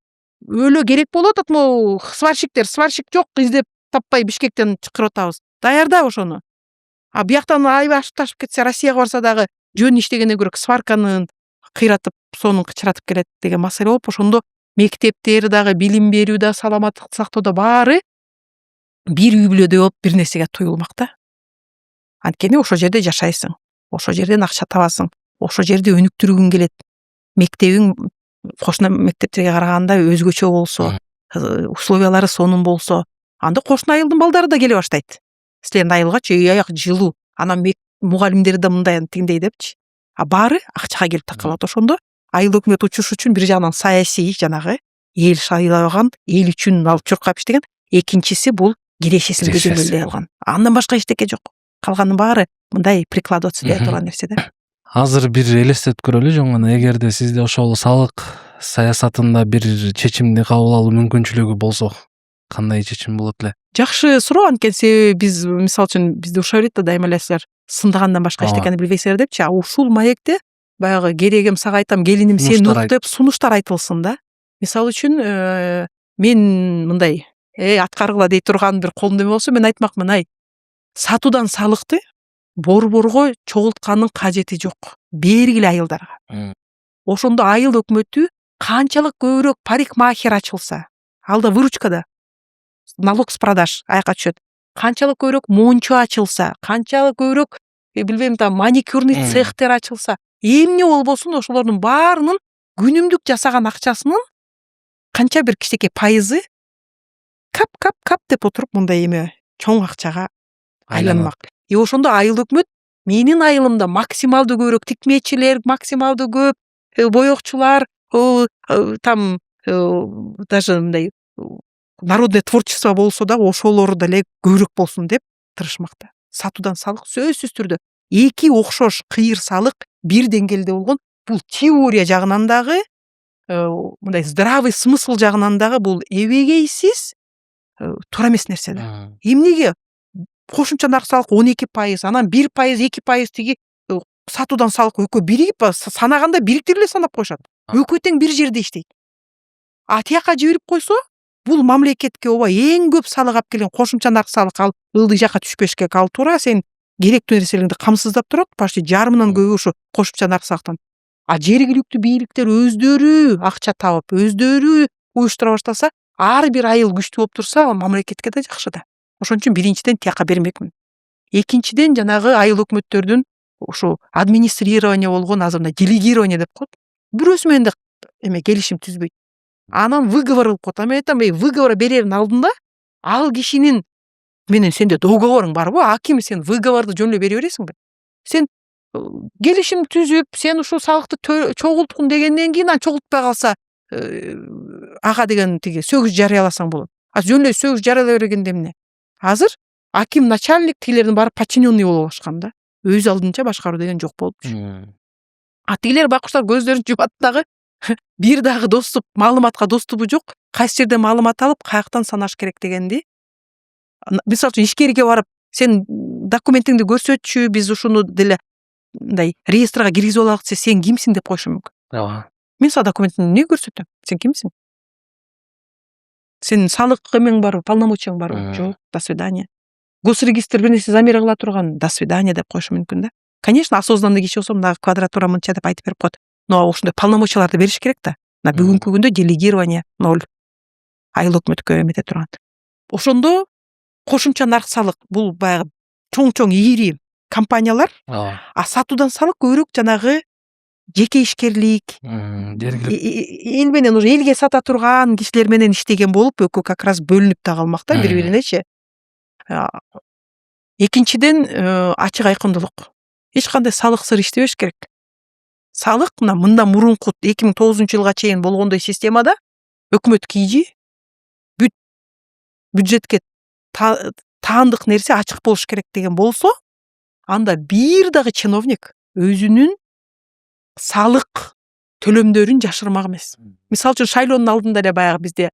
өлө керек болуп атат могу сварщиктер, сварщик жок, издеп таппай Бишкектен чакырып атабыз. Даярда ошону. Бу жактан аябай ашып кетсе, Россияга барса дагы жөн иштегенден көрө сварканы кыйратып, сонун кычыратып келет деген маселе болуп, ошондо мектептер дагы, билим берүү да, саламаттыкты сактоо да баары бир үй бүлөдөй болуп бир нерсеге туюлмак да. Анткени ошол жерде жашайсың, ошол жерден акча табасың, ошол жерде өнүктүргүң келет. Мектебиң кошуна мектептерге караганда өзгөчө болсо, условиялары сонун болсо, анда кошуна айылдын балдары да келе баштайт. Силердин айылгачы аяк жылуу, анан мугалимдери да мындай тиңдей депчи. Баары акчага келип такалат. Ошондо айыл өкмөт учуш үчүн бир жагынан саясий жанагы эл шайлабаган, эл үчүн алып чуркап иштеген, экинчиси бул кирешесин көзөмөлдөй алган. Андан башка эчтеке жок. Калганын баары мындай прикладываться деп турган нерсе да. Азыр бир элестетип көрөлү жоңгона, эгерде сизде ошол салык саясатында бир чечимди кабыл алуу мүмкүнчүлүгү болсо, кандай чечим болот эле? Жакшы суроо, анткени себеби биз мисалы үчүн бизде ушо берет да, дайыма эле силер сындагандан башка эчтекени билбейсиңер депчи. Ушул маекте баягы керегим сага айтам, келиним сен ук деп сунуштар айтылсын да. Мисалы үчүн мен мындай аткаргыла дей турган бир колумда эме болсо, мен айтмакмын, сатуудан салыкты борборго чогулткандын кажети жок. Бергиле айылдарга. Ошондо айыл өкмөтү канчалык көбүрөөк парикмахер ачылса, алда выручкада налог с продаж аяка түшөт. Канчалык көбүрөөк мончо ачылса, канчалык көбүрөөк билбейм там маникюрный цехтер ачылса, эмне болбосун ошолордун баарынын күнүмдүк жасаган акчасынын канча бир кичинекей пайызы кап деп отуруп мындай эме чоң акчага айланмак. Ошондо айыл өкмөт менин айылымда максималдуу көбүрөөк тикмечилер, максималдуу көп боёкчулар, там даже мындай народное творчество болсо да ошолор деле көбүрөөк болсун деп тырышмакта. Сатуудан салык сөзсүз түрдө эки окшош кыйыр салык бир деңгээлде болгон, бул теория жагынан дагы, мындай здравый смысл жагынан дагы бул эбегейсиз туура эмес нерсе да. Эмнеге кошумча нарк салык 12%, анан 1%, 2% тиги сатуудан салык экөө биригип санаганда бириктирип эле санап коюшат. Экөө тең бир жерде иштейт. Тияка жиберип койсо, бул мамлекетке эң көп салык алып келген кошумча нарк салык ал ылдый жакка түшпөшкө ал туура сен керектүү нерселерди камсыздап турат, почти жарымынан көбү ушу кошумча нарк салыктан. Жергиликтүү бийликтер өздөрү акча табып, өздөрү уюштура баштаса, ар бир айыл күчтүү болуп турса, мамлекетке да жакшы да. Ошон үчүн биринчиден тияка бермекмин. Экинчиден жанагы айыл өкмөттөрдүн ушу администрирование болгон, азыр мына делегирование деп коет. Бирөөсү менен да эме келишим түзбөйт. Анан выговор кылып коет. Мен айтам, выговор берердин алдында ал кишинин менен сенде договоруң барбы? Аким сен выговорду жөн эле бере бересиңби? Сен келишим түзүп, сен ушул салыкты чогулткун дегенден кийин чогултпай калса, ага деген тиги сөгүз жарыяласаң болот. Жөн эле сөгүз жарыялай бергенде эмне? Азыр аким, начальник тигилердин баары подчиненный боло башкан да. Өз алдынча башкаруу деген жок болупчу. Тигилер байкуштар көздөрүн жумат дагы бир дагы доступ, маалыматка доступу жок. Кайсы жерден маалымат алып, каяктан санаш керек дегенди. Мисалы үчүн ишкерге барып, сен документиңди көрсөтчү, биз ушуну деле мындай реестрге киргизип алалык десе, сен кимсиң деп коюшу мүмкүн. Мен сага документиңди эмне көрсөтөм? Сен кимсиң? Сен салык эмең барбы, полномочияң барбы? Жок, до свидания. Госрегистр бир нерсе замера кыла турган, до свидания деп коюшу мүмкүн да. Конечно, осознанный киши болсо, мына квадратура мынча деп айтып берип коет. Но ушундай полномочияларды бериш керек да. На бүгүнкү күндө делегирование 0. Айыл өкмөткө эмете турган. Ошондо кошумча нарк салык бул баягы чоң-чоң ийри компаниялар, сатуудан салык көбүрөөк жанагы жеке ишкерлик, эл менен уже элге сата турган кишилер менен иштеген болуп экөө как раз бөлүнүп да калмак да бири биринечи. Экинчиден ачык айкындуулук. Эч кандай салык сыр иштебеш керек. Салык мындан мурунку 2009-жылга чейин болгондой системада өкмөт кийжи бюджетке таандык нерсе ачык болуш керек деген болсо, анда бир дагы чиновник өзүнүн салык төлөмдөрүн жашырмак эмес. Мисалы үчүн шайлоонун алдында эле баягы бизде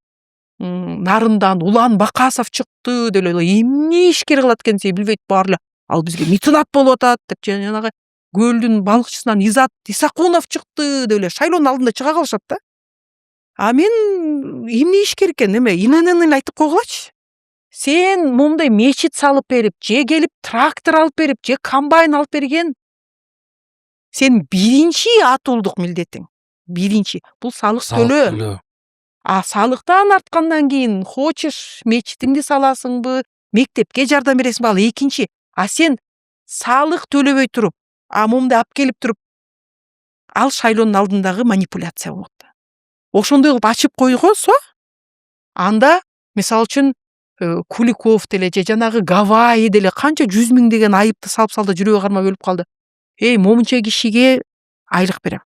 Нарындан Улан Бакасов чыкты деп эле эмне ишкер кылат экенин билбейт баары эле. Ал бизге митинат болуп атат деп жанагы көлдүн балыкчысынан Изат Исакунов чыкты деп эле шайлоонун алдында чыга калышат да. А мен эмне ишкер экен, эме иненен айтып койгулачы. Сен момундай мечит салып берип, же келип трактор алып берип, же комбайн алып берген. Сен биринчи атуулдук милдетиң. Биринчи бул салык төлөө. А салыктан арткандан кийин хочешь мечитиңди саласыңбы, мектепке жардам бересиңби, ал экинчи. А сен салык төлөбөй туруп, момундай алып келип туруп, ал шайлоонун алдындагы манипуляция болот. Ошондой кылып ачып койгонсо, анда мисалы үчүн Куликов деле же жанагы Гавайи деле канча 100 000 деген айыпты салып салды, жүрөгү кармап өлүп калды. Момунча кишиге айлык берем.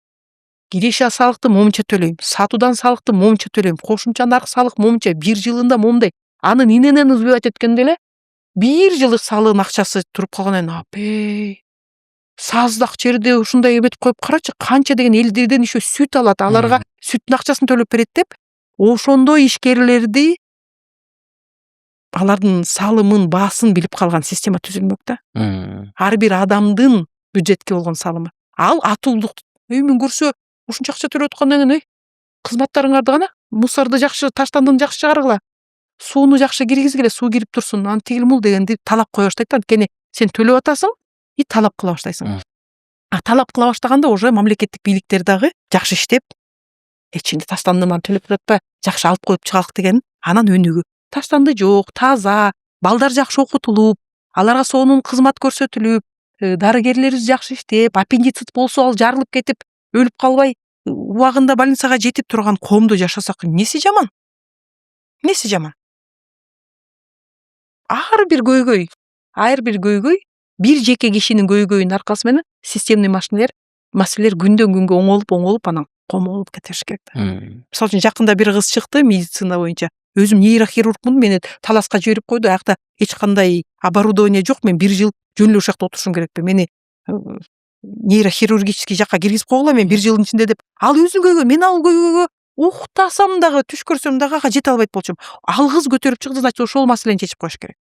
Киреше салыкты момунча төлөйм, сатуудан салыкты момунча төлөйм, кошумча нарк салык момунча, бир жылында момундай. Анын иненен үзбөй өткөндө эле 1 жылдык салыгын акчасы туруп калгандан кийин, саздак жерде ушундай эметип коюп карачы, канча деген элдерден еще сүт алат, аларга сүттүн акчасын төлөп берет деп, ошондой ишкерлерди алардын салымын, баасын билип калган система түзүлмөк да. Ар бир адамдын бюджетке болгон салымы. Ал атуулдук. Мен көрсө ушунча акча төлөп аткандан кийин кызматтарыңарды гана, мусорду жакшы, таштандыны жакшы чыгаргыла, сууну жакшы киргизгиле, суу кирип турсун, аны тигил мул дегенди талап кое баштайт. Анткени сен төлөп атасың, талап кыла баштайсың. Талап кыла баштаганда уже мамлекеттик бийликтер дагы жакшы иштеп, эчинде таштандыман төлөп атпа, жакшы алып коюп чыгалык деген анан өнүгүү. Таштанды жок, таза, балдар жакшы окутулуп, аларга сонун кызмат көрсөтүлүп, дарыгерлерибиз жакшы иштеп, аппендицит болсо ал жарылып кетип, өлүп калбай, убагында больницага жетип турган коомдо жашасак, неси жаман? Неси жаман? Ар бир көйгөй, бир жеке кишинин көйгөйүнүн аркасы менен системный маселелер күндөн күнгө оңолуп, анан комолуп кетиш керек да. Мисалы үчүн жакында бир кыз чыкты медицина боюнча. Өзүм нейрохирургмун, мени таласка жиберип койду. Аякта эч кандай оборудование жок, мен 1 жыл жөнүлө ушакта отурушум керекпи. Мени нейрохирургический жакка киргизип койгула, мен 1 жылдын ичинде деп. Ал өзүнүн көйгөй, мен ал көйгөйгө уктасам дагы, түш көрсөм дагы ага жете албайт болчумун. Ал кыз көтөрүп чыкты, значит, ошол маселени чечип коюш керек.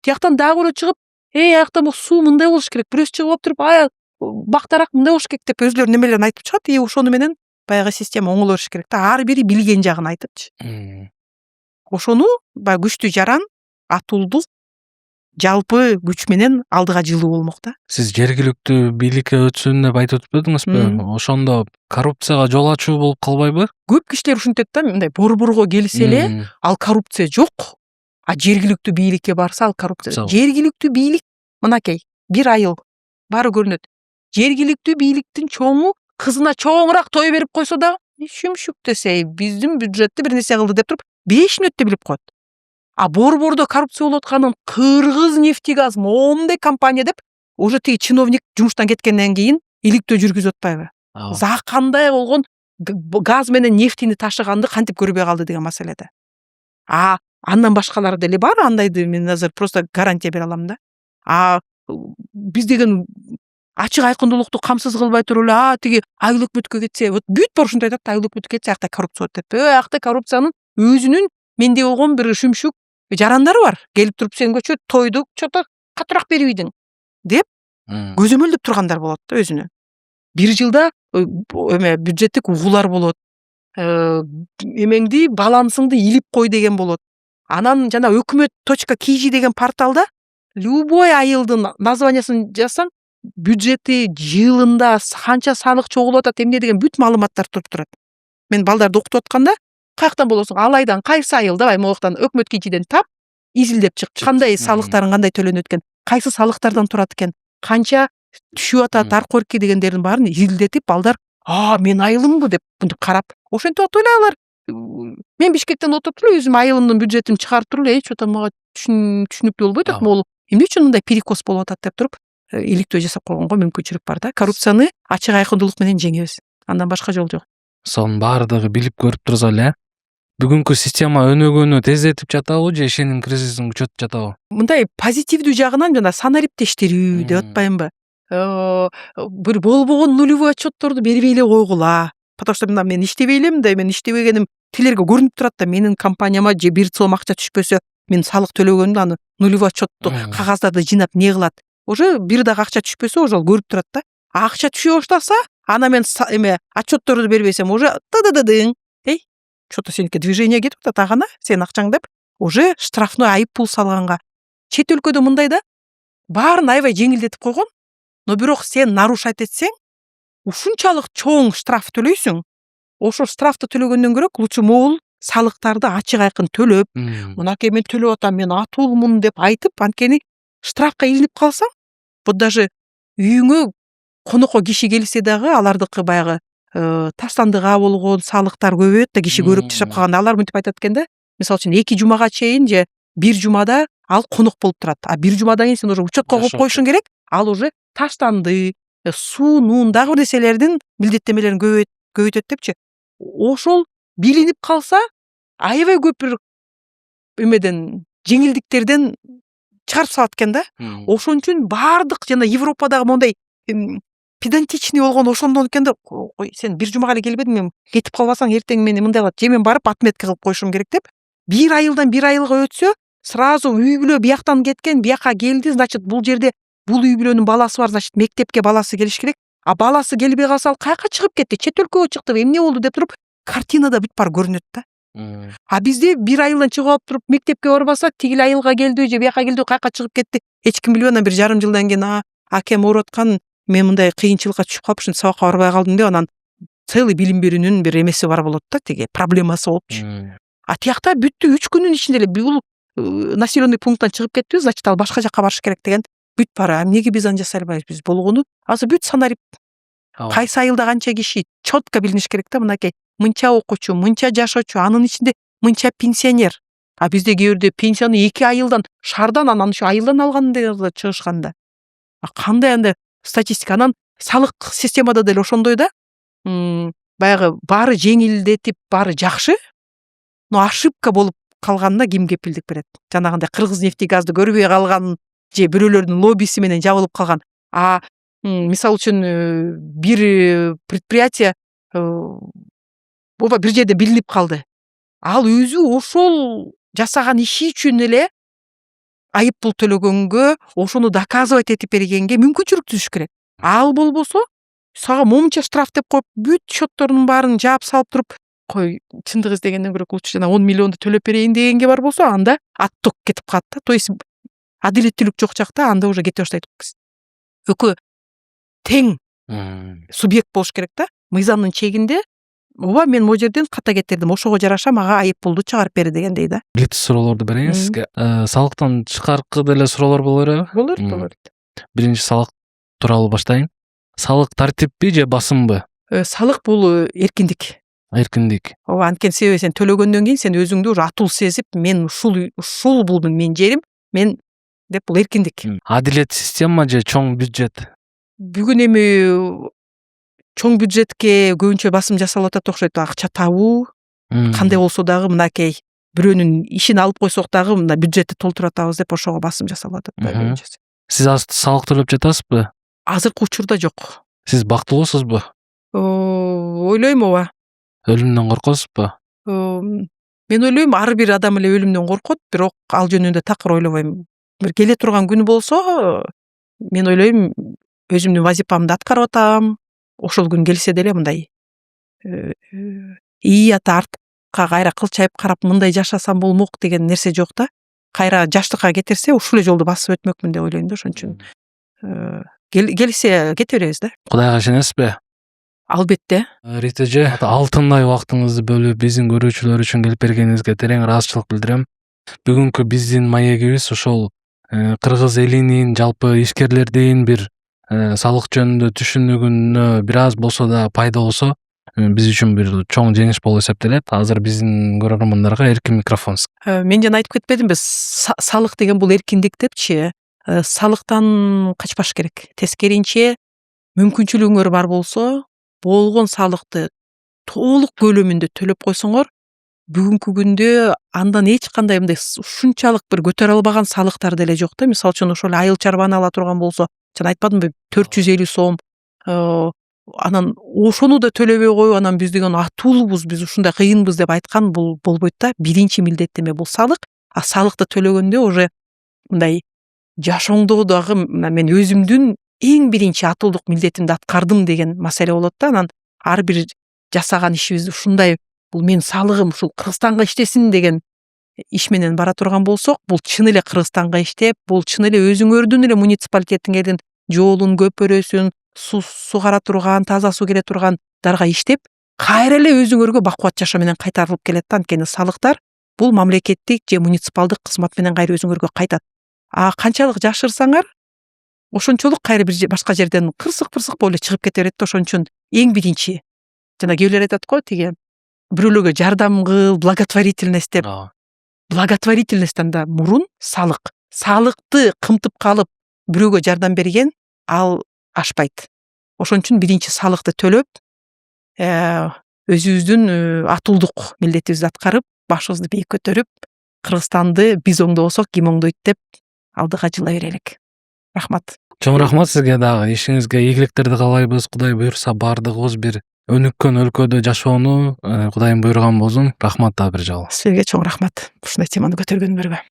Тияктан дагы бирөө чыгып, аякта бул суу мындай болуш керек, бирөөсү чыгып алып туруп, бактарак мындай болуш керек деп өзлөрүнүн немелерин айтып чыгат. Ошону менен баягы система оңоло бериш керек да. Ар бири билген жагын айтыпчы. Ошону баягы күчтүү жаран, атуулдук, жалпы күч менен алдыга жылуу болмок да. Сиз жергиликтүү бийликке өтсүн деп айтып өтпөдүңүзбү? Ошондо коррупцияга жол ачуу болуп калбайбы? Көп кишилер ушинтет да, мындай борборго келсе эле ал коррупция жок, а жергиликтүү бийликке барса ал коррупция. Жергиликтүү бийлик мынакей, бир айыл баары көрүнөт. Жергиликтүү бийликтин чоңу кызына чоңураак той берип койсо да, шүмшүк десе, биздин бюджетти бир нерсе кылды деп туруп 5 мүнөттө билип коет. А борбордо коррупция болуп атканын Кыргыз нефтегаз моундай компания деп уже тиги чиновник жумуштан кеткенден кийин иликтөө жүргүзүп атпайбы? Кандай болгон газ менен нефтини ташыганды кантип көрбөй калды деген маселеде. Андан башкалары деле бар, андайды мен азыр просто гарантия бере алам да. Биз деген ачык айкындуулукту камсыз кылбай туруп эле, тиги айыл өкмөткө кетсе, вот бүт бар ушундай айтат, айыл өкмөткө кетсе аякта коррупция болот деп. Аякта коррупциянын өзүнүн менде болгон бир шүмшүк жарандары бар. Келип туруп сен көчө тойду чото катыраак берип ийдиң деп көзөмөлдөп тургандар болот да өзүнө. 1 жылда бюджеттик угуулар болот. Эмеңди, балансыңды илип кой деген болот. Анан жана өкмөт.kg деген порталда любой айылдын названиясын жазсаң, бюджети жылында канча салык чогулуп атат, эмне деген бүт маалыматтар туруп турат. Мен балдарды окутуп атканда, каяктан болосуң, ал айдан кайсы айыл, давай могуктан өкмөт.kgден тап, изилдеп чык. Кандай салыктарын кандай төлөнөт экен, кайсы салыктардан турат экен, канча түшүп атат, аркорки дегендердин баарын изилдетип балдар Мен айылымбы деп мынтип карап, ошентип атып эле алар мен Бишкектен отуруп эле өзүм айылымдын бюджетин чыгарып туруп эле чоото мага түшүнүктүү болбойт атат. Могул эмне үчүн мындай перекос болуп атат деп туруп иликтөө жасап койгонго мүмкүнчүлүк бар да. Коррупцияны ачык айкындуулук менен жеңебиз. Андан башка жол жок. Сонун баардыгы билип көрүп турсак эле бүгүнкү система өнүгүүнү тездетип жатабы же ишеним кризисин күчөтүп жатабы? Мындай позитивдүү жагынан жана санариптештирүү деп атпаймынбы? Бир болбогон нулевой отчетторду бербей эле койгула. Потому что мына мен иштебей элем да, мен иштебегеним тилерге көрүнүп турат да, менин компанияма же бир сом акча түшпөсө, мен салык төлөгөндү, аны нулевой отчетту кагаздарды жыйнап не кылат. Уже бир дагы акча түшпөсө, уже көрүп турат да. Акча түшө баштаса, ана мен отчетторду бербесем, уже тыдыдыдың. Что-то сеники движение кетип атат агана, сен акчаң деп, уже штрафной айып пул салганга. Чет өлкөдө мындай да, баарын аябай жеңилдетип койгон. Но бирок сен нарушать этсең, ушунчалык чоң штраф төлөйсүң. Ошо штрафты төлөгөндөн көрө лучше могул салыктарды ачык айкын төлөп, мынакей мен төлөп атам, мен атуулмун деп айтып, анткени штрафка илинип калсаң, вот даже үйүңө конокко киши келсе дагы алардыкы баягы таштандыга болгон салыктар көбөйөт да, киши көрүп жашап калганда алар мынтип айтат экен да. Мисалы үчүн 2 жумага чейин же 1 жумада ал конок болуп турат. А 1 жумадан кийин сен уже учетко коюп коюшуң керек. Ал уже таштанды, суу, нун, дагы бир нерселердин милдеттемелерин көбөйтөт депчи. Ошол билинип калса, аябай көп бир эмеден жеңилдиктерден чыгарып салат экен да. Ошон үчүн баардык жана Европадагы мондай педантичный болгон ошондон экен да. Ой, сен 1 жумага эле келбедиң, мен кетип калбасаң эртең мени мындай кылат, же мен барып отметка кылып коюшум керек деп. 1 айылдан 1 айылга өтсө, сразу үй бүлө бияктан кеткен, бияка келди, значит, бул жерде бул үй бүлөнүн баласы бар, значит, мектепке баласы келиш керек. А баласы келбей калса, ал каяка чыгып кетти, чет өлкөгө чыкты, эмне болду деп туруп, картинада бүт бар көрүнөт да. А бизде 1 айылдан чыгып алып туруп, мектепке барбаса, тигил айылга келди же бияка келди, каяка чыгып кетти. Эч ким билбей, анан 1,5 жылдан кийин акем ооруп аткан, мен мындай кыйынчылыкка түшүп калып, сабакка барбай калдым деп, анан целый билим берүүнүн бир эмеси бар болот да, тиги проблемасы болупчу. А тиякта бүттү 3 күнүн ичинде эле бул населенный пункттан чыгып кетти, значит, ал башка жакка барыш керек деген бүт бар. Эмнеге биз аны жасай албайбыз? Биз болгону азыр бүт санарип. Кайсы айылда канча киши четко билиниш керек да, мынакей мынча окуучу, мынча жашоочу, анын ичинде мынча пенсионер. А бизде кээ бирде пенсияны 2 айылдан, шаардан, анан ошо айылдан алгандай чыгышканда. Кандай анда статистика? Анан салык системада деле ошондой да. Баягы баары жеңилдетип, баары жакшы. Но ошибка болуп калганда ким кепилдик берет? Жанагындай Кыргызнефтегазды көрбөй калган же бирөөлөрдүн лоббиси менен жабылып калган. Мисалы үчүн бир предприятие бир жерде билинип калды. Ал өзү ошол жасаган иши үчүн эле айып пул төлөгөнгө, ошону доказывать этип бергенге мүмкүнчүлүк түзүш керек. Ал болбосо, сага момунча штраф деп коюп, бүт счеттордун баарын жаап салып туруп, кой, чындык издегенден көрө лучше жана 10 миллионду төлөп берейин дегенге бар болсо, анда отток кетип калат да. То есть адилеттүүлүк жок жакта анда уже кете баштайт. Экөө тең субъект болуш керек да. Мыйзамдын чегинде, ооба мен могу жерден ката кетирдим, ошого жараша мага айып пулду чыгарып бер дегендей да. Иликтүү суроолорду берейин сизге. Салыктан тышкаркы деле суроолор боло береби? Болот. Биринчи салык тууралуу баштайын. Салык тартиппи же басымбы? Салык бул эркиндик. Эркиндик. Ооба, анткени себеби сен төлөгөндөн кийин сен өзүңдү уже атул сезип, мен ушул бул мен жерим, мен деп бул эркиндик. Адилет система же чоң бюджет? Бүгүн эми чоң бюджетке көбүнчө басым жасалып атат окшойт. Акча табуу кандай болсо дагы мынакей бирөөнүн ишин алып койсок дагы мына бюджетти толтуруп атабыз деп ошого басым жасалып атат. Сиз салык төлөп жатасызбы? Азыркы учурда жок. Сиз бактылуусузбу? Ойлойм, ооба. Өлүмдөн коркосузбу? Мен ойлойм, ар бир адам эле өлүмдөн коркот, бирок ал жөнүндө такыр ойлобойм. Бир келе турган күн болсо, мен ойлойм, өзүмдүн вазипамды аткарып атам. Ошол күн келсе деле мындай ата артка кайра кылчайып карап мындай жашасам болмок деген нерсе жок да. Кайра жаштыкка кетирсе, ушул эле жолду басып өтмөкмүн деп ойлойм да. Ошон үчүн келсе кете беребиз да. Кудайга ишенесизби? Албетте. Рита эже, алтындай убактыңызды бөлүп биздин көрүүчүлөр үчүн келип бергениңизге терең ыраазычылык билдирем. Бүгүнкү биздин маегибиз ошол кыргыз элинин, жалпы ишкерлердин бир салык жөнүндө түшүнүгүнө бир аз болсо да пайда болсо биз үчүн бир чоң жеңиш болуп эсептелет. Азыр биздин көрөрмандарга эркин микрофон. Мен жана айтып кетпедимби, салык деген бул эркиндик депчи. Салыктан качпаш керек. Тескеринче мүмкүнчүлүгүңөр бар болсо, болгон салыкты толук көлөмүндө төлөп койсоңор, бүгүнкү күндө андан эч кандай мындай ушунчалык бир көтөрө албаган салыктар деле жок да. Мисалы үчүн ошол айыл чарбаны ала турган болсо, жана айтпадымбы 450 сом, анан ошону да төлөбөй коюп, анан биз деген атуулубуз, биз ушундай кыйынбыз деп айткан бул болбойт да. Биринчи милдеттеме бул салык. А салыкты төлөгөндө уже мындай жашооңдо дагы мен өзүмдүн эң биринчи атуулдук милдетимди аткардым деген маселе болот да. Анан ар бир жасаган ишибиз ушундай, бул менин салыгым ушул Кыргызстанга иштесин деген иш менен бара турган болсок, бул чын эле Кыргызстанга иштеп, бул чын эле өзүңөрдүн эле муниципалитетиңердин жолун, көпөрөсүн, суу кара турган, таза суу келе тургандарга иштеп, кайра эле өзүңөргө бакубат жашоо менен кайтарылып келет да. Анткени салыктар бул мамлекеттик же муниципалдык кызмат менен кайра өзүңөргө кайтат. А канчалык жашырсаңар, ошончолук кайра бир башка жерден кырсык болуп эле чыгып кете берет да. Ошон үчүн эң биринчи, жана кээ бирлер айтат го, тиги бирөөлөргө жардам кыл, благотворительность деп. Благотворительностьтан да мурун салык. Салыкты кымтып калып бирөөгө жардам берген ал ашпайт. Ошон үчүн биринчи салыкты төлөп, өзүбүздүн атуулдук милдетибизди аткарып, башыбызды бийик көтөрүп, Кыргызстанды биз оңдобосок ким оңдойт деп алдыга жыла берелик. Рахмат. Чоң рахмат сизге дагы. Ишиңизге ийгиликтерди каалайбыз. Кудай буйрса бардыгыбыз бир өнүккөн өлкөдө жашоону Кудайым буйруган болсун. Рахмат дагы бир жолу. Силерге чоң рахмат ушундай теманы көтөргөнүңөргө.